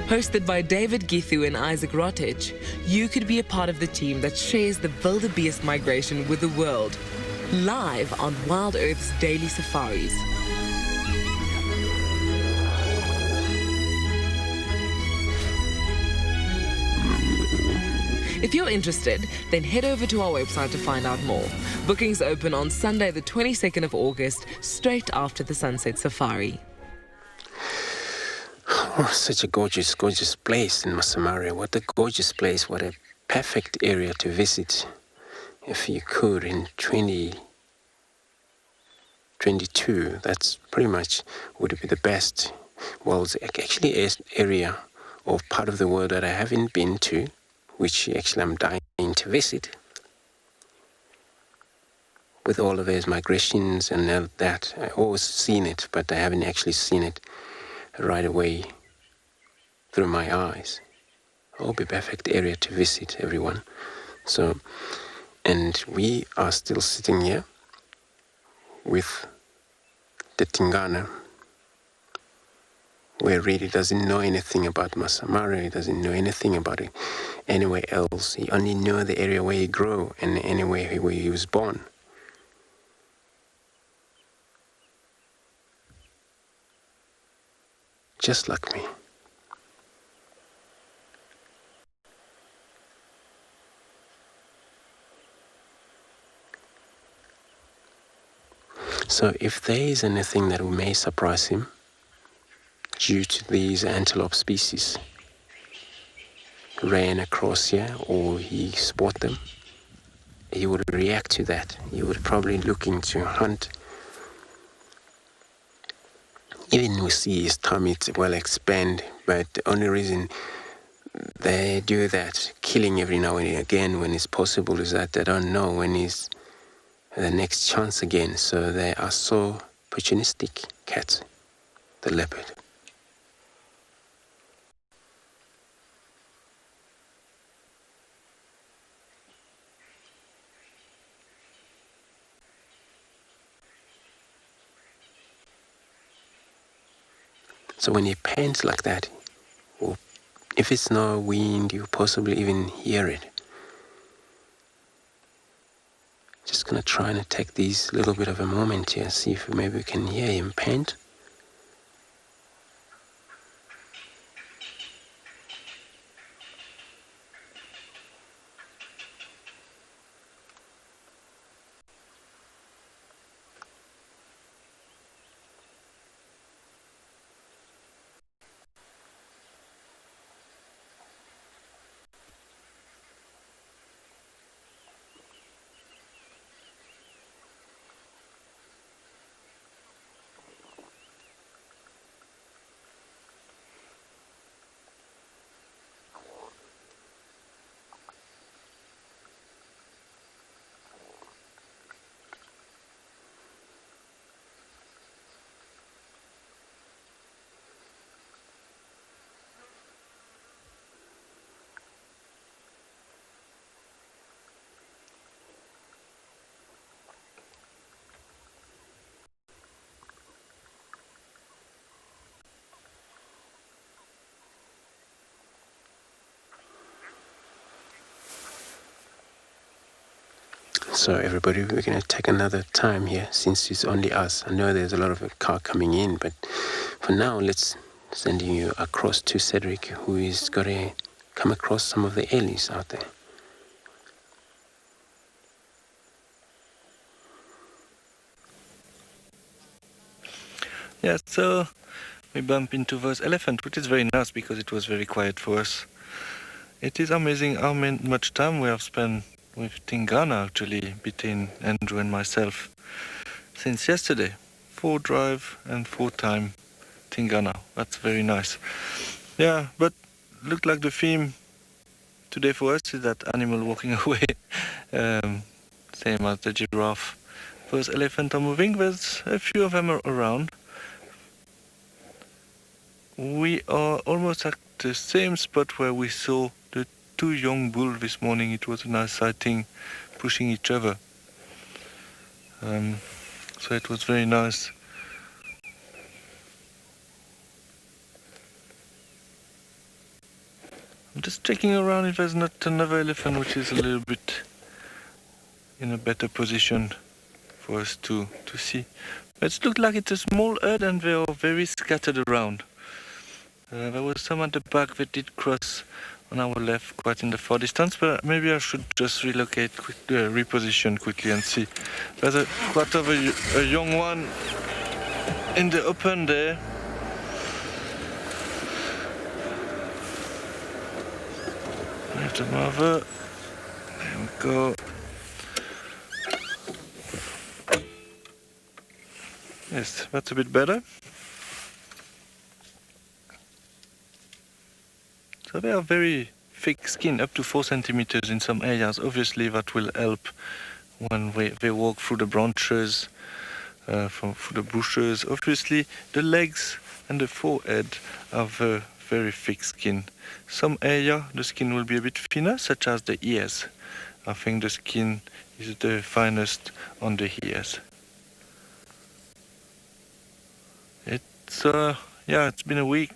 Hosted by David Githu and Isaac Rotich, you could be a part of the team that shares the WildEarth migration with the world, live on WildEarth's daily safaris. If you're interested, then head over to our website to find out more. Bookings open on Sunday the 22nd of August, straight after the Sunset Safari. Oh, such a gorgeous, gorgeous place in Masai Mara. What a gorgeous place. What a perfect area to visit. If you could in 2022, that's pretty much would be the best. Well, it's actually an area or part of the world that I haven't been to, which actually I'm dying to visit. with all of his migrations and all that. I always seen it, but I haven't actually seen it right away through my eyes. It will be a perfect area to visit, everyone. So, and we are still sitting here with the Tingana, where really doesn't know anything about Masai Mara. He doesn't know anything about it anywhere else. He only knew the area where he grew and anywhere where he was born. Just like me. So if there is anything that may surprise him due to these antelope species ran across here or he spot them, he would react to that. He would probably looking to hunt. Even we see his tummy well expand, but the only reason they do that, killing every now and again when it's possible, is that they don't know when is the next chance again. So they are so opportunistic, cats, the leopard. So when he pants like that, or if it's no wind, you possibly even hear it. Just gonna try and take these little bit of a moment here, see if maybe we can hear him pant. So everybody, we're going to take another time here since it's only us. I know there's a lot of a car coming in, but for now, let's send you across to Cedric, who is going to come across some of the ellies out there. Yeah, so we bump into those elephant, which is very nice because it was very quiet for us. It is amazing how much time we have spent with Tingana actually, between Andrew and myself, since yesterday. 4 drive and 4 time Tingana. That's very nice. Yeah, but looked like the theme today for us is that animal walking away. Same as the giraffe. Those elephants are moving. There's a few of them around. We are almost at the same spot where we saw the 2 young bulls this morning. It was a nice sighting, pushing each other. So it was very nice. I'm just checking around if there's not another elephant which is a little bit in a better position for us to see. But it looks like it's a small herd and they are very scattered around. There was some at the back that did cross on our left quite in the far distance, but maybe I should just relocate, reposition quickly and see. There's quite of a young one in the open there. There's the mother. There we go. Yes, that's a bit better. So they are very thick skin, up to 4 centimeters in some areas. Obviously that will help when they walk through the branches, through the bushes. Obviously, the legs and the forehead have a very thick skin. Some area the skin will be a bit thinner, such as the ears. I think the skin is the finest on the ears. It's been a week.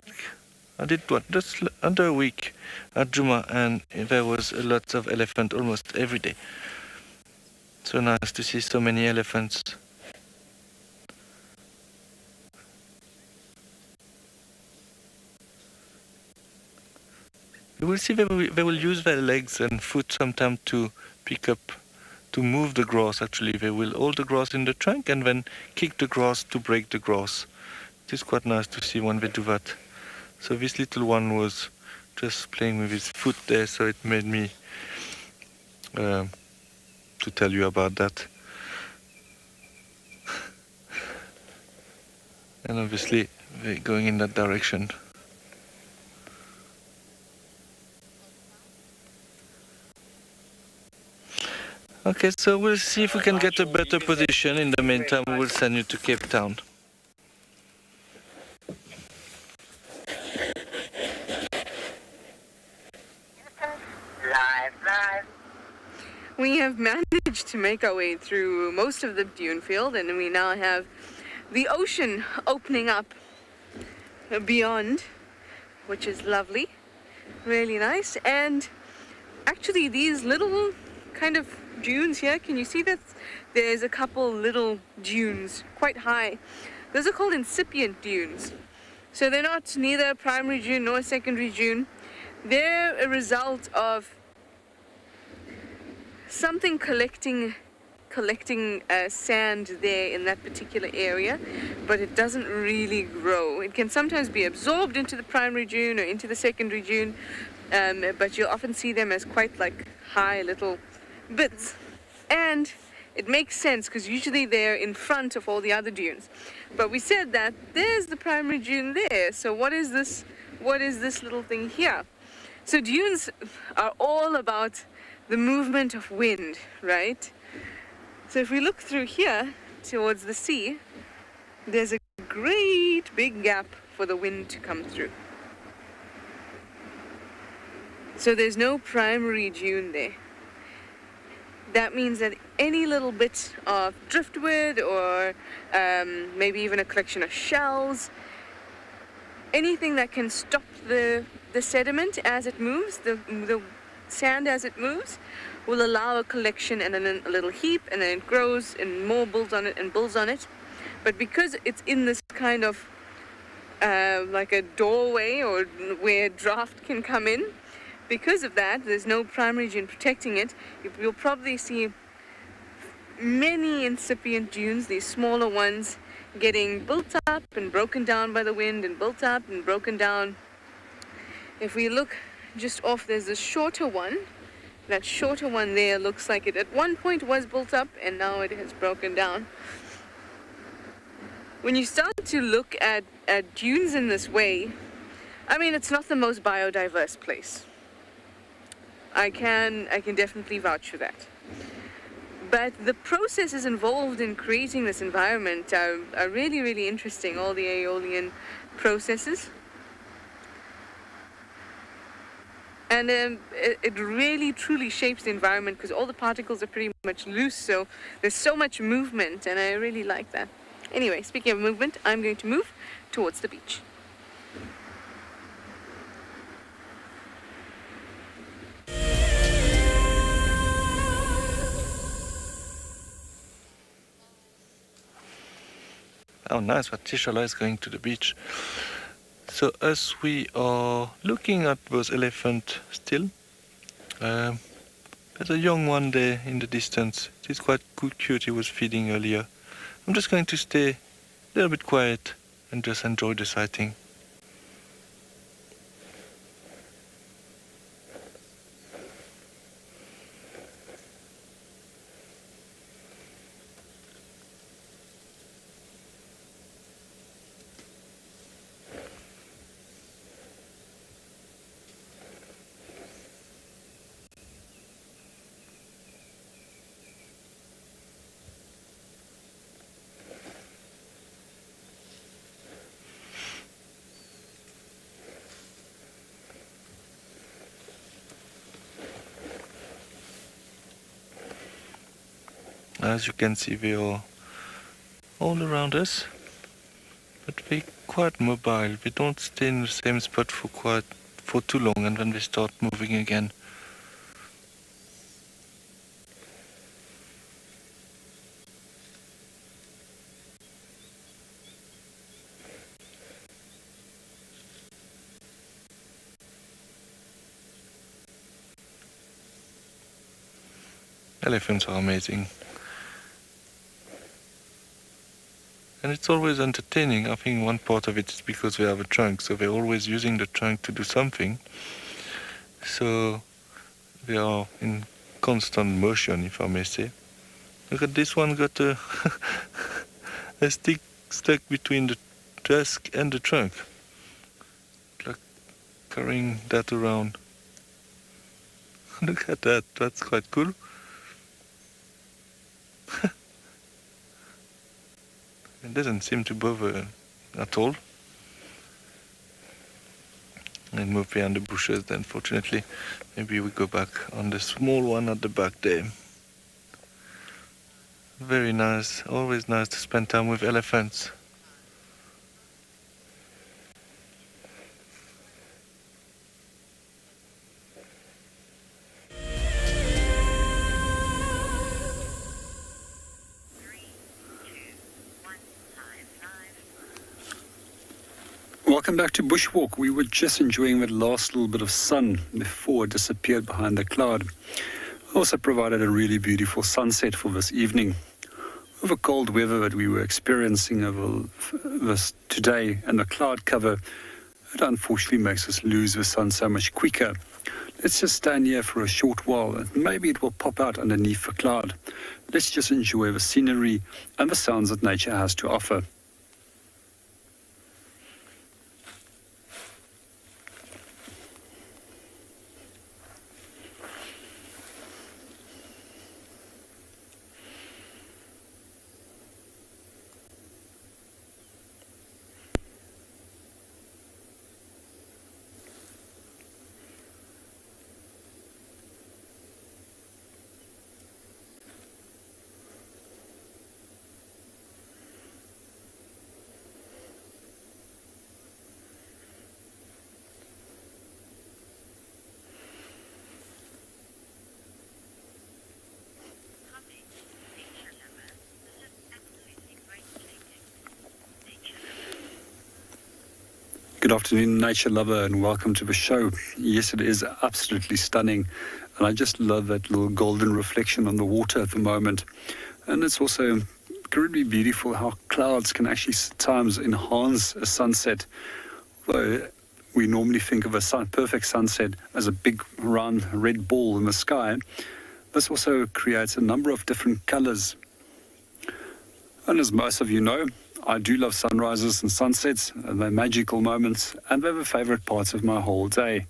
I did just under a week at Djuma, and there was a lot of elephant almost every day. So nice to see so many elephants. You will see they will use their legs and foot sometimes to pick up, to move the grass. Actually, they will hold the grass in the trunk and then kick the grass to break the grass. It is quite nice to see when they do that. So this little one was just playing with his foot there, so it made me to tell you about that. And obviously they're going in that direction. Okay, so we'll see if we can get a better position. In the meantime, we'll send you to Cape Town. We have managed to make our way through most of the dune field, and we now have the ocean opening up beyond, which is lovely, really nice. And actually these little kind of dunes here, can you see that there's a couple little dunes quite high? Those are called incipient dunes. So they're not neither a primary dune nor a secondary dune. They're a result of something collecting sand there in that particular area, but it doesn't really grow. It can sometimes be absorbed into the primary dune or into the secondary dune, but you'll often see them as quite like high little bits. And it makes sense because usually they're in front of all the other dunes. But we said that there's the primary dune there, so what is this little thing here? So dunes are all about the movement of wind, right? So if we look through here towards the sea, there's a great big gap for the wind to come through. So there's no primary dune there. That means that any little bit of driftwood or maybe even a collection of shells, anything that can stop the sediment as it moves, the sand as it moves, will allow a collection and then a little heap, and then it grows and more builds on it and builds on it. But because it's in this kind of like a doorway or where draft can come in, because of that, there's no primary dune protecting it. You'll probably see many incipient dunes, these smaller ones, getting built up and broken down by the wind and built up and broken down. If we look just off, there's a shorter one. That shorter one there looks like it at one point was built up and now it has broken down. When you start to look at dunes in this way, I mean, it's not the most biodiverse place. I can definitely vouch for that. But the processes involved in creating this environment are really, really interesting, all the aeolian processes. And it really, truly shapes the environment because all the particles are pretty much loose, so there's so much movement, and I really like that. Anyway, speaking of movement, I'm going to move towards the beach. Oh, nice, but Tishala is going to the beach. So as we are looking at those elephants still, there's a young one there in the distance. He's quite cute, he was feeding earlier. I'm just going to stay a little bit quiet and just enjoy the sighting. as you can see, they are all around us, but they're quite mobile. They don't stay in the same spot for too long, and then they start moving again. Elephants are amazing. And it's always entertaining. I think one part of it is because they have a trunk, so they're always using the trunk to do something. So they are in constant motion, if I may say. Look at this one, got a, a stick stuck between the tusk and the trunk. Like carrying that around. Look at that, that's quite cool. It doesn't seem to bother at all. And move behind the bushes then, fortunately. Maybe we go back on the small one at the back there. Very nice, always nice to spend time with elephants. Welcome back to Bushwalk. We were just enjoying that last little bit of sun before it disappeared behind the cloud. Also provided a really beautiful sunset for this evening. With the cold weather that we were experiencing over this today and the cloud cover, it unfortunately makes us lose the sun so much quicker. Let's just stand here for a short while and maybe it will pop out underneath the cloud. Let's just enjoy the scenery and the sounds that nature has to offer. Good afternoon, nature lover, and welcome to the show. Yes, it is absolutely stunning, and I just love that little golden reflection on the water at the moment. And it's also incredibly beautiful how clouds can actually at times enhance a sunset. Though we normally think of a perfect sunset as a big round red ball in the sky, this also creates a number of different colors. And as most of you know, I do love sunrises and sunsets, and they're magical moments, and they're the favorite parts of my whole day,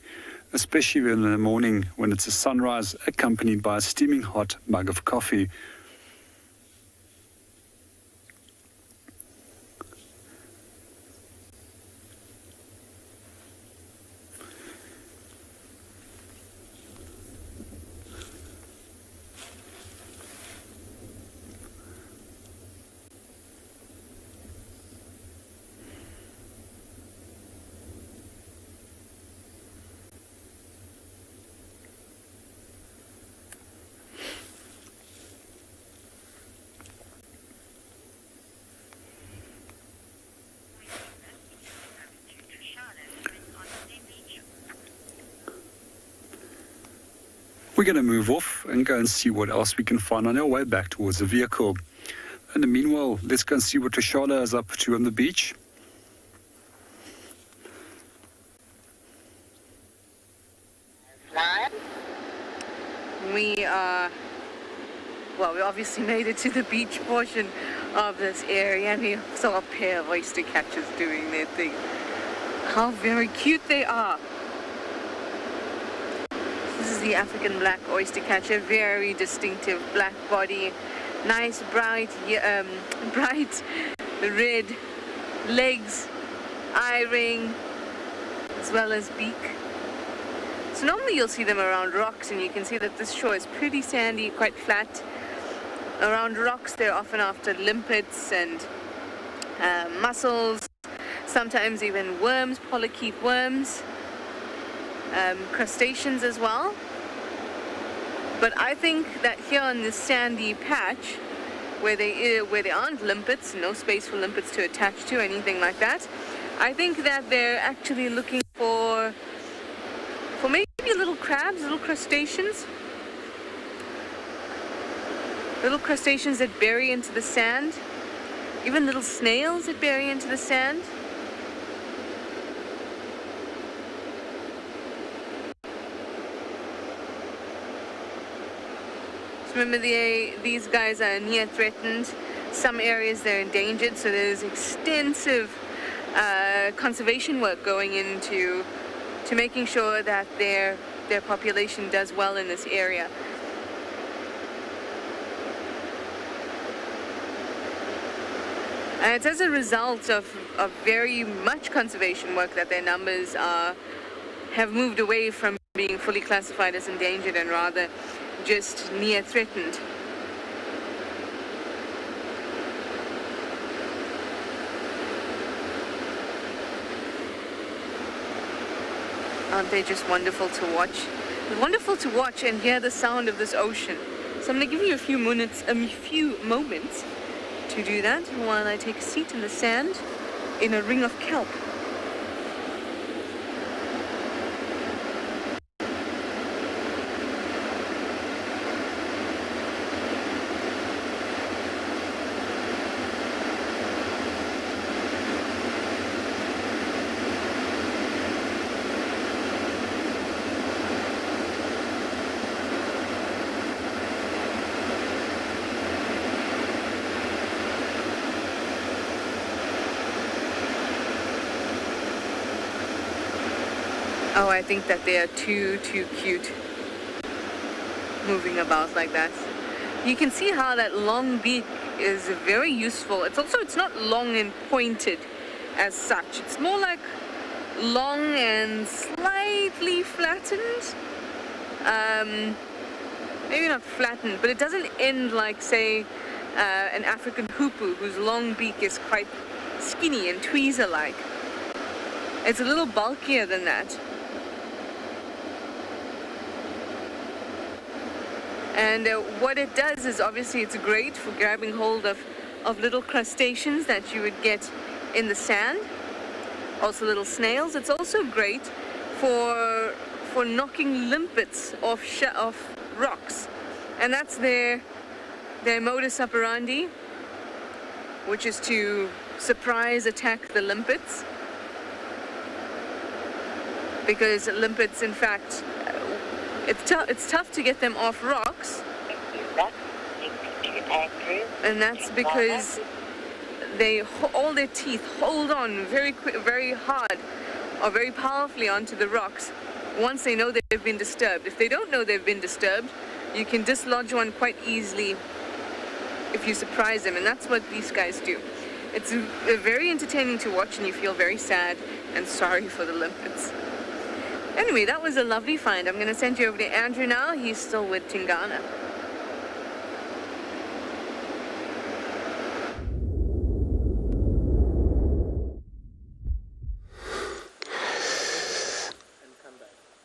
especially in the morning when it's a sunrise accompanied by a steaming hot mug of coffee. We're going to move off and go and see what else we can find on our way back towards the vehicle. In the meanwhile, let's go and see what Tashala is up to on the beach. We obviously made it to the beach portion of this area, and we saw a pair of oyster catchers doing their thing. How very cute they are. This is the African black oyster catcher, very distinctive black body, nice bright red legs, eye ring, as well as beak. So normally you'll see them around rocks, and you can see that this shore is pretty sandy, quite flat. around rocks, they're often after limpets and mussels, sometimes even worms, polychaete worms, crustaceans as well. But I think that here on this sandy patch, where there aren't limpets, no space for limpets to attach to, anything like that, I think that they're actually looking for maybe little crabs, little crustaceans that bury into the sand, even little snails that bury into the sand. Remember, these guys are near threatened. Some areas they're endangered, so there's extensive conservation work going into making sure that their population does well in this area. And it's as a result of very much conservation work that their numbers have moved away from being fully classified as endangered and rather just near threatened. Aren't they just wonderful to watch? Wonderful to watch and hear the sound of this ocean. So I'm going to give you a few moments to do that while I take a seat in the sand in a ring of kelp. Oh, I think that they are too cute moving about like that. You can see how that long beak is very useful. It's not long and pointed as such. It's more like long and slightly flattened. Maybe not flattened, but it doesn't end like, say, an African hoopoe whose long beak is quite skinny and tweezer-like. It's a little bulkier than that. And what it does is, obviously, it's great for grabbing hold of little crustaceans that you would get in the sand, also little snails. It's also great for knocking limpets off rocks, and that's their modus operandi, which is to surprise attack the limpets, because limpets, in fact, it's tough to get them off rocks, and that's because all their teeth hold on very hard or very powerfully onto the rocks once they know they've been disturbed. If they don't know they've been disturbed, you can dislodge one quite easily if you surprise them, and that's what these guys do. It's very entertaining to watch, and you feel very sad and sorry for the limpets. Anyway, that was a lovely find. I'm going to send you over to Andrew now. He's still with Tingana.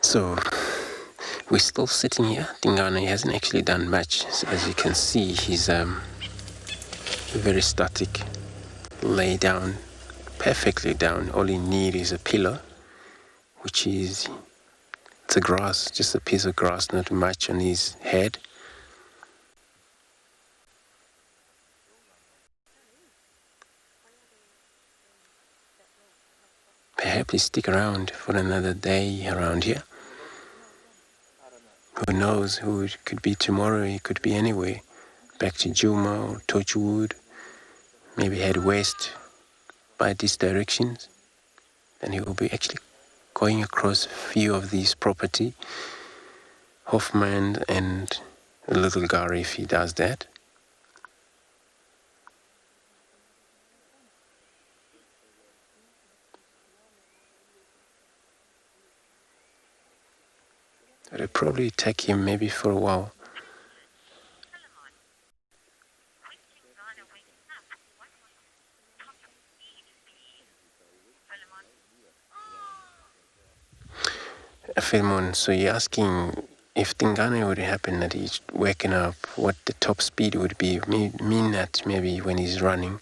So, we're still sitting here. Tingana hasn't actually done much. So as you can see, he's very static. Lay down, perfectly down. All he needs is a pillow, which is, it's a grass, just a piece of grass, not much on his head. Perhaps he'll stick around for another day around here. Who knows who it could be tomorrow? It could be anywhere. Back to Djuma or Torchwood. Maybe head west by these directions. Then he will be actually going across a few of these property. Hoffman and a little Gary if he does that. It'll probably take him maybe for a while. Filmon, so you're asking if Tingana would happen that he's waking up, what the top speed would be, mean that maybe when he's running.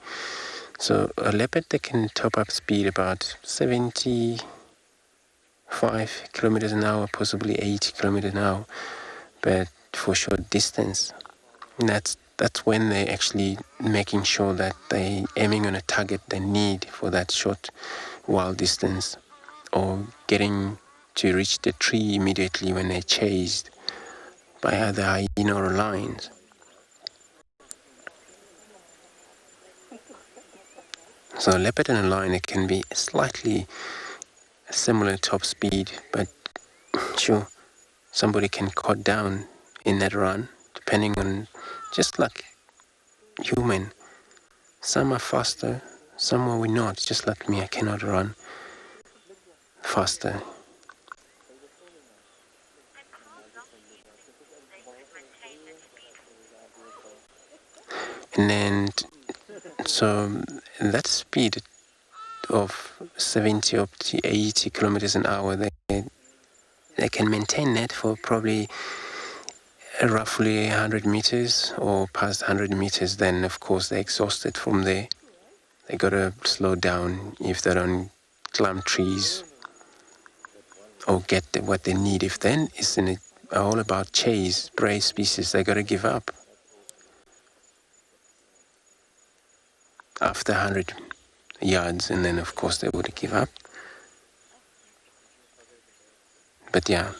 So a leopard that can top up speed about 75 kilometers an hour, possibly 80 kilometers an hour, but for short distance. And that's when they're actually making sure that they're aiming on a target they need for that short wild distance, or getting to reach the tree immediately when they're chased by either hyena or lions. So a leopard and a lion, it can be slightly similar top speed, but sure, somebody can cut down in that run, depending on, just like human. Some are faster, some are not. Just like me, I cannot run faster. And then, so that speed of 70 up to 80 kilometers an hour, they can maintain that for probably roughly 100 meters or past 100 meters. Then, of course, they're exhausted from there. They got to slow down if they don't climb trees or get what they need. If then it's all about chase, prey species, they got to give up after 100 yards, and then of course they would give up. But yeah.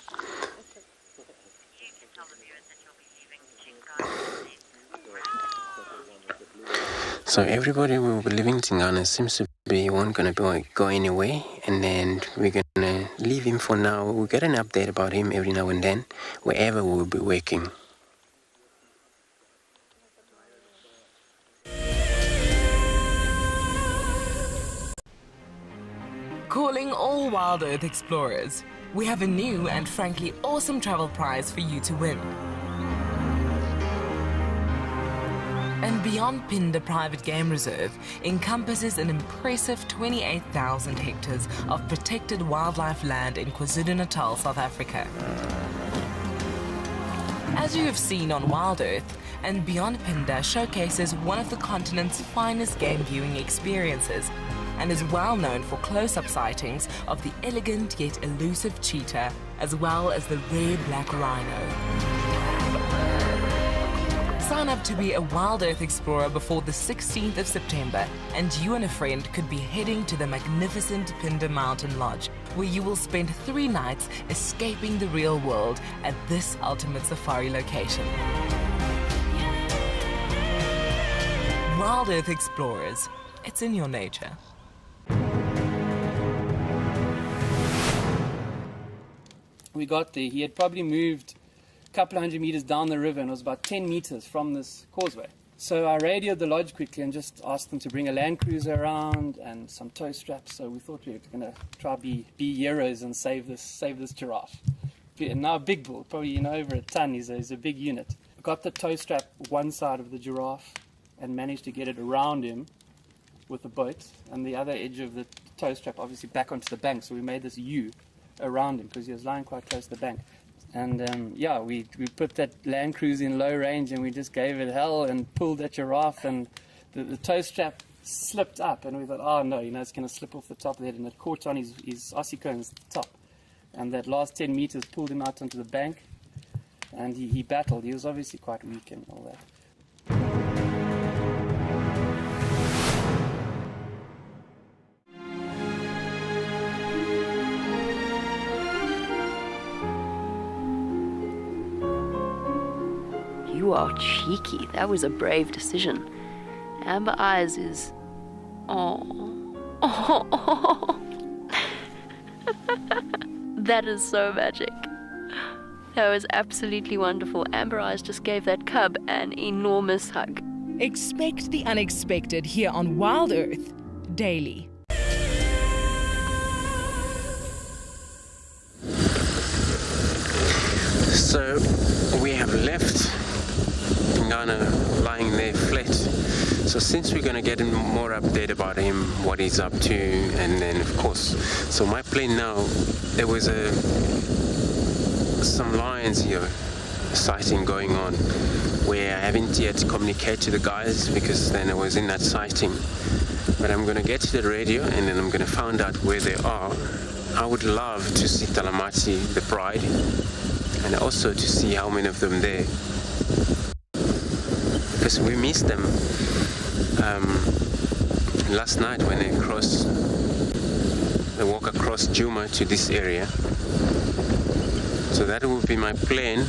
So everybody will be leaving Tingana. Seems to be won't going to go anywhere, and then we're going to leave him for now. We'll get an update about him every now and then, wherever we'll be working. Calling all WildEarth explorers, we have a new and frankly awesome travel prize for you to win. And Djuma Private Game Reserve encompasses an impressive 28,000 hectares of protected wildlife land in KwaZulu-Natal, South Africa. As you have seen on WildEarth, and Djuma showcases one of the continent's finest game viewing experiences, and is well known for close-up sightings of the elegant yet elusive cheetah, as well as the rare black rhino. Sign up to be a WildEarth explorer before the 16th of September, and you and a friend could be heading to the magnificent Pinda Mountain Lodge, where you will spend 3 nights escaping the real world at this ultimate safari location. WildEarth explorers, it's in your nature. We got there, he had probably moved a couple of 100 meters down the river and was about 10 meters from this causeway. So I radioed the lodge quickly and just asked them to bring a Land Cruiser around and some tow straps. So we thought we were going to try be heroes and save this giraffe. And now a big bull, probably over a ton, he's a big unit. Got the tow strap one side of the giraffe and managed to get it around him with the boat, and the other edge of the tow strap obviously back onto the bank. So we made this U around him because he was lying quite close to the bank. And yeah, we put that Land Cruiser in low range and we just gave it hell and pulled that giraffe, and the tow strap slipped up and we thought, oh no, it's going to slip off the top of the head, and it caught on his ossicones at the top. And that last 10 meters pulled him out onto the bank, and he battled. He was obviously quite weak and all that. You are cheeky. That was a brave decision. Amber Eyes is... Oh. That is so magic. That was absolutely wonderful. Amber Eyes just gave that cub an enormous hug. Expect the unexpected here on WildEarth daily. So we have left Ghana lying there flat. So since we're going to get more update about him, what he's up to, and then of course, so my plane now, there was a some lions here, sighting going on, where I haven't yet communicated to the guys because then I was in that sighting. But I'm going to get to the radio and then I'm going to find out where they are. I would love to see Talamati, the pride, and also to see how many of them there. Because we missed them last night when they walk across Djuma to this area. So that would be my plan.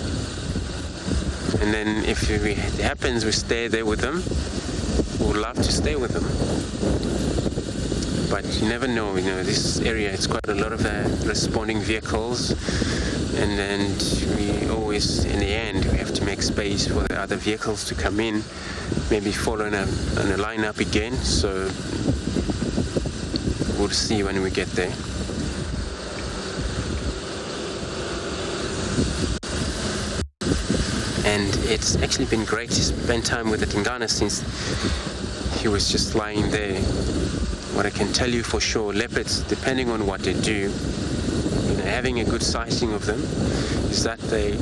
And then if it happens we stay there with them, we would love to stay with them. But you never know, this area, it's quite a lot of responding vehicles, and then we always, in the end, we have to make space for the other vehicles to come in, maybe follow on a line-up again, so we'll see when we get there. And it's actually been great to spend time with the Tingana since he was just lying there. What I can tell you for sure, leopards, depending on what they do, having a good sighting of them, is that they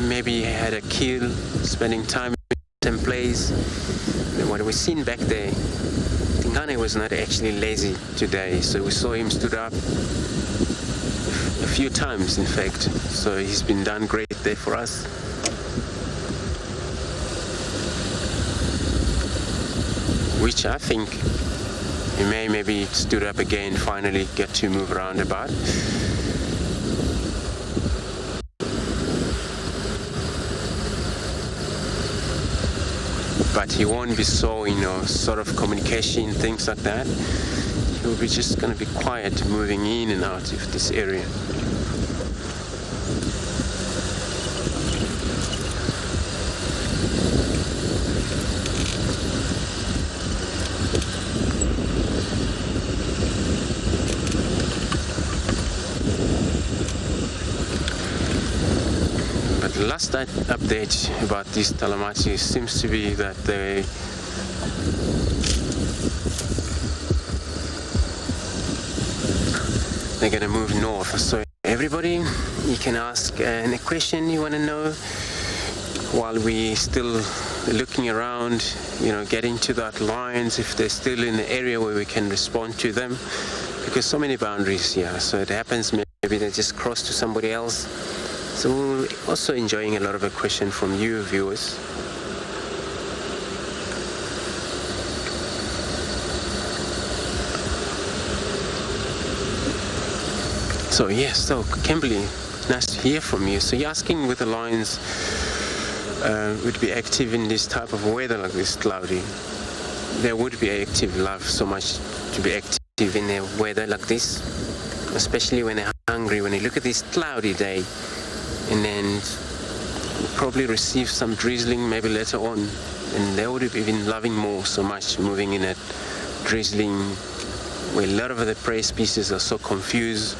maybe had a kill, spending time in some place. And what we've seen back there, Tingana was not actually lazy today, so we saw him stood up a few times, in fact. So he's been done great there for us. Which I think he may maybe stood up again, finally get to move around about. But he won't be so, sort of communication, things like that. He will be just going to be quiet, moving in and out of this area. The last update about these Talamati seems to be that they're going to move north. So everybody, you can ask any question you want to know while we still looking around, getting to that lines if they're still in the area where we can respond to them, because so many boundaries here. So it happens maybe they just cross to somebody else. So we're also enjoying a lot of a question from you viewers. So yes, so Kimberly, nice to hear from you. So you're asking with the lions would be active in this type of weather like this, cloudy. They would be active, love so much to be active in a weather like this, especially when they're hungry. When you look at this cloudy day, and then probably receive some drizzling maybe later on, and they would have been loving more so much moving in that drizzling where a lot of the prey species are so confused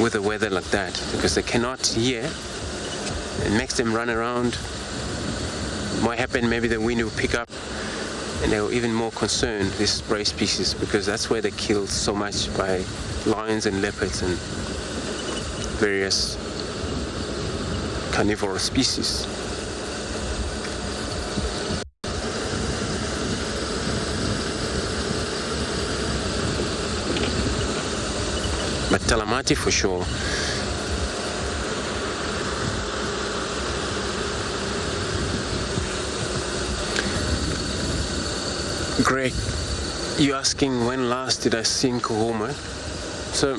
with the weather like that because they cannot hear. It makes them run around. Might happen maybe the wind will pick up and they're even more concerned, this prey species, because that's where they're killed so much by lions and leopards and various carnivorous species. But Talamati for sure. Greg, you asking when last did I see Kuhuma? So,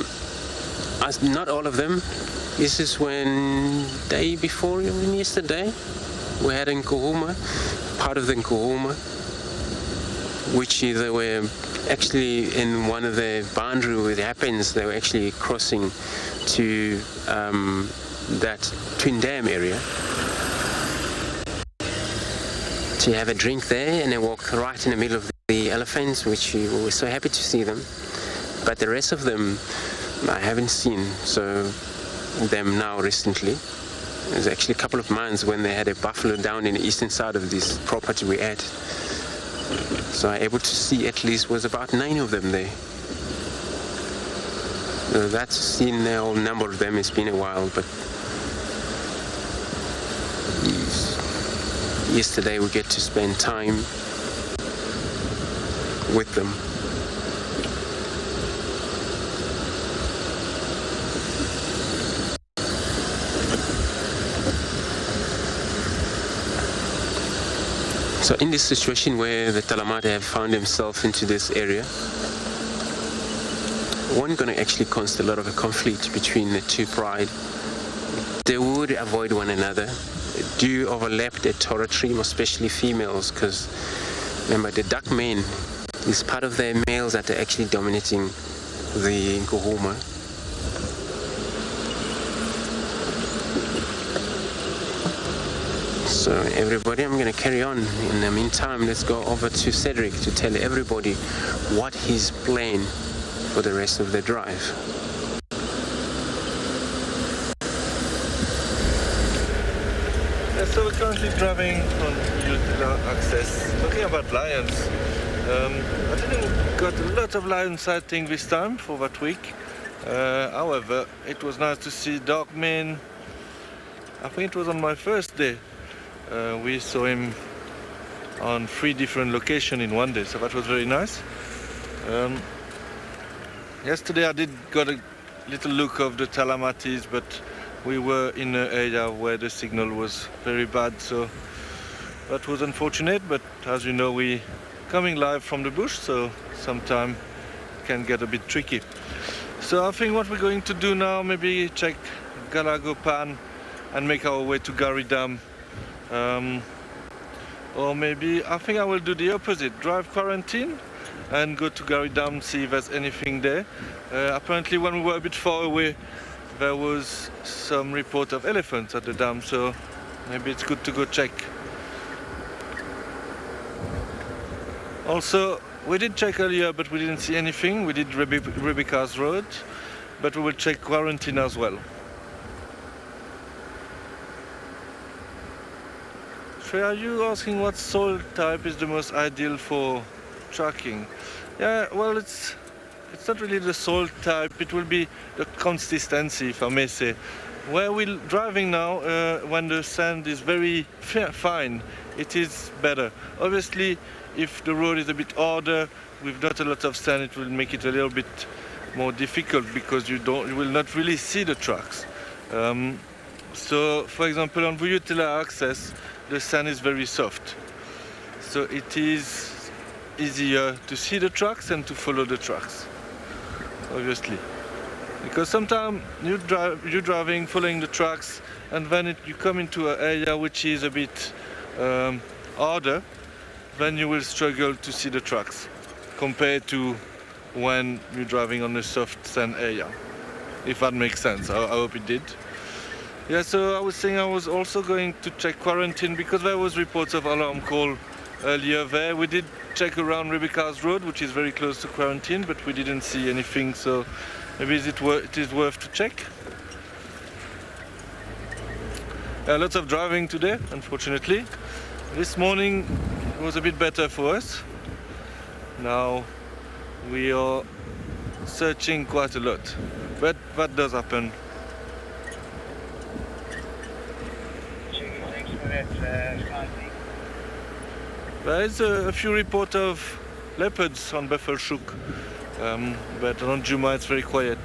not all of them. This is when day before, even yesterday, we had in Kuhuma, part of the Kuhuma, which they were actually in one of the boundary where it happens, they were actually crossing to that Twin Dam area to have a drink there, and they walked right in the middle of the elephants, which we were so happy to see them. But the rest of them I haven't seen them now recently. There's actually a couple of months when they had a buffalo down in the eastern side of this property we had. So I was able to see at least was about 9 of them there. That's seen a whole number of them. It's been a while, but yesterday we get to spend time with them. So in this situation where the Talamate have found themselves into this area, one going to actually cause a lot of a conflict between the two pride. They would avoid one another, do overlap their territory, especially females, because remember the duck men is part of their males that are actually dominating the Nkuhuma. So everybody, I'm going to carry on. In the meantime, let's go over to Cedric to tell everybody what he's planning for the rest of the drive. Yeah, so we're currently driving on Utila access. Talking about lions, I didn't got a lot of lion sighting this time for that week. However, it was nice to see dark men. I think it was on my first day. We saw him on 3 different locations in one day, so that was very nice. Yesterday I did got a little look of the Talamatis, but we were in an area where the signal was very bad, so that was unfortunate. But as you know, we coming live from the bush, so sometimes it can get a bit tricky. So I think what we're going to do now, maybe check Galago Pan and make our way to Gary Dam. Or maybe I think I will do the opposite, drive quarantine and go to Gary Dam, see if there's anything there. Apparently when we were a bit far away there was some report of elephants at the dam, so maybe it's good to go check. Also, we did check earlier but we didn't see anything. We did Rebecca's Road, but we will check quarantine as well. Are you asking what soil type is the most ideal for tracking? Yeah, well, it's not really the soil type, it will be the consistency, if I may say. Where we're driving now, when the sand is very fine, it is better. Obviously, if the road is a bit harder, with not a lot of sand, it will make it a little bit more difficult because you will not really see the tracks. So, for example, on Vuyutila access, the sand is very soft, so it is easier to see the tracks and to follow the tracks, obviously, because sometimes you're driving, following the tracks, and then you come into an area which is a bit harder, then you will struggle to see the tracks compared to when you're driving on a soft sand area, if that makes sense. I hope it did. Yeah, so I was saying I was also going to check quarantine because there was reports of alarm call earlier there. We did check around Rebecca's Road, which is very close to quarantine, but we didn't see anything, so maybe it is worth to check. Lots of driving today, unfortunately. This morning was a bit better for us. Now we are searching quite a lot, but that does happen. There is a few reports of leopards on Beffelshuk, but on Djuma it's very quiet.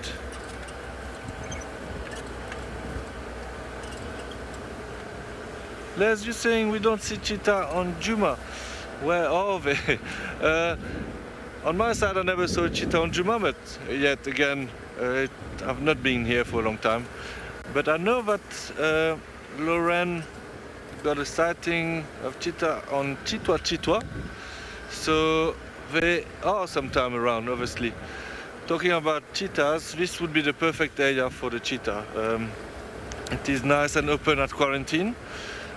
Les, you're saying we don't see cheetah on Djuma. Where are they? On my side I never saw a cheetah on Djuma, but yet again I've not been here for a long time. But I know that Lauren got a sighting of cheetah on Chitwa, so they are sometime around, obviously. Talking about cheetahs, this would be the perfect area for the cheetah. It is nice and open at quarantine,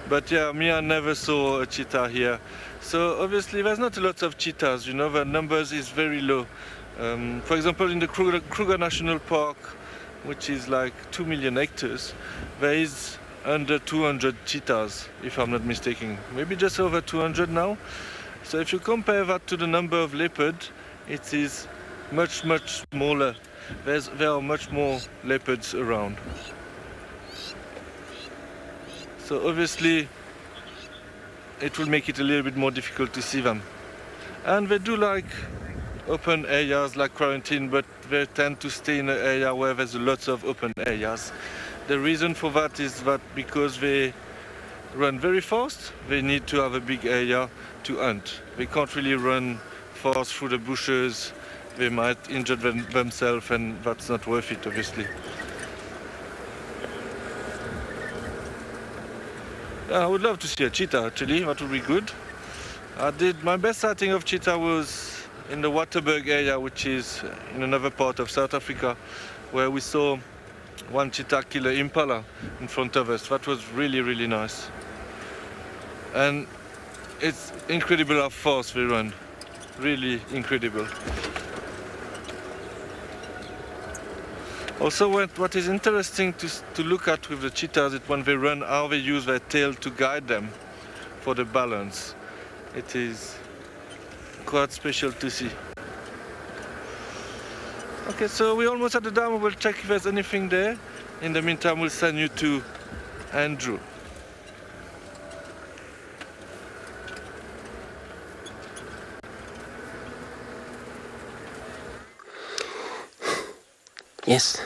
but yeah, me, I never saw a cheetah here. So obviously there's not a lot of cheetahs, you know, the numbers is very low. For example, in the Kruger National Park, which is like 2 million hectares, there is under 200 cheetahs, if I'm not mistaken. Maybe just over 200 now. So if you compare that to the number of leopards, it is much, much smaller. There are much more leopards around. So obviously it will make it a little bit more difficult to see them. And they do like open areas like quarantine, but they tend to stay in an area where there's lots of open areas. The reason for that is that because they run very fast, they need to have a big area to hunt. They can't really run fast through the bushes. They might injure themselves, and that's not worth it, obviously. I would love to see a cheetah, actually. That would be good. My best sighting of cheetah was in the Waterberg area, which is in another part of South Africa, where we saw one cheetah kill an impala in front of us. That was really, really nice. And it's incredible how fast they run. Really incredible. Also, what is interesting to look at with the cheetahs is when they run, how they use their tail to guide them for the balance. It is quite special to see. Okay, so we're almost at the dam. We'll check if there's anything there. In the meantime, we'll send you to Andrew. Yes,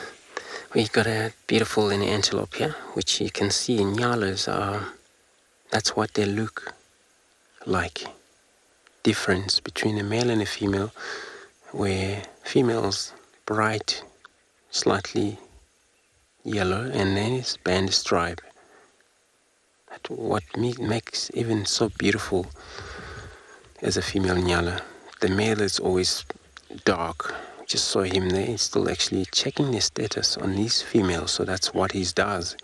we got a beautiful antelope here, which you can see in nyalas. That's what they look like. Difference between a male and a female, where females bright, slightly yellow, and then it's band stripe. But what makes even so beautiful as a female nyala, the male is always dark. Just saw him there. He's still actually checking the status on these females, so that's what he does.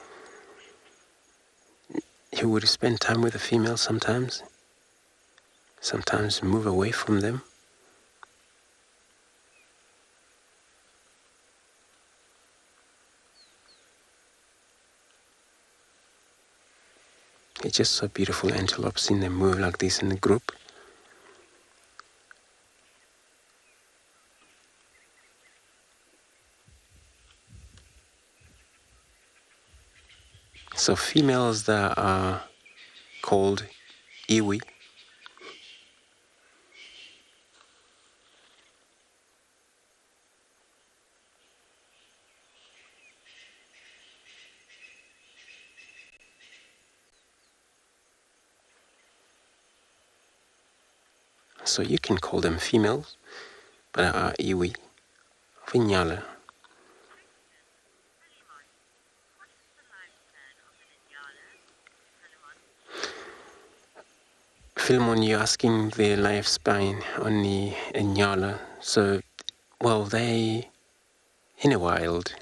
He would spend time with the female sometimes move away from them. It's just so beautiful antelope, seeing them move like this in a group. So females that are called iwi. So you can call them females, but are iwi, vinyala. Philemon, you're asking their lifespan on the nyala. So, well, they, in a wild,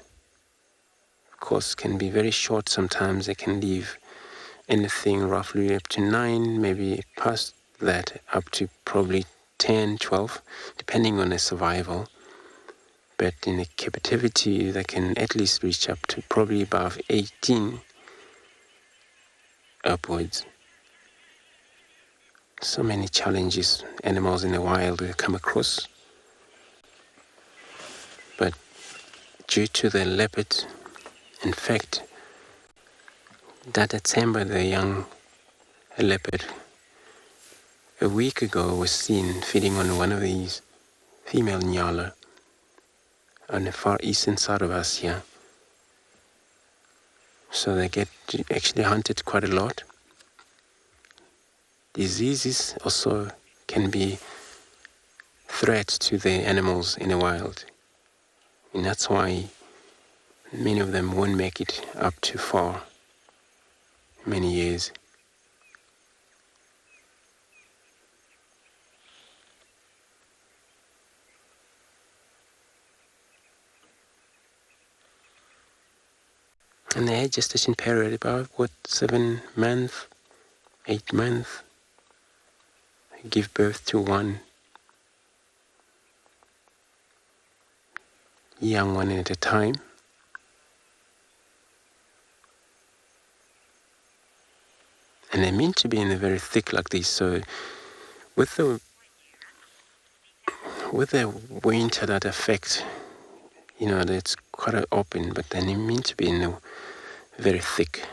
of course, can be very short sometimes. They can live anything roughly up to 9, maybe past that, up to probably 10, 12, depending on their survival. But in the captivity, they can at least reach up to probably above 18 upwards. So many challenges animals in the wild will come across. But due to the leopard, in fact, that December, the young leopard, a week ago was seen feeding on one of these female nyala on the far eastern side of Asia. So they get actually hunted quite a lot. Diseases also can be threats to the animals in the wild. And that's why many of them won't make it up too far, many years. And the gestation period, about 7 months, 8 months, give birth to one young one at a time. And they're meant to be in the very thick like this. So with the winter that affects, it's quite open, but then they're meant to be in the very thick.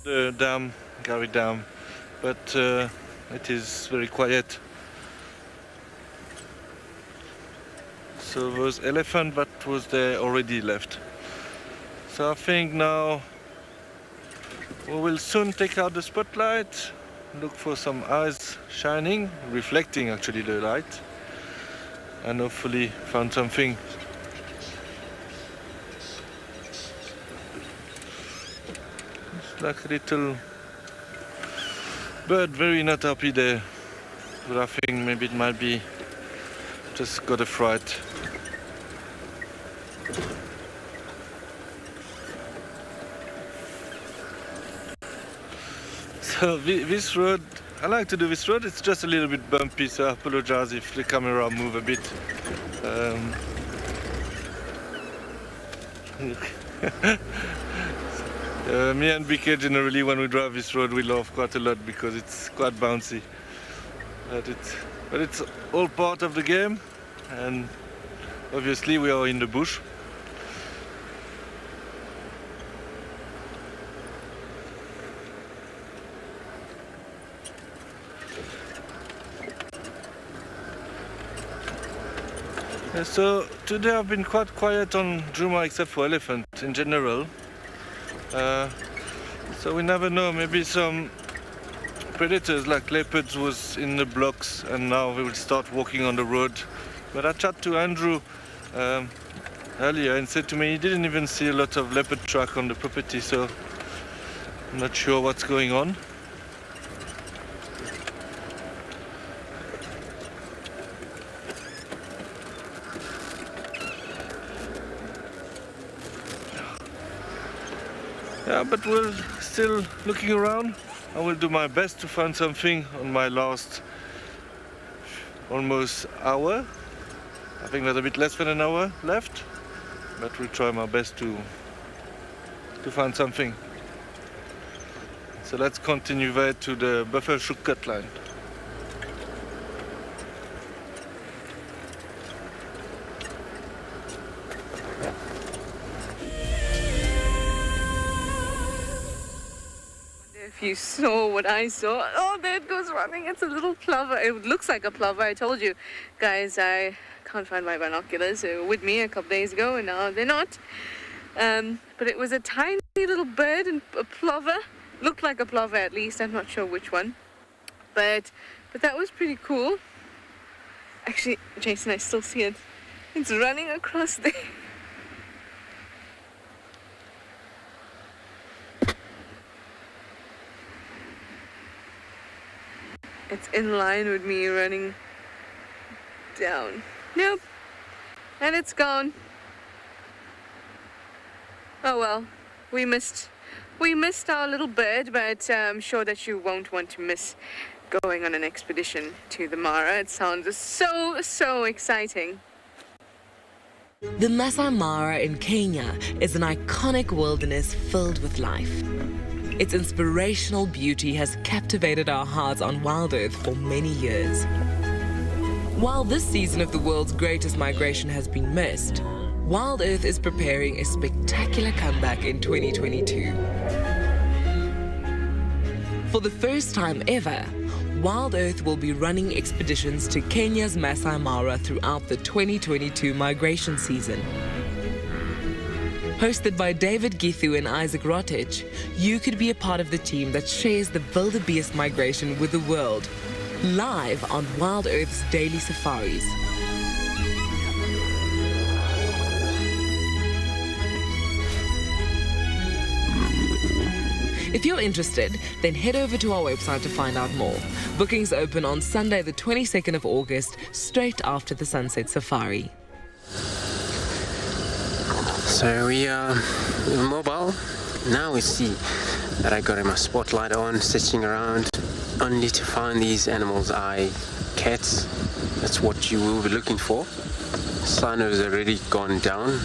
The dam, Gary Dam, but it is very quiet. So those elephant that was there already left. So I think now we will soon take out the spotlight, look for some eyes shining, reflecting actually the light, and hopefully find something. It's like a little bird, very not happy there, but I think maybe it might be just got a fright. So this road, I like to do this road, it's just a little bit bumpy, so I apologize if the camera move a bit. Me and BK generally when we drive this road we laugh quite a lot because it's quite bouncy. But it's all part of the game, and obviously we are in the bush. So today I've been quite quiet on Djuma except for elephant in general. So we never know, maybe some predators like leopards was in the blocks and now we will start walking on the road. But I chatted to Andrew earlier and said to me he didn't even see a lot of leopard track on the property, so I'm not sure what's going on. Yeah, but we're still looking around. I will do my best to find something on my last almost hour. I think there's a bit less than an hour left, but we'll try my best to find something. So let's continue there to the Buffalo Shook cut line. If you saw what I saw, oh, there it goes running. It's a little plover. It looks like a plover. I told you guys, I can't find my binoculars. They were with me a couple days ago and now they're not. But it was a tiny little bird, and a plover. Looked like a plover at least. I'm not sure which one. But that was pretty cool. Actually, Jason, I still see it. It's running across there. It's in line with me running down. Nope. And it's gone. Oh well, we missed our little bird, but I'm sure that you won't want to miss going on an expedition to the Mara. It sounds so exciting. The Masai Mara in Kenya is an iconic wilderness filled with life. Its inspirational beauty has captivated our hearts on WildEarth for many years. While this season of the world's greatest migration has been missed, WildEarth is preparing a spectacular comeback in 2022. For the first time ever, WildEarth will be running expeditions to Kenya's Masai Mara throughout the 2022 migration season. Hosted by David Githu and Isaac Rotich, you could be a part of the team that shares the wildebeest migration with the world, live on WildEarth's daily safaris. If you're interested, then head over to our website to find out more. Bookings open on Sunday the 22nd of August, straight after the Sunset Safari. So we are mobile. Now we see that I got my spotlight on, searching around, only to find these animals' cats. That's what you will be looking for. Sun has already gone down.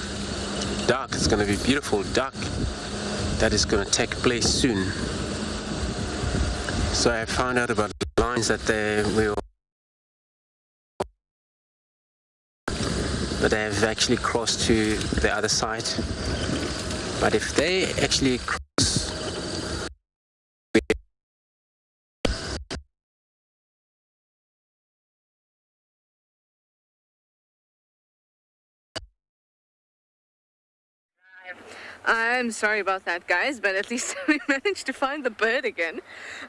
Dark, it's going to be beautiful dark. That is going to take place soon. So I found out about the lines that they have actually crossed to the other side. But if they actually cross I'm sorry about that, guys, but at least we managed to find the bird again.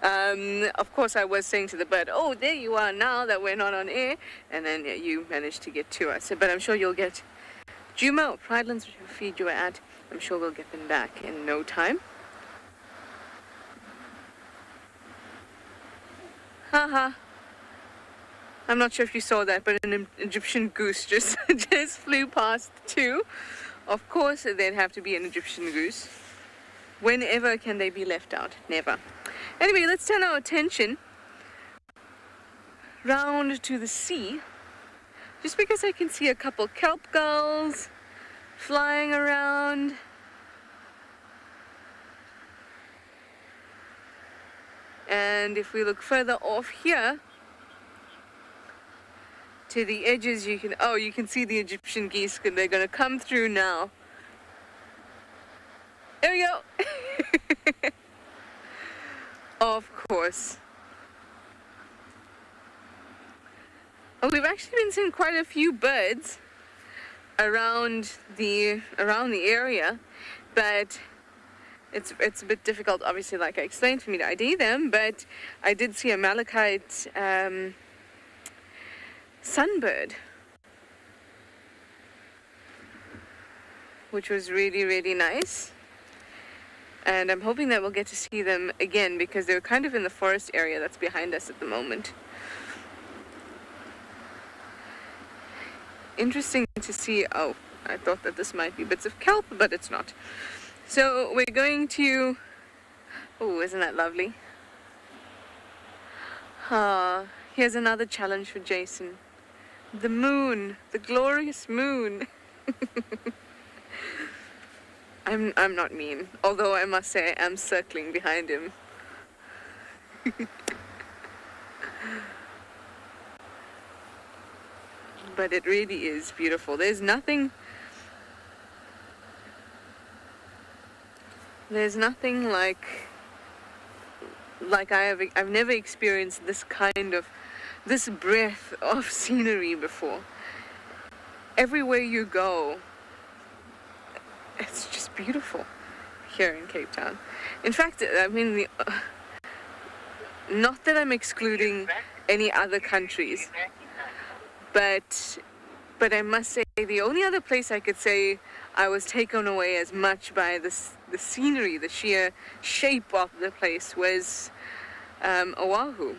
Of course, I was saying to the bird, oh, there you are now that we're not on air, and then you managed to get to us. But I'm sure you'll get Djuma or Pridelands, whichever feed you were at. I'm sure we'll get them back in no time. Haha. I'm not sure if you saw that, but an Egyptian goose just flew past too. Of course, there'd have to be an Egyptian goose. Whenever can they be left out? Never. Anyway, let's turn our attention round to the sea, just because I can see a couple kelp gulls flying around. And if we look further off here, to the edges, you can see the Egyptian geese, and they're going to come through now. There we go. Of course. Oh, we've actually been seeing quite a few birds around the area, but it's a bit difficult, obviously, like I explained, for me to ID them. But I did see a malachite sunbird, which was really, really nice. And I'm hoping that we'll get to see them again, because they're kind of in the forest area that's behind us at the moment. Interesting to see. Oh, I thought that this might be bits of kelp, but it's not. So we're going to... Oh, isn't that lovely? Here's another challenge for Jason. The moon, the glorious moon. I'm not mean, although I must say I'm circling behind him. But it really is beautiful. There's nothing like I've never experienced this breadth of scenery before. Everywhere you go, it's just beautiful here in Cape Town. In fact, I mean, not that I'm excluding any other countries, but I must say the only other place I could say I was taken away as much by the scenery, the sheer shape of the place, was Oahu,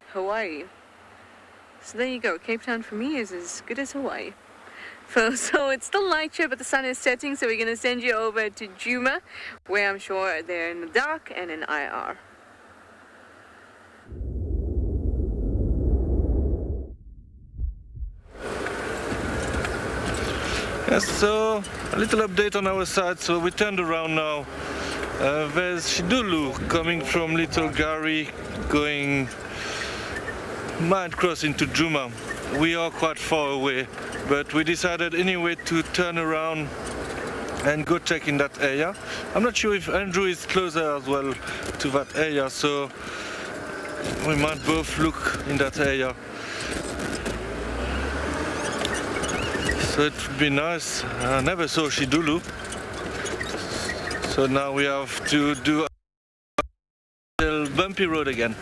Hawaii. So there you go. Cape Town for me is as good as Hawaii. So it's still light here, but the sun is setting, so we're going to send you over to Djuma, where I'm sure they're in the dark and in IR. Yes, so a little update on our side. So we turned around now. There's Shidulu coming from Little Gary, might cross into Djuma. We are quite far away, but we decided anyway to turn around and go check in that area. I'm not sure if Andrew is closer as well to that area, so we might both look in that area. So it would be nice. I never saw Shidulu, so now we have to do a bumpy road again.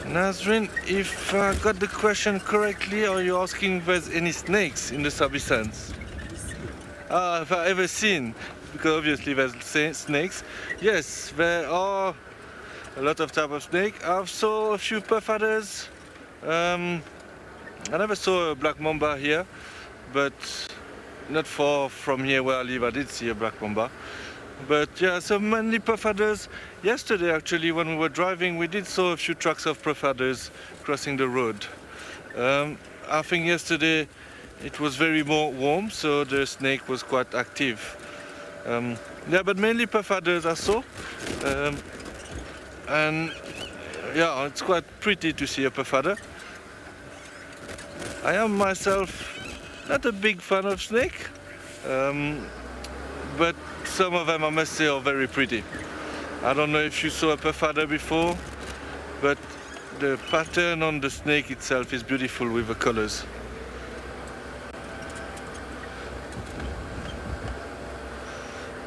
Nazrin, if I got the question correctly, are you asking if there's any snakes in the Sabi Sands? Have I ever seen? Because obviously there's snakes. Yes, there are a lot of type of snake. I saw a few puff adders. I never saw a black mamba here, but not far from here where I live I did see a black mamba. But yeah, so mainly puff adders. Yesterday actually when we were driving we did saw a few trucks of puff adders crossing the road. I think yesterday it was very more warm, so the snake was quite active. Yeah, but mainly puff adders I saw. And yeah, it's quite pretty to see a puff adder. I am myself not a big fan of snake, but some of them I must say are very pretty. I don't know if you saw a puff adder before, but the pattern on the snake itself is beautiful with the colors.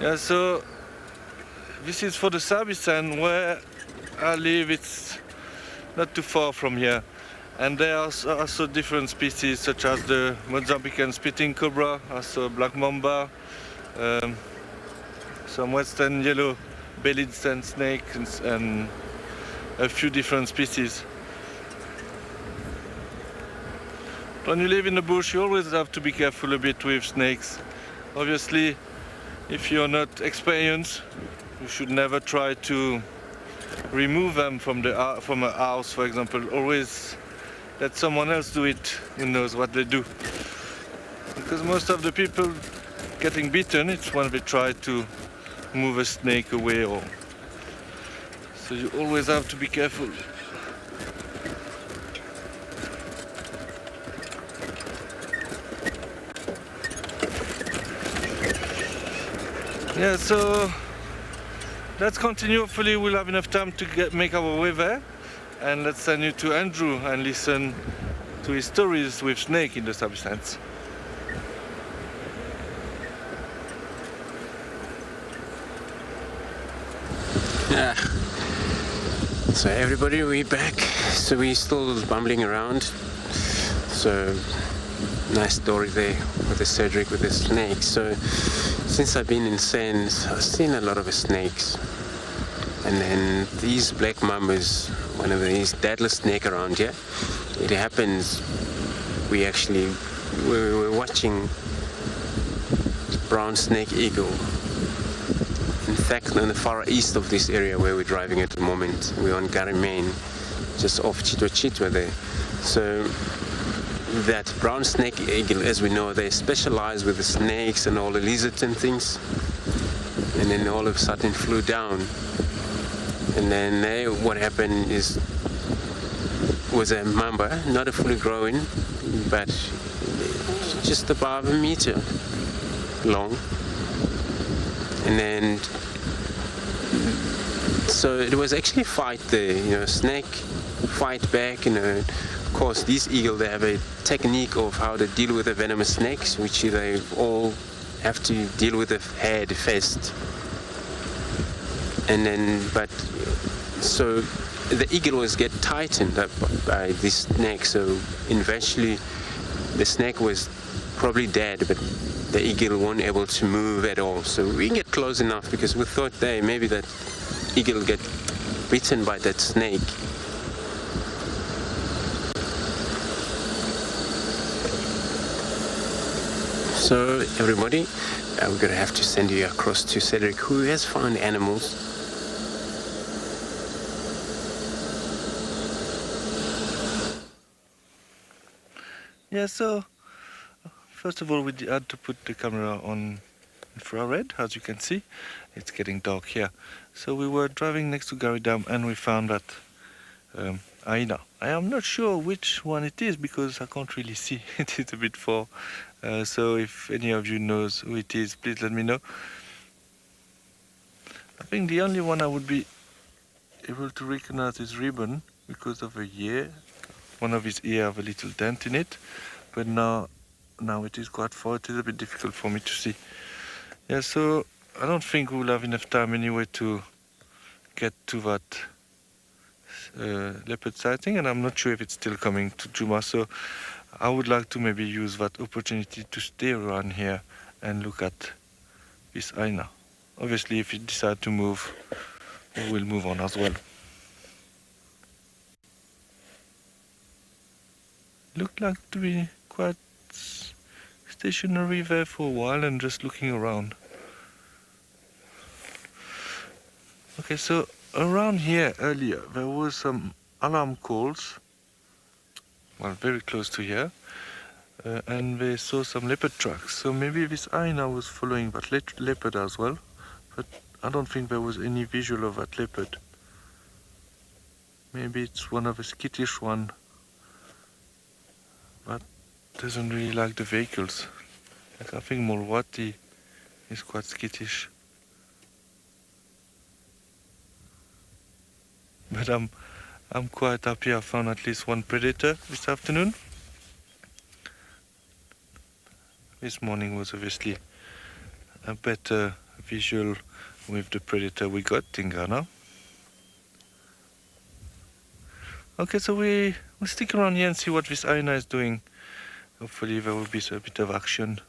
Yeah, so this is for the Sabi Sand where I live. It's not too far from here. And there are also different species such as the Mozambican spitting cobra, also black mamba, some western yellow-bellied sand snake, and a few different species. When you live in the bush, you always have to be careful a bit with snakes. Obviously, if you're not experienced, you should never try to remove them from a house, for example. Always let someone else do it who knows what they do. Because most of the people getting bitten, it's when they try to move a snake away, or so you always have to be careful. Yeah, so let's continue. Hopefully we'll have enough time to make our way there. And let's send you to Andrew and listen to his stories with snake in the Sabi Sands. Yeah. So everybody, we're back. So we're still bumbling around. So nice story there with the Cedric with the snakes. So since I've been in sands, I've seen a lot of snakes. And then these black mambas, one of these deadliest snake around here. It happens, we were watching brown snake eagle. In fact, in the far east of this area where we're driving at the moment, we're on Garimane, just off Chitwa there. So that brown snake eagle, as we know, they specialize with the snakes and all the lizards and things. And then all of a sudden it flew down. And then what happened was a mamba, not a fully grown, but just above a meter long. And then, so it was actually a fight there, snake fight back, Of course, these eagles, they have a technique of how to deal with the venomous snakes, which they all have to deal with the head first. And then, so the eagle was get tightened up by this snake, so eventually the snake was probably dead, but the eagle wasn't able to move at all. So we get close enough because we thought maybe that eagle get bitten by that snake. So everybody, we're gonna have to send you across to Cedric, who has found animals. Yeah, so first of all we had to put the camera on infrared. As you can see, it's getting dark here. So we were driving next to Gary Dam and we found that hyena. I am not sure which one it is because I can't really see. It is a bit far. So if any of you knows who it is, please let me know. I think the only one I would be able to recognize is Ribbon because of a ear. One of his ears have a little dent in it, but now it is quite far. It is a bit difficult for me to see. Yeah, so I don't think we'll have enough time anyway to get to that leopard sighting, and I'm not sure if it's still coming to Djuma. So I would like to maybe use that opportunity to stay around here and look at this hyena. Obviously, if it decides to move, we will move on as well. Looked like to be quite stationary there for a while and just looking around. Okay, so around here earlier there was some alarm calls, well, very close to here, and they saw some leopard tracks. So maybe this hyena was following that leopard as well, but I don't think there was any visual of that leopard. Maybe it's one of the skittish one. But doesn't really like the vehicles. Like I think Molwati is quite skittish. But I'm I'm quite happy I found at least one predator this afternoon. This morning was obviously a better visual with the predator we got in Ghana. Okay, so we'll stick around here and see what this hyena is doing. Hopefully there will be a bit of action.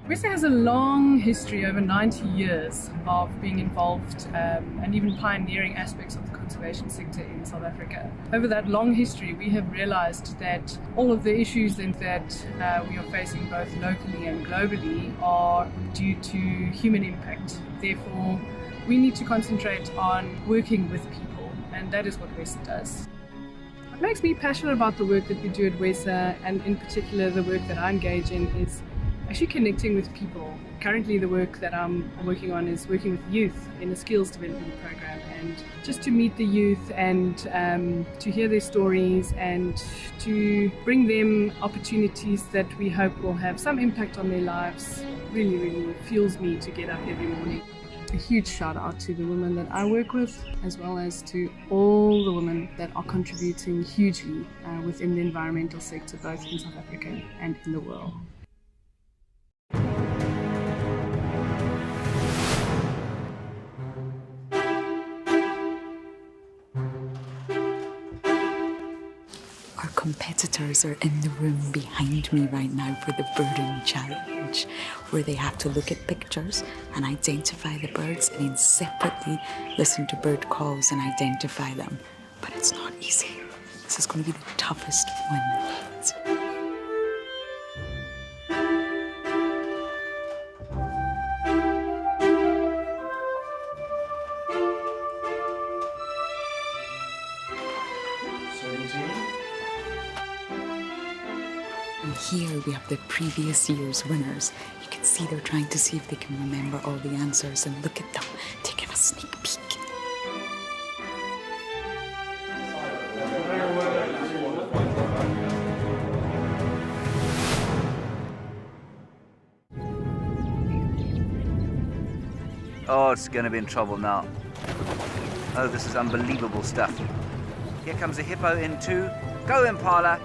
WEST has a long history, over 90 years, of being involved and even pioneering aspects of the conservation sector in South Africa. Over that long history, we have realized that all of the issues that we are facing both locally and globally are due to human impact. Therefore, we need to concentrate on working with people, and that is what WEST does. What makes me passionate about the work that we do at WEST, and in particular the work that I engage in, is actually connecting with people. Currently the work that I'm working on is working with youth in a skills development program, and just to meet the youth and to hear their stories and to bring them opportunities that we hope will have some impact on their lives really fuels me to get up every morning. A huge shout out to the women that I work with, as well as to all the women that are contributing hugely within the environmental sector, both in South Africa and in the world. Our competitors are in the room behind me right now for the birding challenge, where they have to look at pictures and identify the birds and then separately listen to bird calls and identify them. But it's not easy. This is going to be the toughest one. Here we have the previous year's winners. You can see they're trying to see if they can remember all the answers, and look at them taking a sneak peek. Oh, it's going to be in trouble now. Oh, this is unbelievable stuff. Here comes a hippo in too. Go, Impala.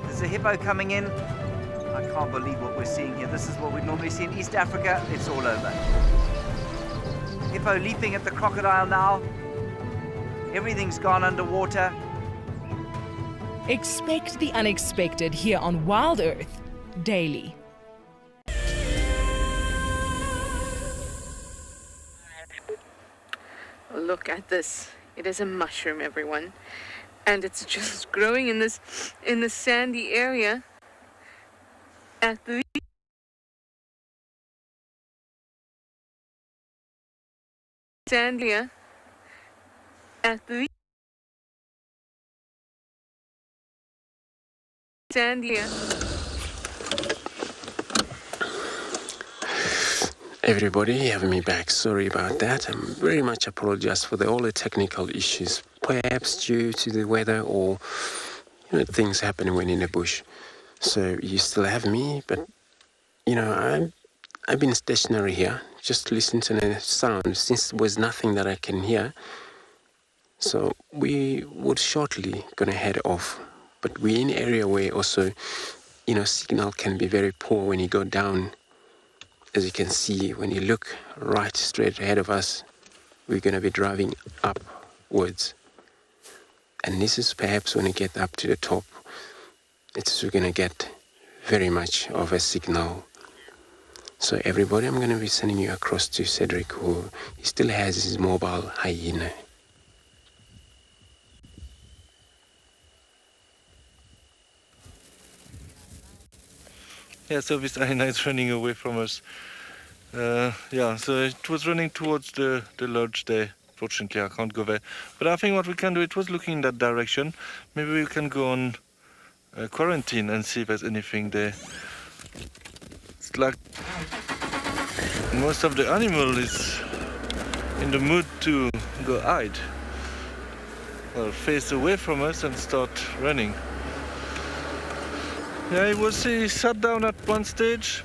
There's a hippo coming in. I can't believe what we're seeing here. This is what we normally see in East Africa. It's all over. Hippo leaping at the crocodile now. Everything's gone underwater. Expect the unexpected here on WildEarth Daily. Look at this. It is a mushroom, everyone. And it's just growing in the sandy area at the Everybody, having me back. Sorry about that. I very much apologize for all the technical issues, perhaps due to the weather or things happening when in the bush. So you still have me, but I've been stationary here, just listening to the sound since there was nothing that I can hear. So we would shortly gonna head off, but we're in an area where also signal can be very poor when you go down. As you can see, when you look right straight ahead of us, we're going to be driving upwards. And this is perhaps when you get up to the top, we're going to get very much of a signal. So everybody, I'm going to be sending you across to Cedric, who he still has his mobile hyena. Yeah, so this hyena is running away from us. So it was running towards the lodge there. Fortunately, I can't go there. But I think what we can do, it was looking in that direction. Maybe we can go on quarantine and see if there's anything there. It's like most of the animal is in the mood to go hide. Well, face away from us and start running. Yeah, he sat down at one stage,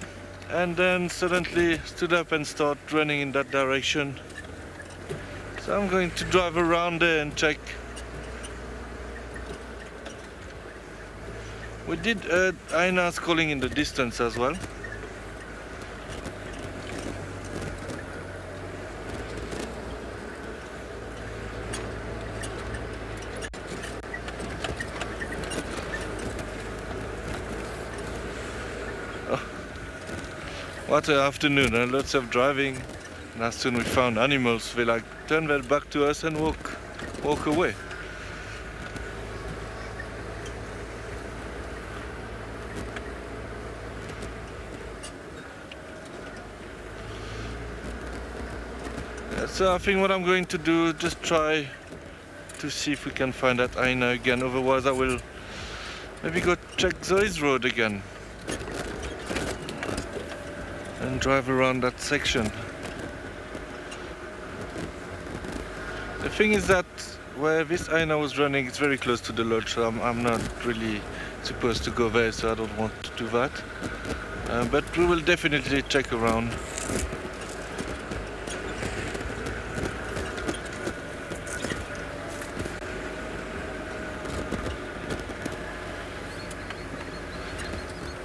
and then suddenly stood up and started running in that direction. So I'm going to drive around there and check. We did heard hyenas calling in the distance as well. What an afternoon, and lots of driving. And as soon as we found animals, we like turn their back to us and walk away. Yeah, so I think what I'm going to do, just try to see if we can find that hyena again. Otherwise I will maybe go check Zoe's road again and drive around that section. The thing is that where this hyena was running, it's very close to the lodge, so I'm not really supposed to go there, so I don't want to do that. But we will definitely check around.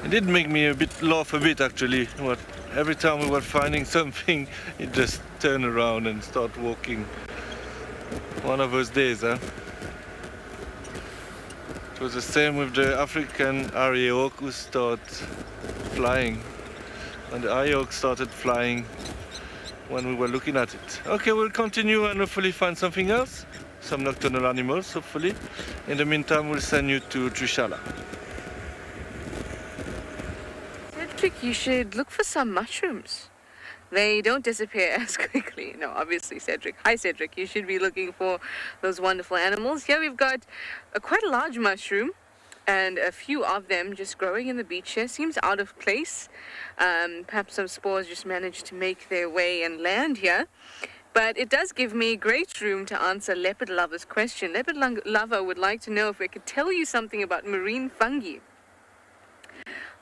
It did make me laugh a bit actually. Every time we were finding something, it just turned around and start walking. One of those days, huh? It was the same with the African Arrayhawk who started flying. And the Arrayhawk started flying when we were looking at it. Okay, we'll continue and hopefully find something else. Some nocturnal animals, hopefully. In the meantime, we'll send you to Trushala. Cedric, you should look for some mushrooms. They don't disappear as quickly. No, obviously, Cedric. Hi, Cedric. You should be looking for those wonderful animals. Here we've got quite a large mushroom and a few of them just growing in the beach here. Seems out of place. Perhaps some spores just managed to make their way and land here. But it does give me great room to answer Leopard Lover's question. Leopard Lover would like to know if I could tell you something about marine fungi.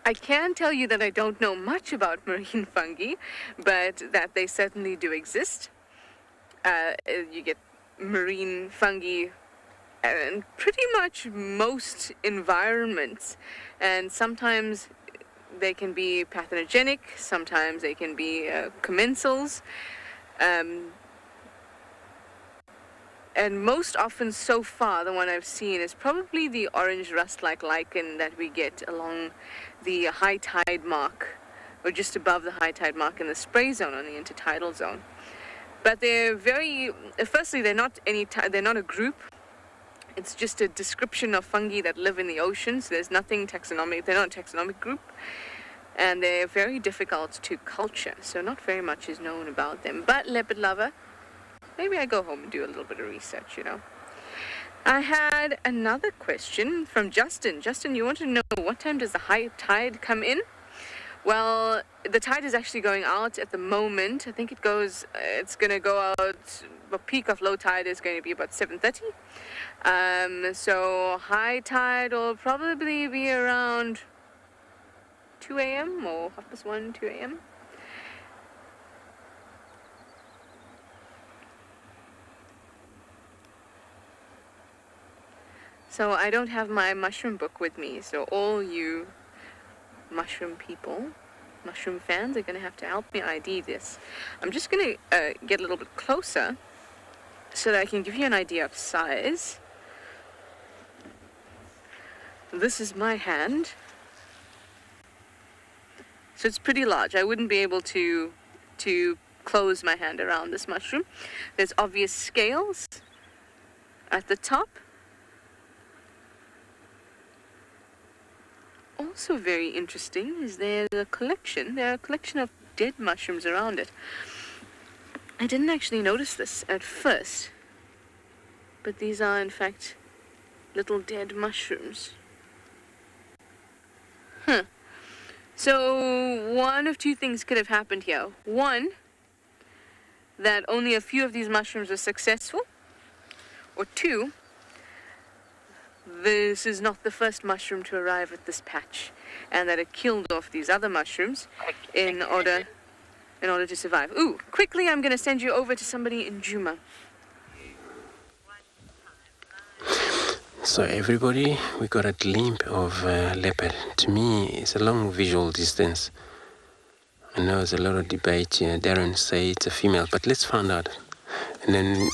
I can tell you that I don't know much about marine fungi, but that they certainly do exist. You get marine fungi in pretty much most environments, and sometimes they can be pathogenic, sometimes they can be commensals, and most often so far the one I've seen is probably the orange rust-like lichen that we get along the high tide mark, or just above the high tide mark in the spray zone on the intertidal zone. But they're firstly, they're not a group. It's just a description of fungi that live in the ocean. So there's nothing taxonomic. They're not a taxonomic group, and they're very difficult to culture. So not very much is known about them. But Leopard Lover, maybe I go home and do a little bit of research, you know. I had another question from Justin. Justin, you want to know what time does the high tide come in? Well, the tide is actually going out at the moment. I think it's going to go out, the peak of low tide is going to be about 7:30. So high tide will probably be around 2 a.m. or 1:30, 2 a.m. So I don't have my mushroom book with me, so all you mushroom people, mushroom fans, are going to have to help me ID this. I'm just going to get a little bit closer so that I can give you an idea of size. This is my hand. So it's pretty large. I wouldn't be able to close my hand around this mushroom. There's obvious scales at the top. Also very interesting is there are a collection of dead mushrooms around it. I didn't actually notice this at first, but these are in fact little dead mushrooms. So one of two things could have happened here. One, that only a few of these mushrooms were successful, or two, this is not the first mushroom to arrive at this patch. and that it killed off these other mushrooms in order to survive. Ooh, quickly, I'm going to send you over to somebody in Djuma. So everybody, we got a glimpse of leopard. To me, it's a long visual distance. I know there's a lot of debate here. Darren say it's a female, but let's find out. And then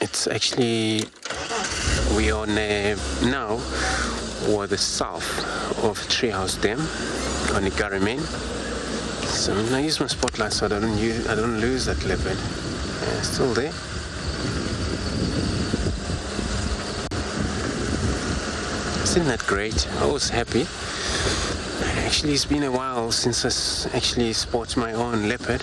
it's actually, we are now or the south of Treehouse Dam on the Garamen. So I'm gonna use my spotlight so I don't lose that leopard. Still there. Isn't that great? I was happy. Actually, it's been a while since I actually spotted my own leopard.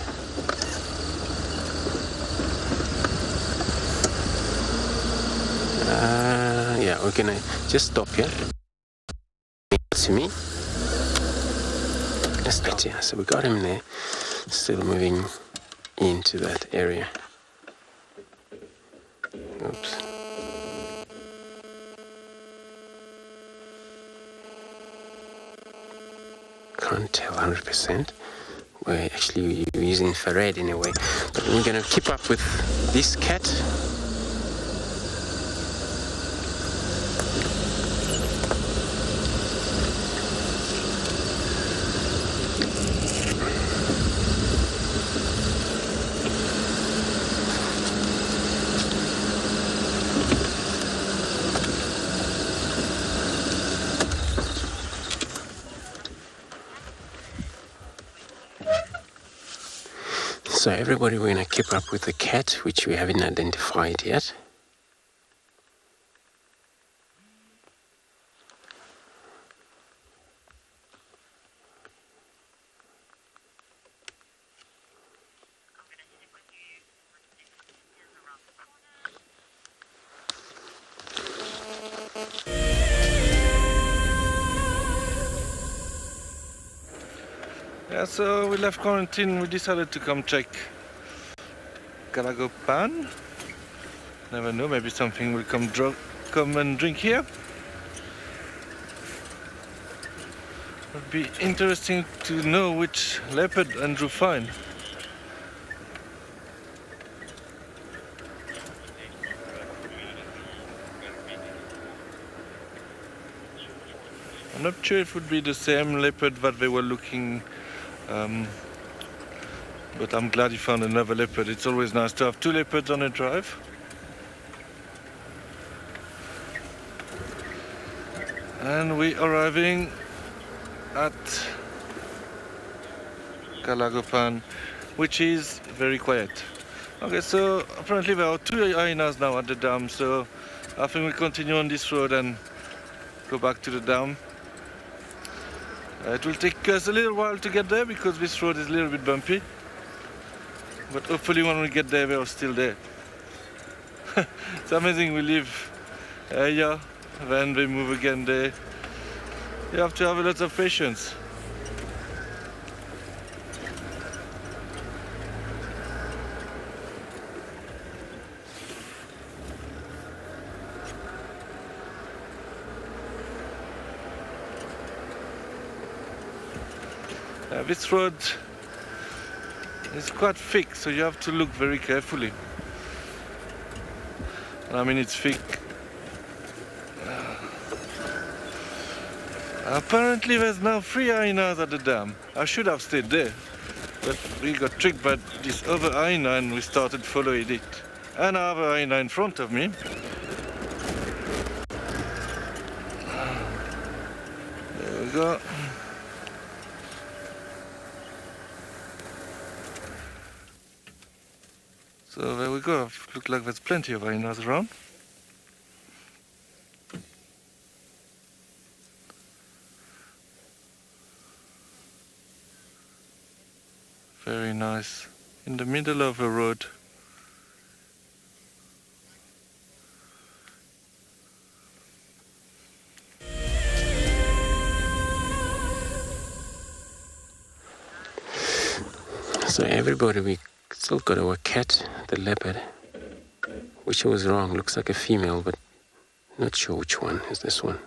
Yeah, we're gonna just stop here. To me. Let's stop here. So we got him there. Still moving into that area. Oops. Can't tell 100%. We're actually using infrared in a way, but we're gonna keep up with this cat. So everybody, we're going to keep up with the cat, which we haven't identified yet. Yeah, so we left quarantine, we decided to come check Kalagopan. Never know, maybe something will come and drink here. Would be interesting to know which leopard Andrew find. I'm not sure if it would be the same leopard that they were looking, but I'm glad he found another leopard. It's always nice to have two leopards on a drive. And we are arriving at Kalagopan, which is very quiet. Okay, so apparently there are two hyenas now at the dam, so I think we'll continue on this road and go back to the dam. It will take us a little while to get there because this road is a little bit bumpy. But hopefully when we get there, they are still there. It's amazing, we leave area, then they move again there. You have to have a lot of patience. This road is quite thick, so you have to look very carefully. I mean, it's thick. Apparently there's now 3 hyenas at the dam. I should have stayed there, but we got tricked by this other hyena and we started following it. And I have a hyena in front of me. There we go. So there we go. Looks like there's plenty of hyenas around. Very nice. In the middle of a road. So everybody, we still got our cat, the leopard, which was wrong. Looks like a female, but not sure which one is this one.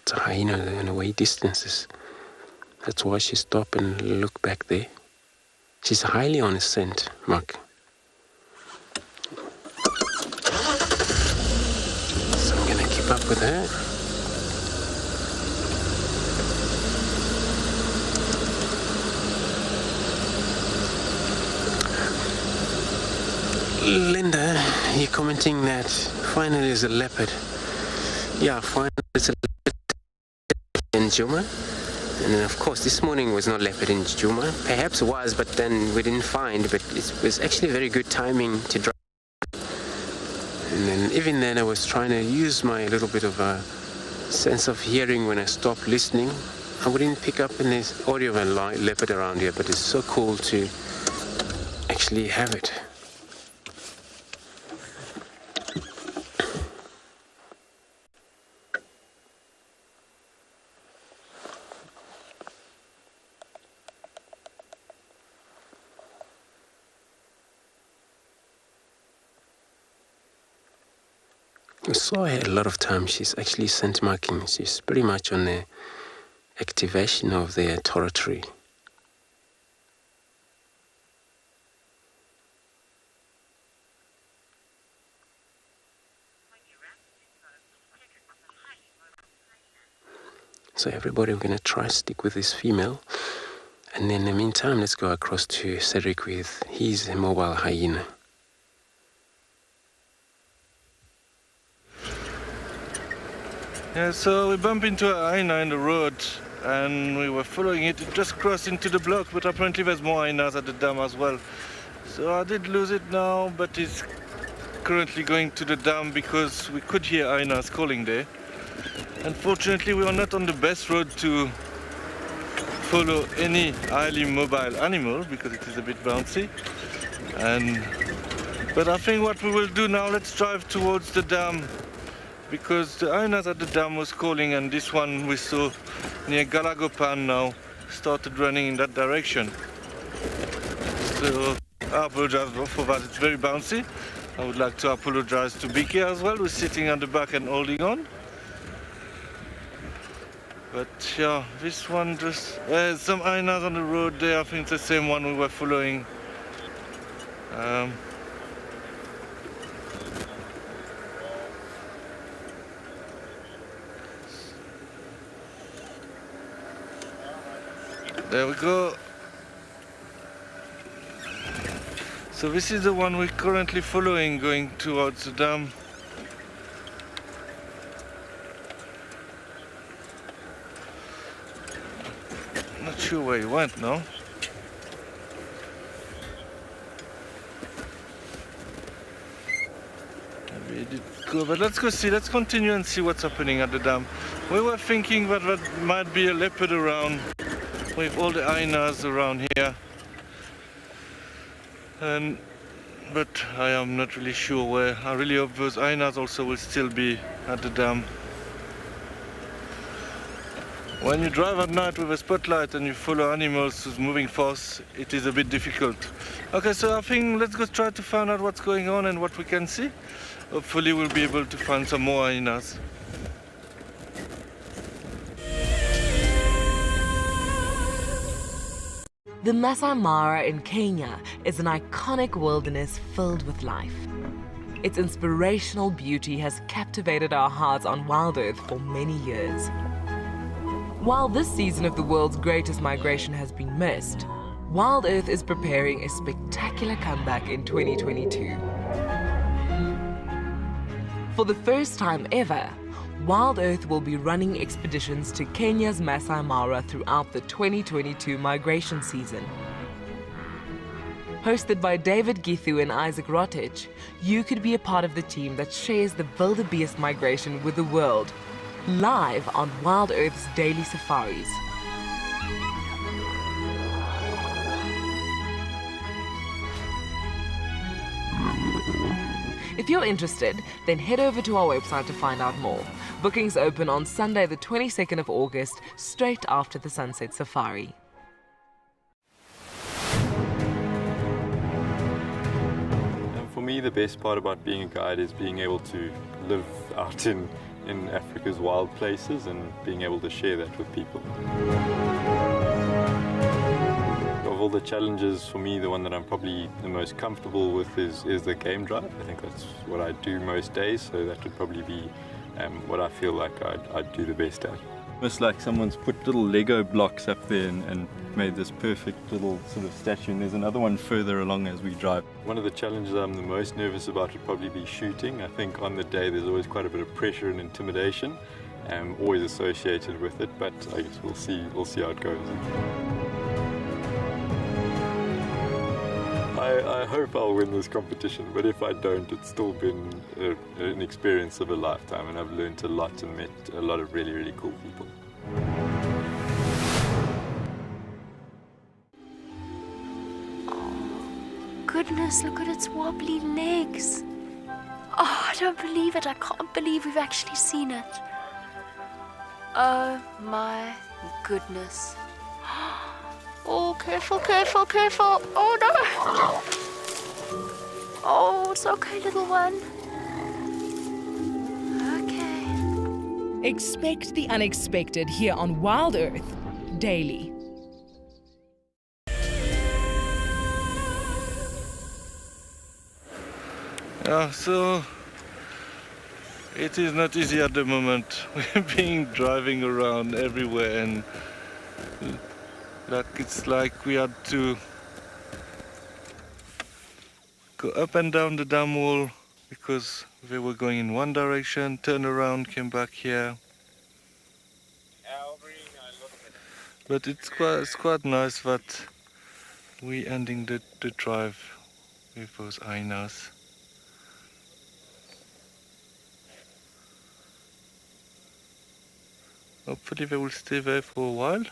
spots a hyena in away distances. That's why she stopped and looked back there. She's highly on a scent, Mark. So I'm gonna keep up with her. Linda, you're commenting that finally is a leopard. Yeah, finally it's a leopard in Djuma. And then of course this morning was not leopard in Djuma. Perhaps it was, but then we didn't find. But it was actually very good timing to drive. And then even then I was trying to use my little bit of a sense of hearing when I stopped listening. I wouldn't pick up any audio of a leopard around here, but it's so cool to actually have it. I saw her a lot of times. She's actually scent marking. She's pretty much on the activation of their territory. So everybody, we're going to try stick with this female. And then in the meantime, let's go across to Cedric with his mobile hyena. Yeah, so we bumped into a hyena in the road and we were following it. It just crossed into the block, but apparently there's more hyenas at the dam as well. So I did lose it now, but it's currently going to the dam because we could hear hyenas calling there. Unfortunately, we are not on the best road to follow any highly mobile animal because it is a bit bouncy. But I think what we will do now, let's drive towards the dam, because the hyenas at the dam was calling, and this one we saw near Galagopan now started running in that direction. So I apologize for that, it's very bouncy. I would like to apologize to Biki as well, who's sitting at the back and holding on. But yeah, this one just... There's some hyenas on the road there, I think it's the same one we were following. There we go. So this is the one we're currently following, going towards the dam. Not sure where he went now. Maybe he did go, but let's go see, let's continue and see what's happening at the dam. We were thinking that there might be a leopard around, with all the hyenas around here. But I am not really sure where. I really hope those hyenas also will still be at the dam. When you drive at night with a spotlight and you follow animals who's moving fast, it is a bit difficult. Okay, so I think let's go try to find out what's going on and what we can see. Hopefully we'll be able to find some more hyenas. The Masai Mara in Kenya is an iconic wilderness filled with life. Its inspirational beauty has captivated our hearts on WildEarth for many years. While this season of the world's greatest migration has been missed, WildEarth is preparing a spectacular comeback in 2022. For the first time ever, WildEarth will be running expeditions to Kenya's Masai Mara throughout the 2022 migration season. Hosted by David Githu and Isaac Rotich, you could be a part of the team that shares the WildEarth migration with the world, live on WildEarth's daily safaris. If you're interested, then head over to our website to find out more. Bookings open on Sunday the 22nd of August, straight after the Sunset Safari. And for me, the best part about being a guide is being able to live out in in Africa's wild places and being able to share that with people. Of all the challenges, for me, the one that I'm probably the most comfortable with is the game drive. I think that's what I do most days, so that would probably be what I feel like I'd do the best at. It's like someone's put little Lego blocks up there and made this perfect little sort of statue, and there's another one further along as we drive. One of the challenges I'm the most nervous about would probably be shooting. I think on the day there's always quite a bit of pressure and intimidation, always associated with it, but I guess we'll see how it goes. I hope I'll win this competition, but if I don't, it's still been an experience of a lifetime, and I've learned a lot and met a lot of really, really cool people. Goodness, look at its wobbly legs. Oh, I don't believe it. I can't believe we've actually seen it. Oh my goodness. Oh, careful, careful, careful. Oh no. Oh, it's okay, little one. Okay. Expect the unexpected here on Wild Earth daily. Yeah, so it is not easy at the moment. We've been driving around everywhere, and it's like we had to go up and down the dam wall because they were going in one direction, turn around, came back here. But it's quite nice that we ending the drive with those hyenas. Hopefully they will stay there for a while.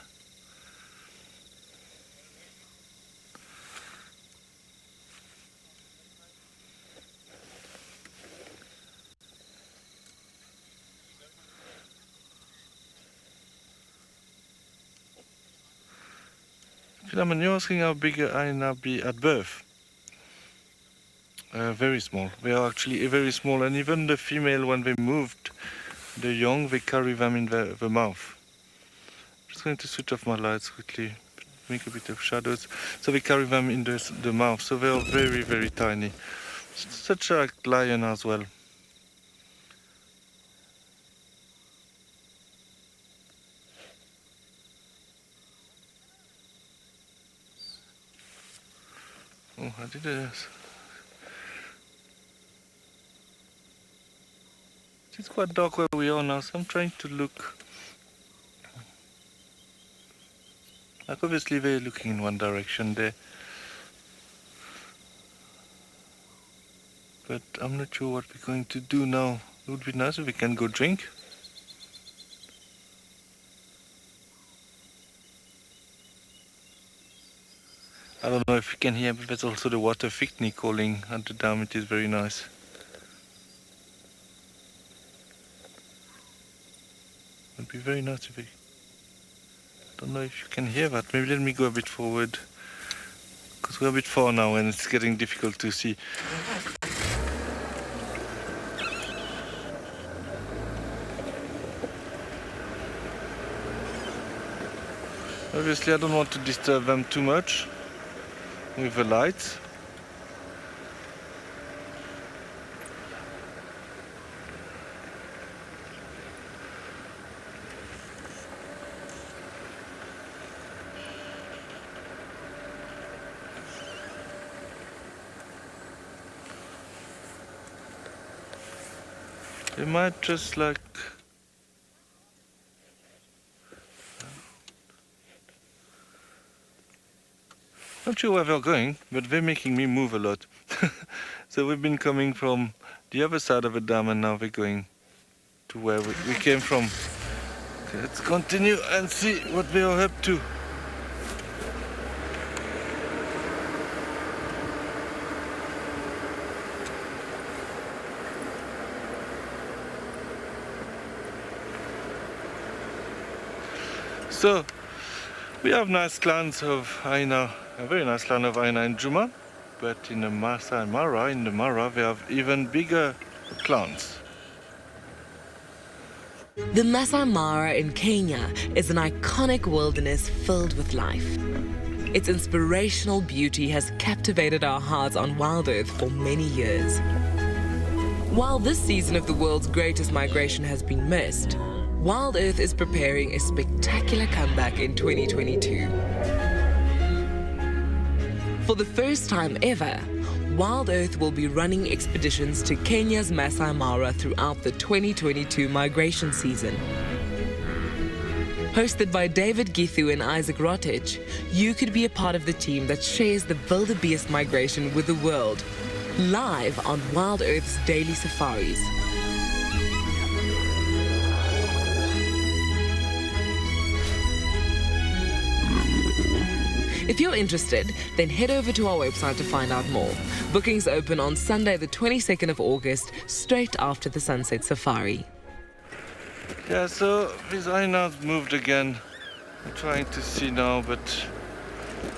Philemon, you're asking how big a hyena be at birth. Very small. They are actually very small, and even the female, when they moved, the young, they carry them in the mouth. I'm just going to switch off my lights quickly, make a bit of shadows. So they carry them in the mouth, so they are very, very tiny. Such a lion as well. Oh, I did this. It's quite dark where we are now, so I'm trying to look. Like obviously they're looking in one direction there. But I'm not sure what we're going to do now. It would be nice if we can go drink. I don't know if you can hear, but there's also the water picnic calling at the dam. It is very nice. It would be very nice if we... I don't know if you can hear that. Maybe let me go a bit forward. Because we're a bit far now and it's getting difficult to see. Obviously I don't want to disturb them too much with the lights. They might just like... Not sure where they're going, but they're making me move a lot. So we've been coming from the other side of the dam and now we're going to where we came from. Okay, let's continue and see what they are up to. So, we have nice clans of hyena, a very nice clan of hyena in Djuma, but in the Masai Mara, they have even bigger clans. The Masai Mara in Kenya is an iconic wilderness filled with life. Its inspirational beauty has captivated our hearts on WildEarth for many years. While this season of the world's greatest migration has been missed, WildEarth is preparing a spectacular comeback in 2022. For the first time ever, WildEarth will be running expeditions to Kenya's Masai Mara throughout the 2022 migration season. Hosted by David Githu and Isaac Rotich, you could be a part of the team that shares the WildEarth migration with the world, live on WildEarth's daily safaris. If you're interested, then head over to our website to find out more. Bookings open on Sunday the 22nd of August, straight after the Sunset Safari. Yeah, so these hyenas moved again. I'm trying to see now, but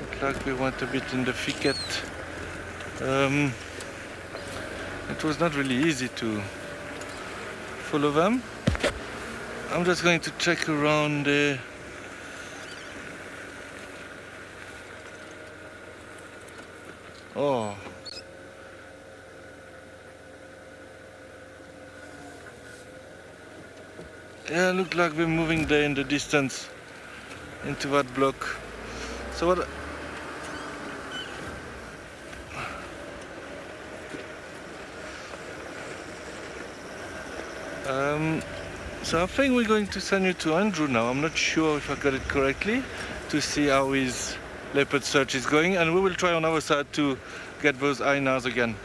looks like we went a bit in the thicket. It was not really easy to follow them. I'm just going to check around there. Oh. Yeah, look like we're moving there in the distance into that block. So what? So I think we're going to send you to Andrew now. I'm not sure if I got it correctly, to see how his leopard search is going, and we will try on our side to get those hyenas again.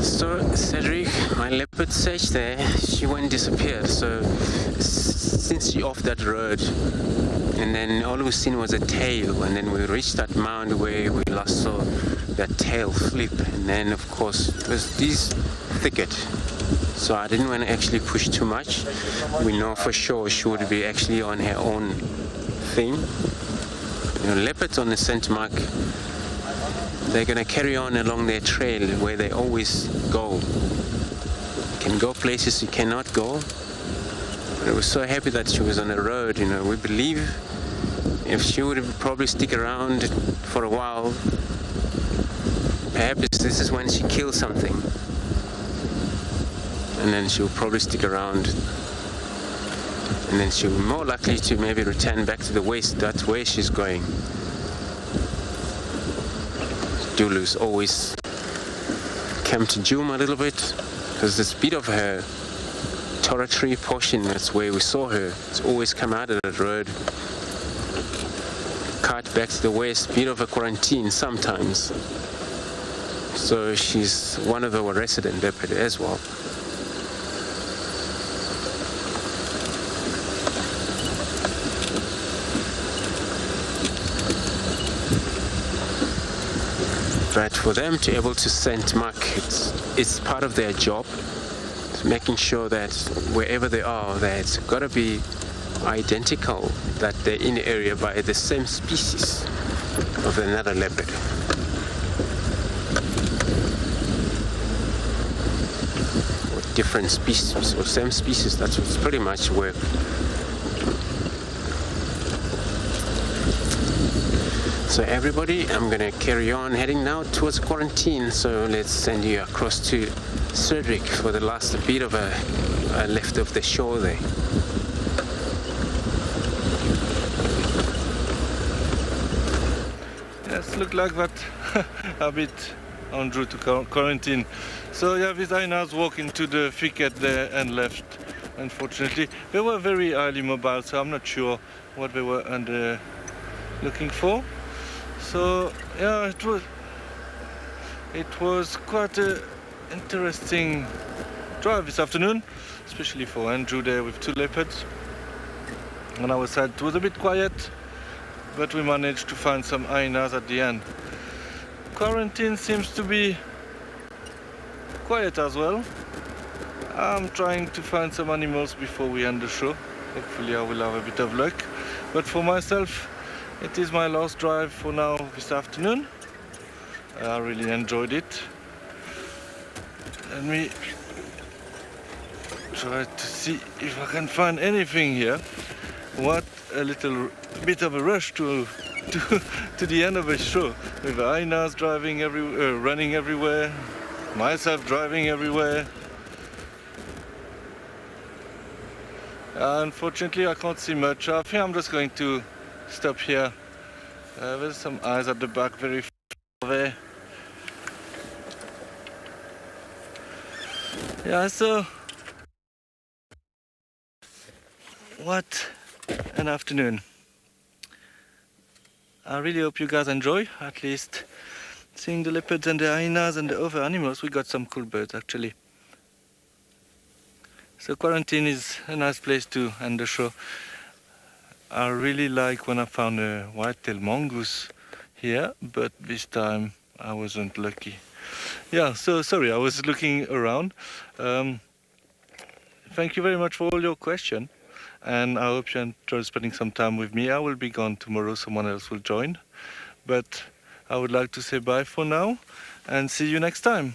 So Cedric, my leopard search there, she went and disappeared. So since she off that road, and then all we seen was a tail, and then we reached that mound where we last saw that tail flip, and then of course it was this thicket. So I didn't want to actually push too much. We know for sure she would be actually on her own thing. You know, leopards on the scent mark, they're going to carry on along their trail where they always go. You can go places you cannot go. But I was so happy that she was on the road. You know, we believe if she would probably stick around for a while, perhaps this is when she kills something. And then she'll probably stick around. And then she'll be more likely to maybe return back to the west. That's where she's going. Dulu's always come to Djuma a little bit, because the speed of her territory portion, that's where we saw her. It's always come out of that road, cut back to the west, bit of a quarantine sometimes. So she's one of our resident leopard as well. But for them to be able to scent mark, it's part of their job, making sure that wherever they are, that it's got to be identical, that they're in the area by the same species of another leopard. Or different species, or same species, that's what's pretty much work. So everybody, I'm gonna carry on heading now towards quarantine. So let's send you across to Cedric for the last bit of a left of the shore there. Yes, look like that a bit en route to quarantine. So yeah, these hyenas walk into the thicket there and left. Unfortunately, they were very highly mobile, so I'm not sure what they were looking for. So yeah, it was quite an interesting drive this afternoon, especially for Andrew there with two leopards. On our side it was a bit quiet, but we managed to find some hyenas at the end. Quarantine seems to be quiet as well. I'm trying to find some animals before we end the show. Hopefully I will have a bit of luck. But for myself, it is my last drive for now this afternoon. I really enjoyed it. Let me try to see if I can find anything here. What a little bit of a rush to the end of a show, with hyenas driving running everywhere, myself driving everywhere. Unfortunately, I can't see much. I think I'm just going to stop here. There's some eyes at the back, very far there. Yeah, so what an afternoon. I really hope you guys enjoy, at least seeing the leopards and the hyenas and the other animals. We got some cool birds actually. So quarantine is a nice place to end the show. I really like when I found a white-tailed mongoose here, but this time I wasn't lucky. Yeah, so sorry, I was looking around. Thank you very much for all your questions, and I hope you enjoy spending some time with me. I will be gone tomorrow, someone else will join, but I would like to say bye for now and see you next time.